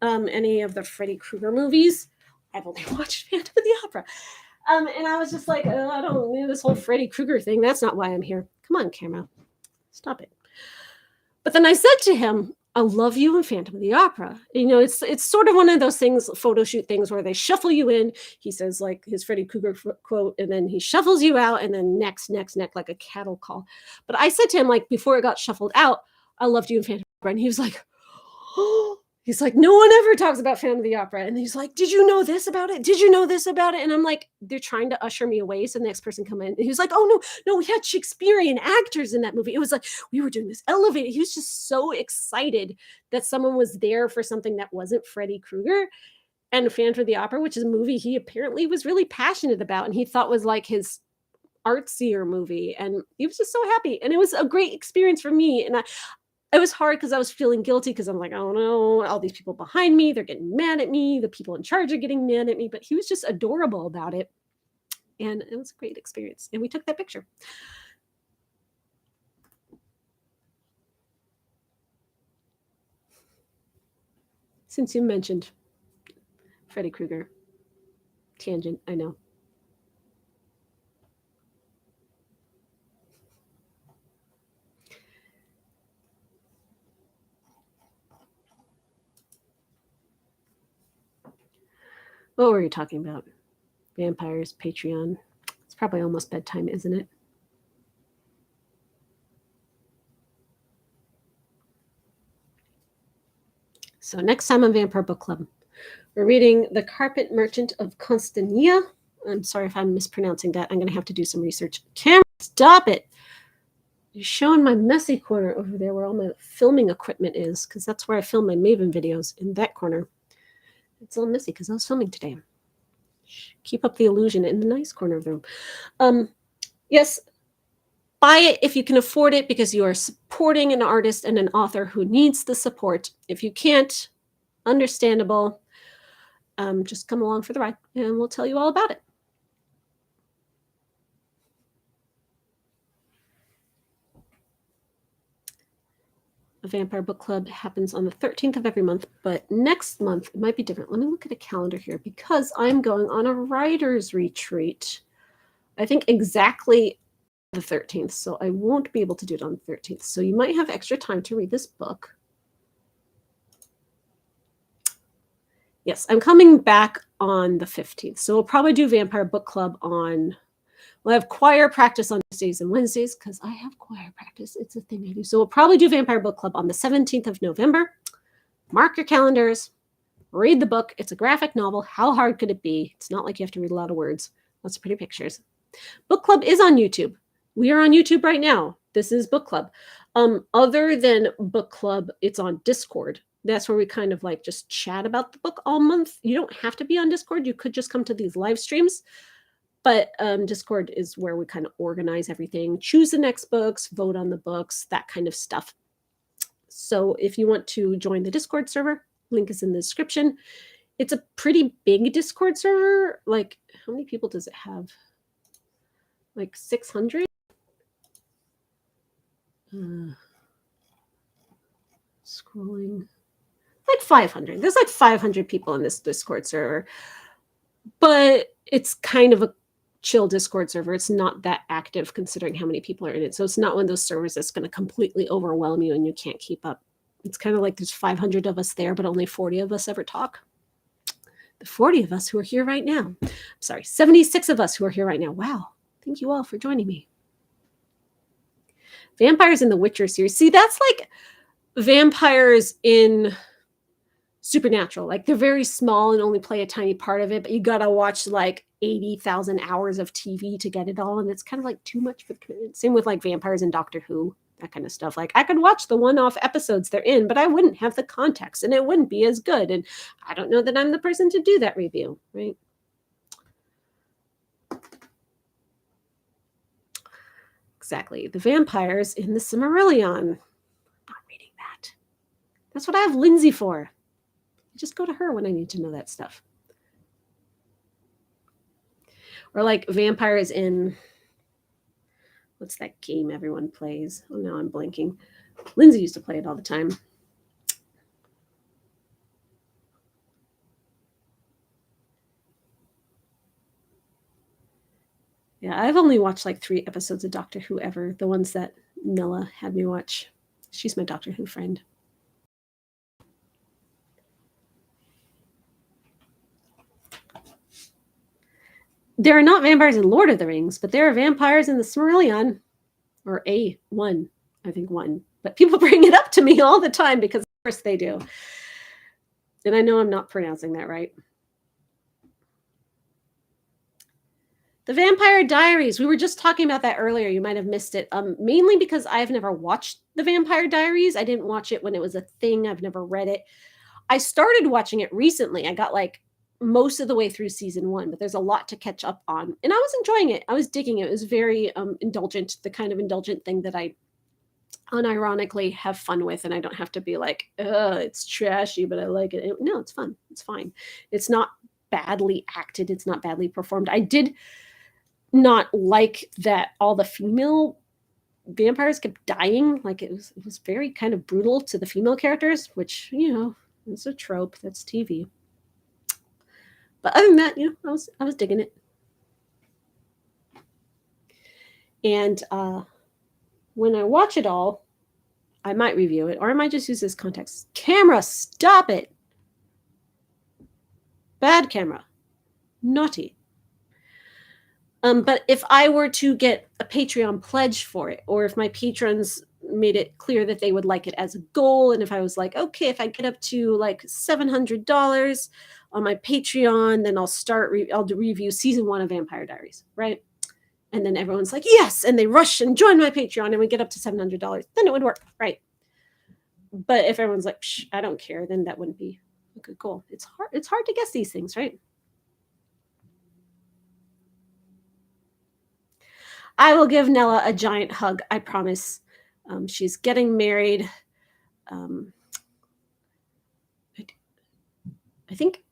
any of the Freddy Krueger movies. I've only watched Phantom of the Opera. And I was just like, I don't know this whole Freddy Krueger thing. That's not why I'm here. Come on, camera. Stop it. But then I said to him, I love you in Phantom of the Opera. It's sort of one of those things, photo shoot things, where they shuffle you in. He says like his Freddy Krueger quote, and then he shuffles you out, and then next, like a cattle call. But I said to him, like, before it got shuffled out, I loved you in Phantom of the Opera. And he was like, oh, he's like, no one ever talks about Phantom of the Opera. And he's like, did you know this about it? Did you know this about it? And I'm like, they're trying to usher me away so the next person come in. And he was like, oh, no, we had Shakespearean actors in that movie. It was like, we were doing this elevated. He was just so excited that someone was there for something that wasn't Freddy Krueger. And Phantom of the Opera, which is a movie he apparently was really passionate about and he thought was like his artsier movie. And he was just so happy. And it was a great experience for me. And it was hard because I was feeling guilty because I'm like, oh no, all these people behind me, they're getting mad at me. The people in charge are getting mad at me. But he was just adorable about it. And it was a great experience. And we took that picture. Since you mentioned Freddy Krueger, tangent, I know. What were you talking about? Vampires, Patreon. It's probably almost bedtime, isn't it? So next time on Vampire Book Club, we're reading The Carpet Merchant of Constania. I'm sorry if I'm mispronouncing that. I'm going to have to do some research. Camera, stop it. You're showing my messy corner over there where all my filming equipment is, because that's where I film my Maven videos, in that corner. It's all messy because I was filming today. Keep up the illusion in the nice corner of the room. Yes, buy it if you can afford it because you are supporting an artist and an author who needs the support. If you can't, understandable. just come along for the ride and we'll tell you all about it. A Vampire Book Club happens on the 13th of every month, but next month it might be different. Let me look at a calendar here because I'm going on a writer's retreat. I think exactly the 13th, so I won't be able to do it on the 13th. So you might have extra time to read this book. Yes, I'm coming back on the 15th. So we'll probably do Vampire Book Club on, we'll have choir practice on Tuesdays and Wednesdays because I have choir practice. It's a thing I do. So we'll probably do Vampire Book Club on the 17th of November. Mark your calendars. Read the book. It's a graphic novel. How hard could it be? It's not like you have to read a lot of words. Lots of pretty pictures. Book Club is on YouTube. We are on YouTube right now. This is Book Club. Other than Book Club, it's on Discord. That's where we kind of like just chat about the book all month. You don't have to be on Discord. You could just come to these live streams. But Discord is where we kind of organize everything, choose the next books, vote on the books, that kind of stuff. So if you want to join the Discord server, link is in the description. It's a pretty big Discord server. Like, how many people does it have? Like 600? Scrolling. Like 500. There's like 500 people in this Discord server. But it's kind of a chill Discord server. It's not that active considering how many people are in it. So it's not one of those servers that's going to completely overwhelm you and you can't keep up. It's kind of like there's 500 of us there, but only 40 of us ever talk. The 40 of us who are here right now. I'm sorry, 76 of us who are here right now. Wow. Thank you all for joining me. Vampires in the Witcher series. See, that's like vampires in Supernatural. Like they're very small and only play a tiny part of it, but you gotta watch like 80,000 hours of TV to get it all, and it's kind of like too much for the commitment. Same with like vampires in Doctor Who, that kind of stuff. Like I could watch the one-off episodes they're in, but I wouldn't have the context and it wouldn't be as good. And I don't know that I'm the person to do that review, right? Exactly. The vampires in the Silmarillion. I'm not reading that. That's what I have Lindsay for. I just go to her when I need to know that stuff. Or like vampires in, what's that game everyone plays? Oh, no, I'm blanking. Lindsay used to play it all the time. Yeah, I've only watched like 3 episodes of Doctor Who ever. The ones that Nella had me watch. She's my Doctor Who friend. There are not vampires in Lord of the Rings, but there are vampires in the Silmarillion. Or one, I think one. But people bring it up to me all the time because of course they do. And I know I'm not pronouncing that right. The Vampire Diaries. We were just talking about that earlier. You might have missed it. Mainly because I've never watched The Vampire Diaries. I didn't watch it when it was a thing. I've never read it. I started watching it recently. I got like most of the way through season 1, but there's a lot to catch up on. And I was enjoying it. I was digging it. It was very indulgent, the kind of indulgent thing that I unironically have fun with. And I don't have to be like, it's trashy, but I like it. No, it's fun. It's fine. It's not badly acted. It's not badly performed. I did not like that all the female vampires kept dying. Like it was very kind of brutal to the female characters, which, you know, it's a trope. That's TV. But other than that, you know, I was digging it. And when I watch it all, I might review it, or I might just use this context. Camera, stop it. Bad camera. Naughty. But if I were to get a Patreon pledge for it, or if my patrons made it clear that they would like it as a goal, and if I was like, okay, if I get up to like $700 on my Patreon, then I'll review season 1 of Vampire Diaries, right? And then everyone's like, yes, and they rush and join my Patreon, and we get up to $700, then it would work, right? But if everyone's like, I don't care, then that wouldn't be a good goal. It's hard to guess these things, right? I will give Nella a giant hug, I promise. She's getting married. I think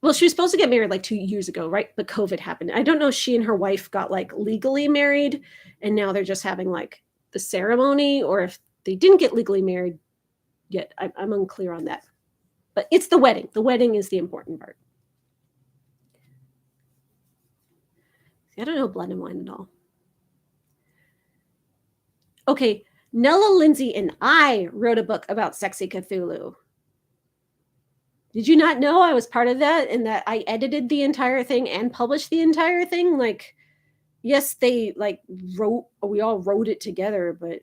Well, she was supposed to get married like 2 years ago, right? But COVID happened. I don't know if she and her wife got like legally married and now they're just having like the ceremony, or if they didn't get legally married yet. I'm unclear on that. But it's the wedding. The wedding is the important part. I don't know Blood and Wine at all. Okay, Nella, Lindsay, and I wrote a book about Sexy Cthulhu. Did you not know I was part of that and that I edited the entire thing and published the entire thing? Like, yes, they like we all wrote it together, but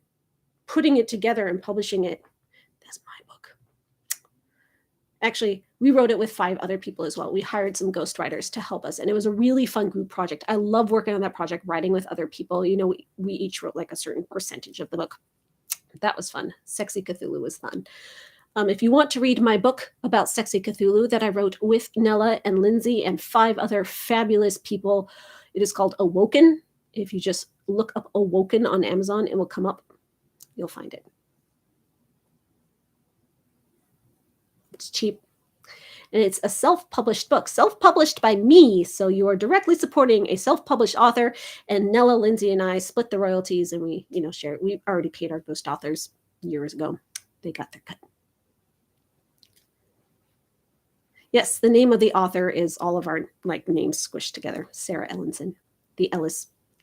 putting it together and publishing it, that's my book. Actually, we wrote it with 5 other people as well. We hired some ghostwriters to help us, and it was a really fun group project. I love working on that project, writing with other people. You know, we each wrote like a certain percentage of the book. That was fun. Sexy Cthulhu was fun. If you want to read my book about Sexy Cthulhu that I wrote with Nella and Lindsay and 5 other fabulous people, it is called Awoken. If you just look up Awoken on Amazon, it will come up. You'll find it. It's cheap. And it's a self-published book, self-published by me. So you are directly supporting a self-published author. And Nella, Lindsay, and I split the royalties, and we, share it. We already paid our ghost authors years ago. They got their cut. Yes, the name of the author is all of our names squished together. Sarah Ellenson. The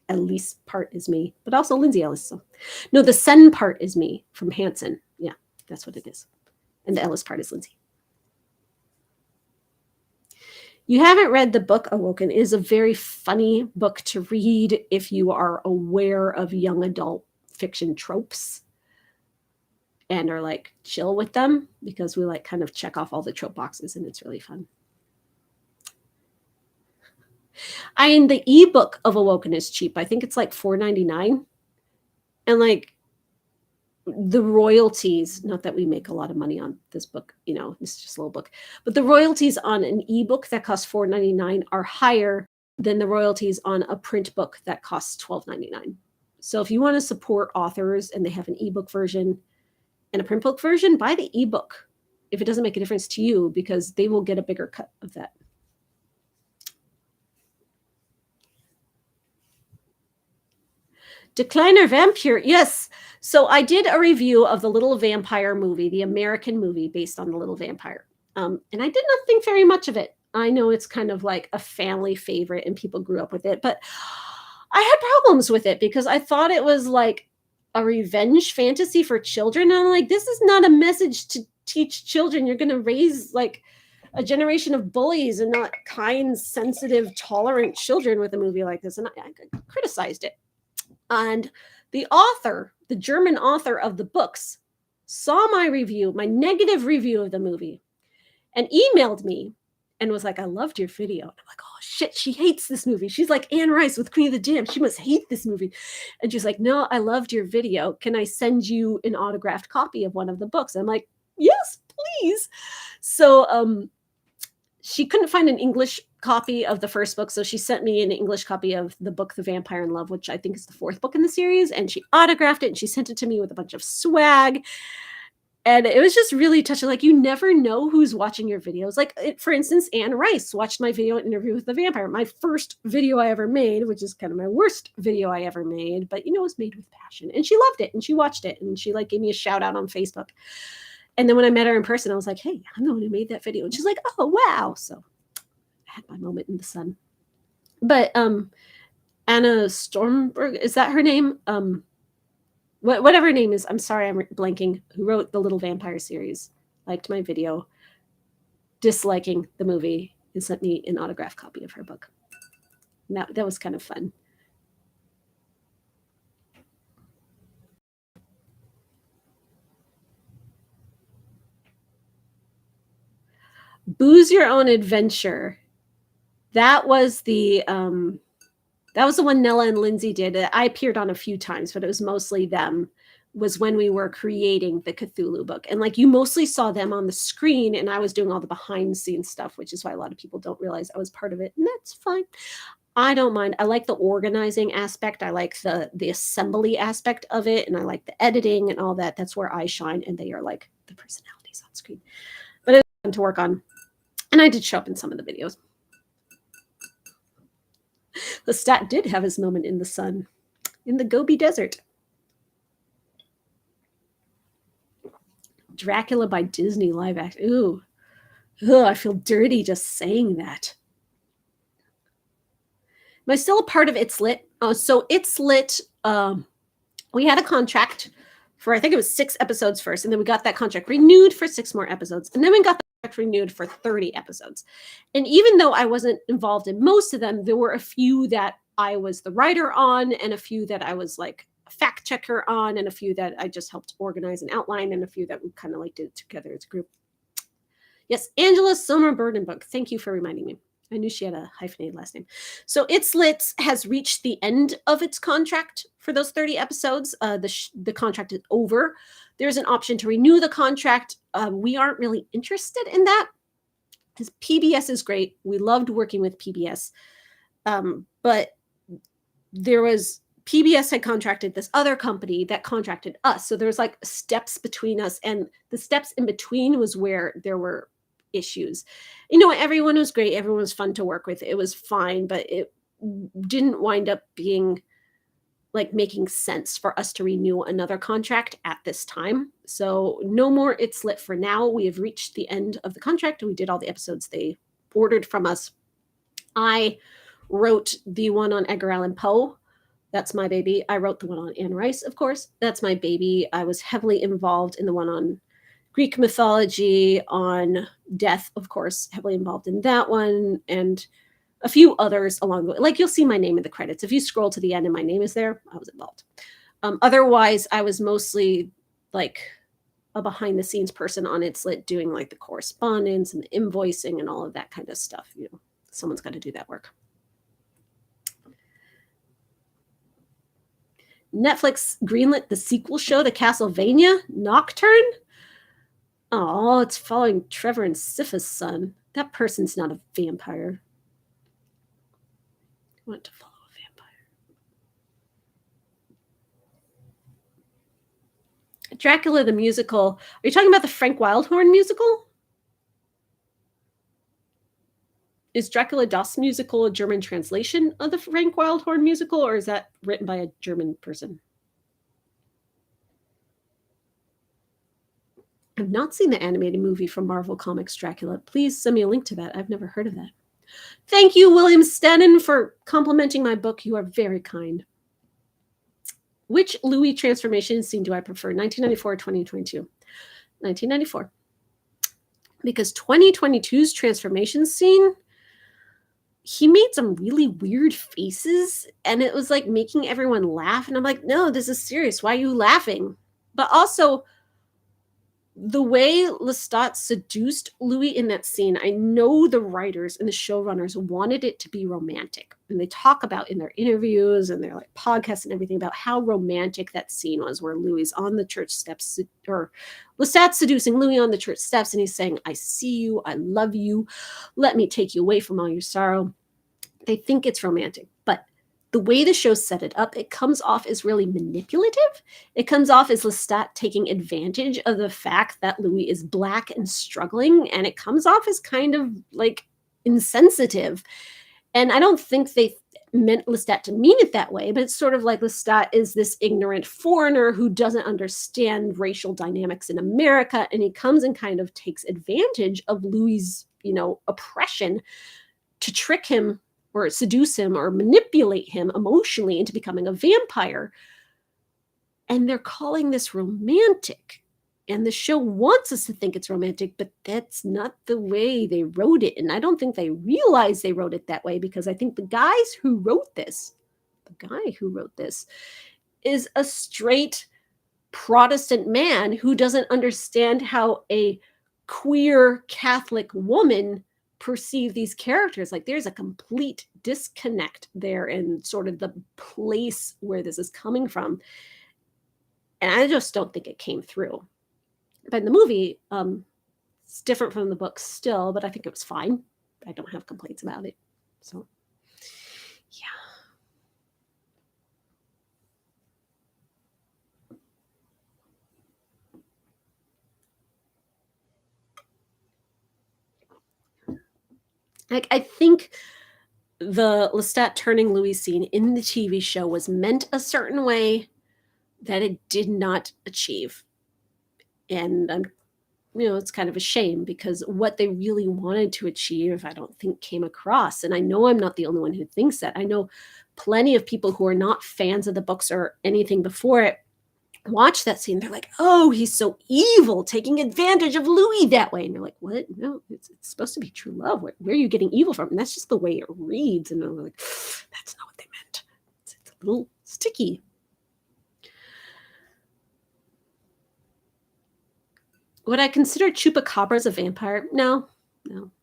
Elise part is me, but also Lindsay Ellis. So. No, the Sen part is me from Hansen. Yeah, that's what it is. And the Ellis part is Lindsay. You haven't read the book Awoken. It is a very funny book to read if you are aware of young adult fiction tropes and are chill with them, because we kind of check off all the trope boxes, and it's really fun. The ebook of Awoken is cheap. I think it's $4.99. And the royalties, not that we make a lot of money on this book, it's just a little book, but the royalties on an ebook that costs $4.99 are higher than the royalties on a print book that costs $12.99. So if you want to support authors and they have an ebook version and a print book version, buy the ebook if it doesn't make a difference to you, because they will get a bigger cut of that. Decliner Vampire, yes. So I did a review of the Little Vampire movie, the American movie based on the Little Vampire. And I did not think very much of it. I know it's kind of like a family favorite and people grew up with it, but I had problems with it because I thought it was like a revenge fantasy for children. And I'm like, this is not a message to teach children. You're going to raise a generation of bullies and not kind, sensitive, tolerant children with a movie like this. And I criticized it. And the author, the German author of the books, saw my review, my negative review of the movie, and emailed me and was like, I loved your video. And I'm like, oh shit, she hates this movie. She's like Anne Rice with Queen of the Damned. She must hate this movie. And she's like, no, I loved your video. Can I send you an autographed copy of one of the books? I'm like, yes, please. So she couldn't find an English copy of the first book, so she sent me an English copy of the book The Vampire in Love, which I think is the 4th book in the series, and she autographed it and she sent it to me with a bunch of swag. And it was just really touching. You never know who's watching your videos. For instance, Anne Rice watched my video interview with the vampire, my first video I ever made, which is kind of my worst video I ever made, but it was made with passion, and she loved it and she watched it and she gave me a shout out on Facebook. And then when I met her in person, I was like, hey, I'm the one who made that video. And she's like, oh, wow. So I had my moment in the sun. But Anna Stormberg, is that her name? Whatever her name is, I'm sorry, I'm blanking, who wrote the Little Vampire series, liked my video, disliking the movie, and sent me an autographed copy of her book. And that was kind of fun. Booze Your Own Adventure. That was the one Nella and Lindsay did. I appeared on a few times, but it was mostly them. Was when we were creating the Cthulhu book. And you mostly saw them on the screen, and I was doing all the behind the scenes stuff, which is why a lot of people don't realize I was part of it. And that's fine. I don't mind. I like the organizing aspect. I like the assembly aspect of it. And I like the editing and all that. That's where I shine. And they are the personalities on screen. But it's fun to work on. And I did show up in some of the videos. Lestat did have his moment in the sun, in the Gobi Desert. Dracula by Disney live action. Ooh. Ugh, I feel dirty just saying that. Am I still a part of It's Lit? So It's Lit, we had a contract for, I think it was 6 episodes first, and then we got that contract renewed for 6 more episodes, and then we got the contract renewed for 30 episodes. And even though I wasn't involved in most of them, there were a few that I was the writer on, and a few that I was like a fact checker on, and a few that I just helped organize and outline, and a few that we kind of like did it together as a group. Yes, Angela Somer Burdenbook. Thank you for reminding me. I knew she had a hyphenated last name. So It's Lit has reached the end of its contract for those 30 episodes. The contract is over. There's an option to renew the contract. We aren't really interested in that because PBS is great. We loved working with PBS. But there was, PBS had contracted this other company that contracted us. So there was like steps between us, and the steps in between was where there were issues. You know, everyone was great. Everyone was fun to work with. It was fine, but it didn't wind up being like making sense for us to renew another contract at this time. So no more It's Lit for now. We have reached the end of the contract. We did all the episodes they ordered from us. I wrote the one on Edgar Allan Poe. That's my baby. I wrote the one on Anne Rice, of course. That's my baby. I was heavily involved in the one on Greek mythology, on death, of course, heavily involved in that one, and a few others along the way. Like, you'll see my name in the credits. If you scroll to the end and my name is there, I was involved. Otherwise, I was mostly like a behind the scenes person on It's Lit, doing like the correspondence and the invoicing and all of that kind of stuff. You know, someone's got to do that work. Netflix greenlit the sequel show to Castlevania, Nocturne. Oh, it's following Trevor and Siffa's son. That person's not a vampire. I want to follow a vampire. Dracula the musical. Are you talking about the Frank Wildhorn musical? Is Dracula das Musical a German translation of the Frank Wildhorn musical, or is that written by a German person? I've not seen the animated movie from Marvel Comics Dracula. Please send me a link to that. I've never heard of that. Thank you, William Stennon, for complimenting my book. You are very kind. Which Louis transformation scene do I prefer, 1994 or 2022? 1994. Because 2022's transformation scene, he made some really weird faces, and it was like making everyone laugh. And I'm like, no, this is serious. Why are you laughing? But also, the way Lestat seduced Louis in that scene, I know the writers and the showrunners wanted it to be romantic. And they talk about in their interviews and their like podcasts and everything about how romantic that scene was, where Louis is on the church steps, or Lestat seducing Louis on the church steps, and he's saying, I see you, I love you, let me take you away from all your sorrow. They think it's romantic, but the way the show set it up, it comes off as really manipulative. It comes off as Lestat taking advantage of the fact that Louis is Black and struggling, and it comes off as kind of like insensitive. And I don't think they meant Lestat to mean it that way, but it's sort of like Lestat is this ignorant foreigner who doesn't understand racial dynamics in America, and he comes and kind of takes advantage of Louis', oppression to trick him or seduce him or manipulate him emotionally into becoming a vampire. And they're calling this romantic. And the show wants us to think it's romantic, but that's not the way they wrote it. And I don't think they realize they wrote it that way, because I think the guy who wrote this is a straight Protestant man who doesn't understand how a queer Catholic woman perceive these characters. Like, there's a complete disconnect there in sort of the place where this is coming from. And I just don't think it came through. But in the movie, it's different from the book still, but I think it was fine. I don't have complaints about it. So, yeah. Like, I think the Lestat turning Louis scene in the TV show was meant a certain way that it did not achieve. And it's kind of a shame because what they really wanted to achieve, I don't think came across. And I know I'm not the only one who thinks that. I know plenty of people who are not fans of the books or anything before it watch that scene. They're like, oh, he's so evil, taking advantage of Louis that way. And you're like, what? No, it's supposed to be true love. Where are you getting evil from? And that's just the way it reads. And I'm like, that's not what they meant. It's a little sticky. Would I consider chupacabras a vampire? No.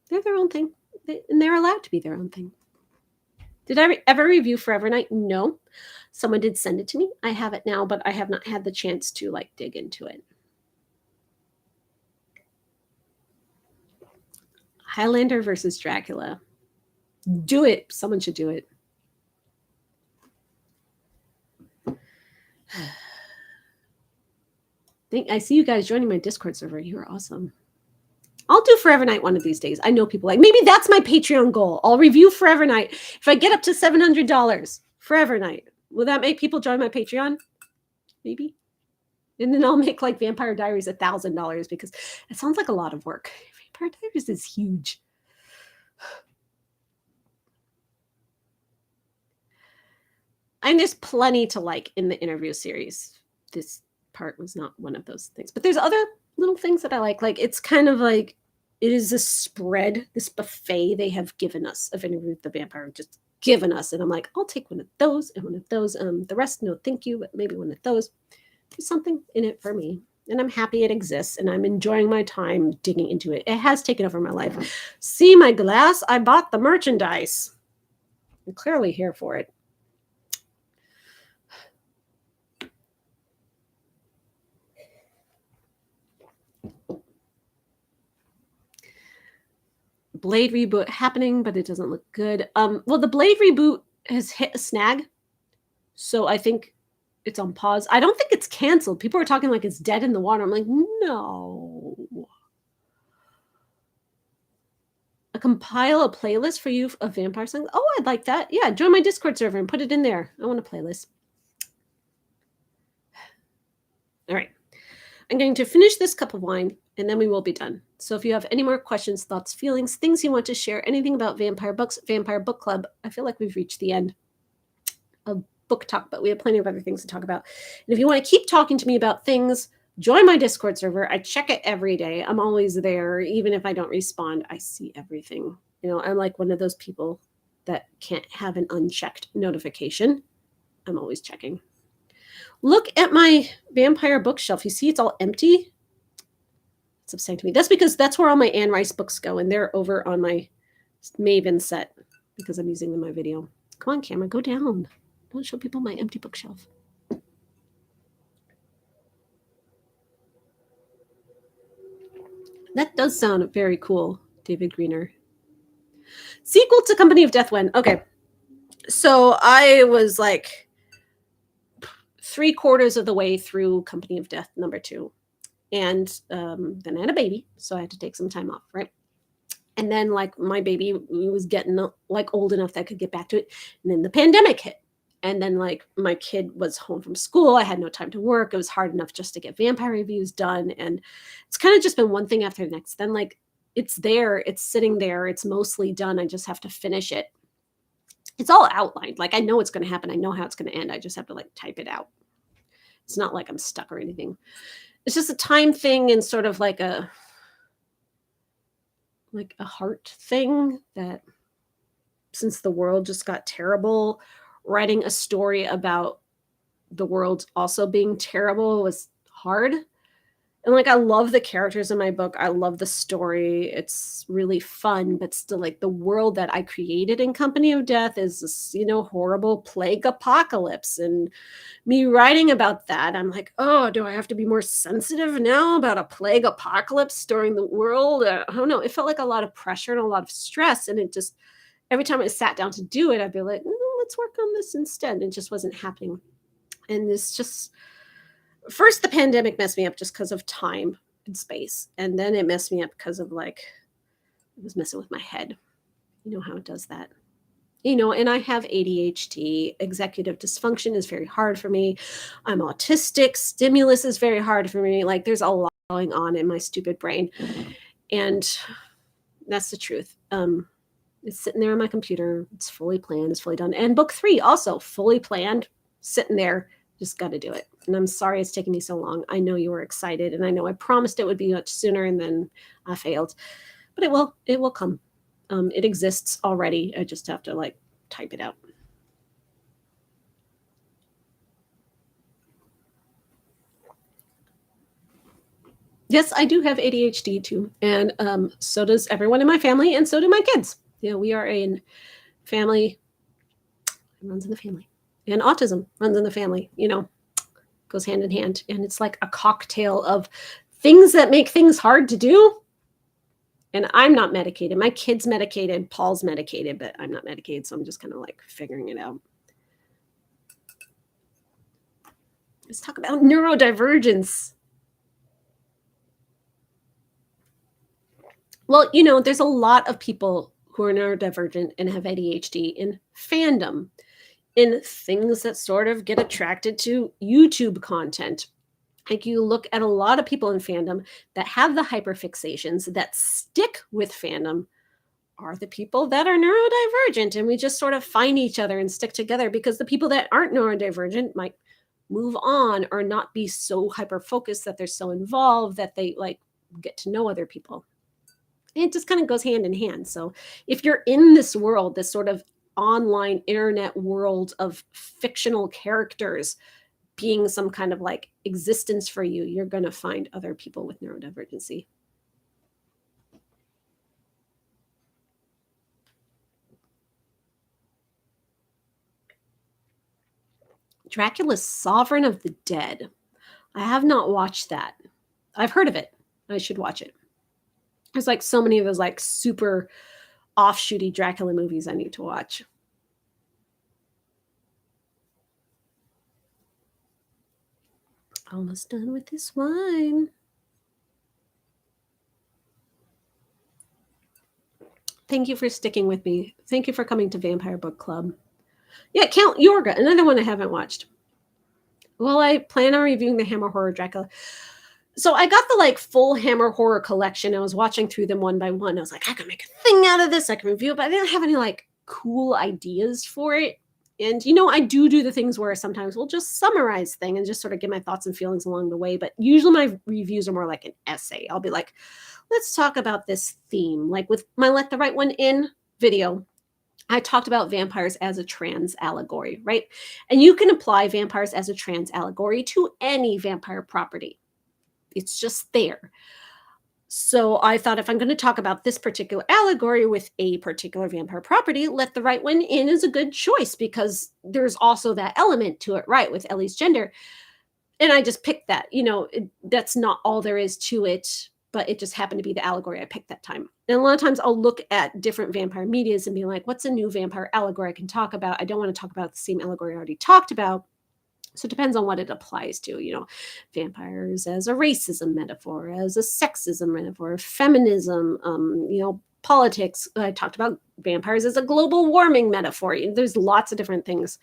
They're their own thing. And they're allowed to be their own thing. Did I ever review Forever Night? No. Someone did send it to me. I have it now, but I have not had the chance to dig into it. Highlander versus Dracula. Do it. Someone should do it. I see you guys joining my Discord server. You are awesome. I'll do Forever Night one of these days. I know people maybe that's my Patreon goal. I'll review Forever Night. If I get up to $700, Forever Night. Will that make people join my Patreon? Maybe. And then I'll make Vampire Diaries $1,000 because it sounds like a lot of work. Vampire Diaries is huge. And there's plenty to like in the interview series. This part was not one of those things. But there's other little things that I like. It's kind of it is a spread, this buffet they have given us of Interview with the Vampire, just given us. And I'm like, I'll take one of those and one of those. The rest, no, thank you, but maybe one of those. There's something in it for me. And I'm happy it exists. And I'm enjoying my time digging into it. It has taken over my life. See my glass? I bought the merchandise. I'm clearly here for it. Blade reboot happening, but it doesn't look good. Well, the Blade reboot has hit a snag, so I think it's on pause. I don't think it's canceled. People are talking like it's dead in the water. I'm like, no. Compile a playlist for you of vampire songs. Oh, I'd like that. Yeah, join my Discord server and put it in there. I want a playlist. All right. I'm going to finish this cup of wine, and then we will be done. So if you have any more questions, thoughts, feelings, things you want to share, anything about vampire books, Vampire Book Club, I feel like we've reached the end of book talk, but we have plenty of other things to talk about. And if you want to keep talking to me about things, join my Discord server. I check it every day. I'm always there. Even if I don't respond, I see everything. I'm like one of those people that can't have an unchecked notification. I'm always checking. Look at my vampire bookshelf. You see it's all empty? It's upsetting to me. That's because that's where all my Anne Rice books go, and they're over on my Maven set because I'm using them in my video. Come on, camera, go down. Don't show people my empty bookshelf. That does sound very cool, David Greener. Sequel to Company of Death when? Okay. So I was 3/4 of the way through Company of Death #2. And then I had a baby, so I had to take some time off, right? And then my baby was getting old enough that I could get back to it. And then the pandemic hit. And then my kid was home from school. I had no time to work. It was hard enough just to get vampire reviews done. And it's kind of just been one thing after the next. Then it's there, it's sitting there, it's mostly done. I just have to finish it. It's all outlined. I know what's going to happen. I know how it's going to end. I just have to type it out. It's not like I'm stuck or anything. It's just a time thing and sort of a heart thing that since the world just got terrible, writing a story about the world also being terrible was hard. And I love the characters in my book. I love the story. It's really fun, but still the world that I created in Company of Death is this, horrible plague apocalypse. And me writing about that, I'm like, oh, do I have to be more sensitive now about a plague apocalypse during the world? I don't know. It felt like a lot of pressure and a lot of stress. And it just, every time I sat down to do it, I'd be like, let's work on this instead. It just wasn't happening. And it's just, first the pandemic messed me up just because of time and space. And then it messed me up because of it was messing with my head. You know how it does that. You know, and I have ADHD. Executive dysfunction is very hard for me. I'm autistic. Stimulus is very hard for me. Like there's a lot going on in my stupid brain. And that's the truth. It's sitting there on my computer. It's fully planned. It's fully done. And book 3 also fully planned, sitting there. Just got to do it. And I'm sorry it's taking me so long. I know you were excited, and I know I promised it would be much sooner, and then I failed. But it will. It will come. It exists already. I just have to like type it out. Yes, I do have ADHD too, and so does everyone in my family, and so do my kids. Yeah, we are a family. It runs in the family, and autism runs in the family. You know, goes hand in hand, and it's like a cocktail of things that make things hard to do. And I'm not medicated. My kid's medicated. Paul's medicated, but I'm not medicated, so I'm just kind of like figuring it out. Let's talk about neurodivergence. Well, you know, there's a lot of people who are neurodivergent and have ADHD in fandom, in things that sort of get attracted to YouTube content. Like you look at a lot of people in fandom that have the hyperfixations that stick with fandom are the people that are neurodivergent, and we just sort of find each other and stick together because the people that aren't neurodivergent might move on or not be so hyper focused that they're so involved that they like get to know other people. It just kind of goes hand in hand. So if you're in this world, this sort of online internet world of fictional characters being some kind of like existence for you, you're going to find other people with neurodivergency. Dracula's Sovereign of the Dead. I have not watched that. I've heard of it. I should watch it. There's like so many of those like super offshooty Dracula movies I need to watch. Almost done with this wine. Thank you for sticking with me. Thank you for coming to Vampire Book Club. Yeah, Count Yorga, another one I haven't watched. Well, I plan on reviewing the Hammer Horror Dracula. So I got the like full Hammer Horror collection. I was watching through them one by one. I was like, I can make a thing out of this. I can review it, but I didn't have any like cool ideas for it. And you know, I do the things where sometimes we'll just summarize thing and just sort of give my thoughts and feelings along the way. But usually my reviews are more like an essay. I'll be like, let's talk about this theme. Like with my Let the Right One In video, I talked about vampires as a trans allegory, right? And you can apply vampires as a trans allegory to any vampire property. It's just there. So I thought if I'm going to talk about this particular allegory with a particular vampire property, Let the Right One In is a good choice because there's also that element to it, right? With Ellie's gender. And I just picked that, you know, that's not all there is to it, but it just happened to be the allegory I picked that time. And a lot of times I'll look at different vampire medias and be like, what's a new vampire allegory I can talk about? I don't want to talk about the same allegory I already talked about. So it depends on what it applies to, you know, vampires as a racism metaphor, as a sexism metaphor, feminism, you know, politics. I talked about vampires as a global warming metaphor. There's lots of different things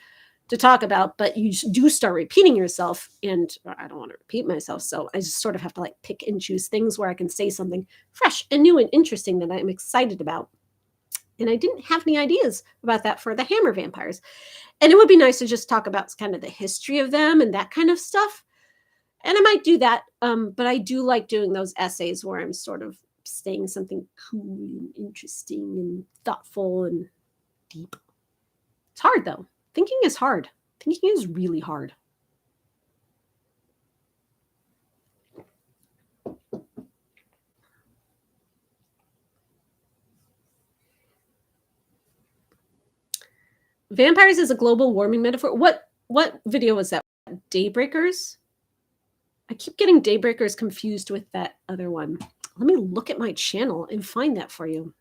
to talk about, but you do start repeating yourself, and I don't want to repeat myself. So I just sort of have to like pick and choose things where I can say something fresh and new and interesting that I'm excited about. And I didn't have any ideas about that for the Hammer vampires. And it would be nice to just talk about kind of the history of them and that kind of stuff. And I might do that. But I do like doing those essays where I'm sort of saying something cool and interesting and thoughtful and deep. It's hard though. Thinking is hard. Thinking is really hard. Vampires is a global warming metaphor. What video was that? Daybreakers? I keep getting Daybreakers confused with that other one. Let me look at my channel and find that for you.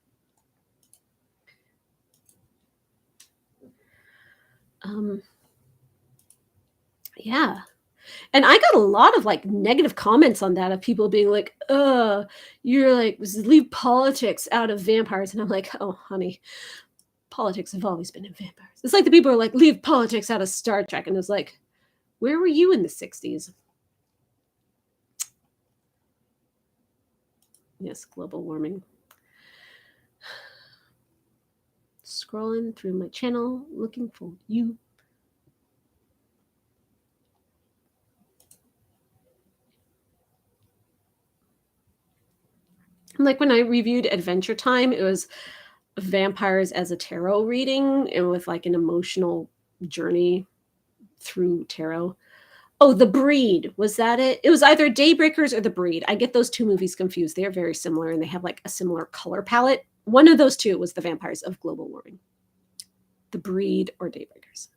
Yeah. And I got a lot of like negative comments on that of people being like, you're like, leave politics out of vampires. And I'm like, oh, honey, politics have always been in vampires. It's like the people are like, leave politics out of Star Trek. And it's like, where were you in the 60s? Yes, global warming. Scrolling through my channel, looking for you. Like when I reviewed Adventure Time, it was vampires as a tarot reading and with like an emotional journey through tarot. Oh, The Breed. Was that it? It was either Daybreakers or The Breed. I get those two movies confused. They are very similar and they have like a similar color palette. One of those two was the vampires of global warming. The Breed or Daybreakers.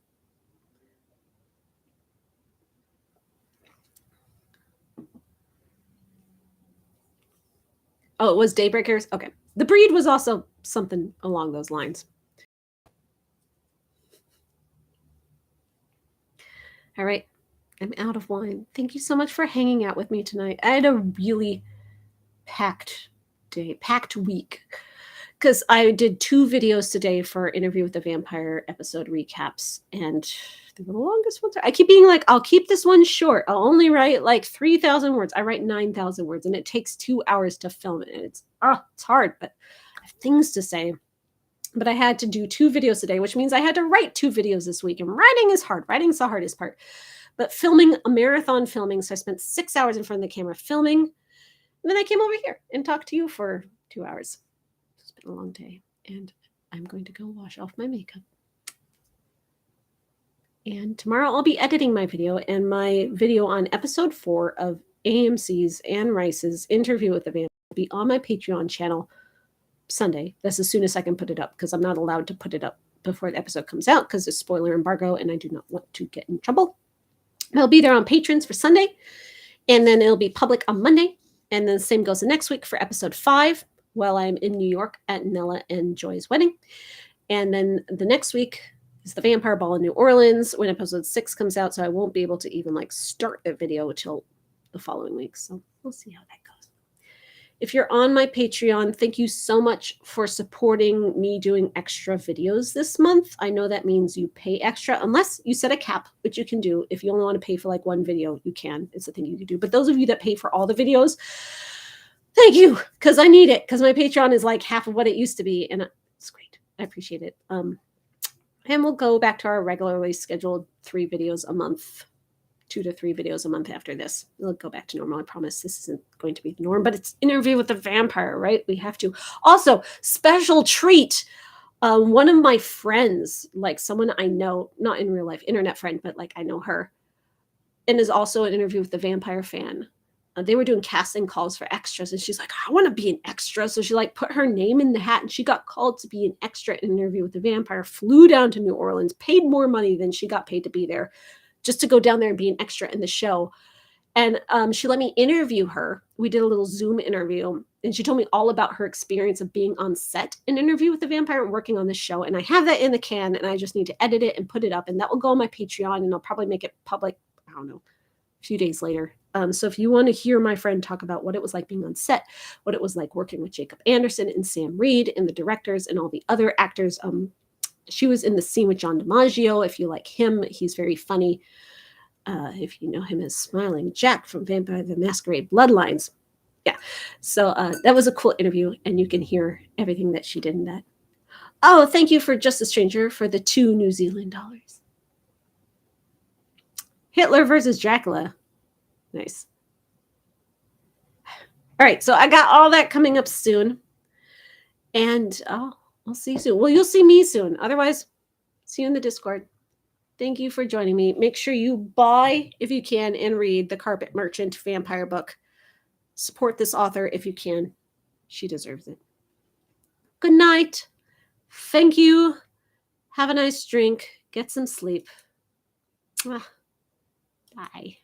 Oh, it was Daybreakers? Okay. The Breed was also something along those lines. All right. I'm out of wine. Thank you so much for hanging out with me tonight. I had a really packed day, packed week, because I did 2 videos today for Interview with the Vampire episode recaps, and they were the longest ones. I keep being like, I'll keep this one short. I'll only write like 3,000 words. I write 9,000 words, and it takes 2 hours to film it. And it's hard, but I have things to say. But I had to do 2 videos today, which means I had to write 2 videos this week, and writing is hard. Writing's the hardest part. But filming, a marathon filming, so I spent 6 hours in front of the camera filming, and then I came over here and talked to you for 2 hours. It's been a long day, and I'm going to go wash off my makeup. And tomorrow I'll be editing my video, and my video on episode 4 of AMC's Anne Rice's Interview with the Vampire will be on my Patreon channel Sunday. That's as soon as I can put it up, because I'm not allowed to put it up before the episode comes out because it's spoiler embargo, and I do not want to get in trouble. It'll be there on Patrons for Sunday, and then it'll be public on Monday. And then the same goes the next week for episode 5 while I'm in New York at Nella and Joy's wedding. And then the next week is the Vampire Ball in New Orleans when episode 6 comes out. So I won't be able to even like start a video until the following week. So we'll see how that goes. If you're on my Patreon, thank you so much for supporting me doing extra videos this month. I know that means you pay extra, unless you set a cap, which you can do. If you only want to pay for like 1 video, you can. It's a thing you can do. But those of you that pay for all the videos, thank you, because I need it, because my Patreon is like half of what it used to be, and it's great. I appreciate it. And we'll go back to our regularly scheduled 3 videos a month. 2 to 3 videos a month after this. We'll go back to normal. I promise this isn't going to be the norm, but it's Interview with the Vampire, right? We have to. Also, special treat. One of my friends, like someone I know, not in real life, internet friend, but like I know her, and is also an Interview with the Vampire fan. They were doing casting calls for extras, and she's like, I want to be an extra. So she like put her name in the hat, and she got called to be an extra in Interview with the Vampire, flew down to New Orleans, paid more money than she got paid to be there, just to go down there and be an extra in the show. And she let me interview her. We did a little Zoom interview, and she told me all about her experience of being on set in Interview with the Vampire and working on this show. And I have that in the can, and I just need to edit it and put it up, and that will go on my Patreon, and I'll probably make it public, I don't know, a few days later. So if you want to hear my friend talk about what it was like being on set, what it was like working with Jacob Anderson and Sam Reed and the directors and all the other actors, she was in the scene with John DiMaggio. If you like him, he's very funny. If you know him as Smiling Jack from Vampire the Masquerade Bloodlines. Yeah. So that was a cool interview, and you can hear everything that she did in that. Oh, thank you for Just a Stranger for the 2 New Zealand dollars. Hitler versus Dracula. Nice. All right. So I got all that coming up soon. And I'll see you soon. Well, you'll see me soon. Otherwise, see you in the Discord. Thank you for joining me. Make sure you buy, if you can, and read The Carpet Merchant vampire book. Support this author if you can. She deserves it. Good night. Thank you. Have a nice drink. Get some sleep. Bye.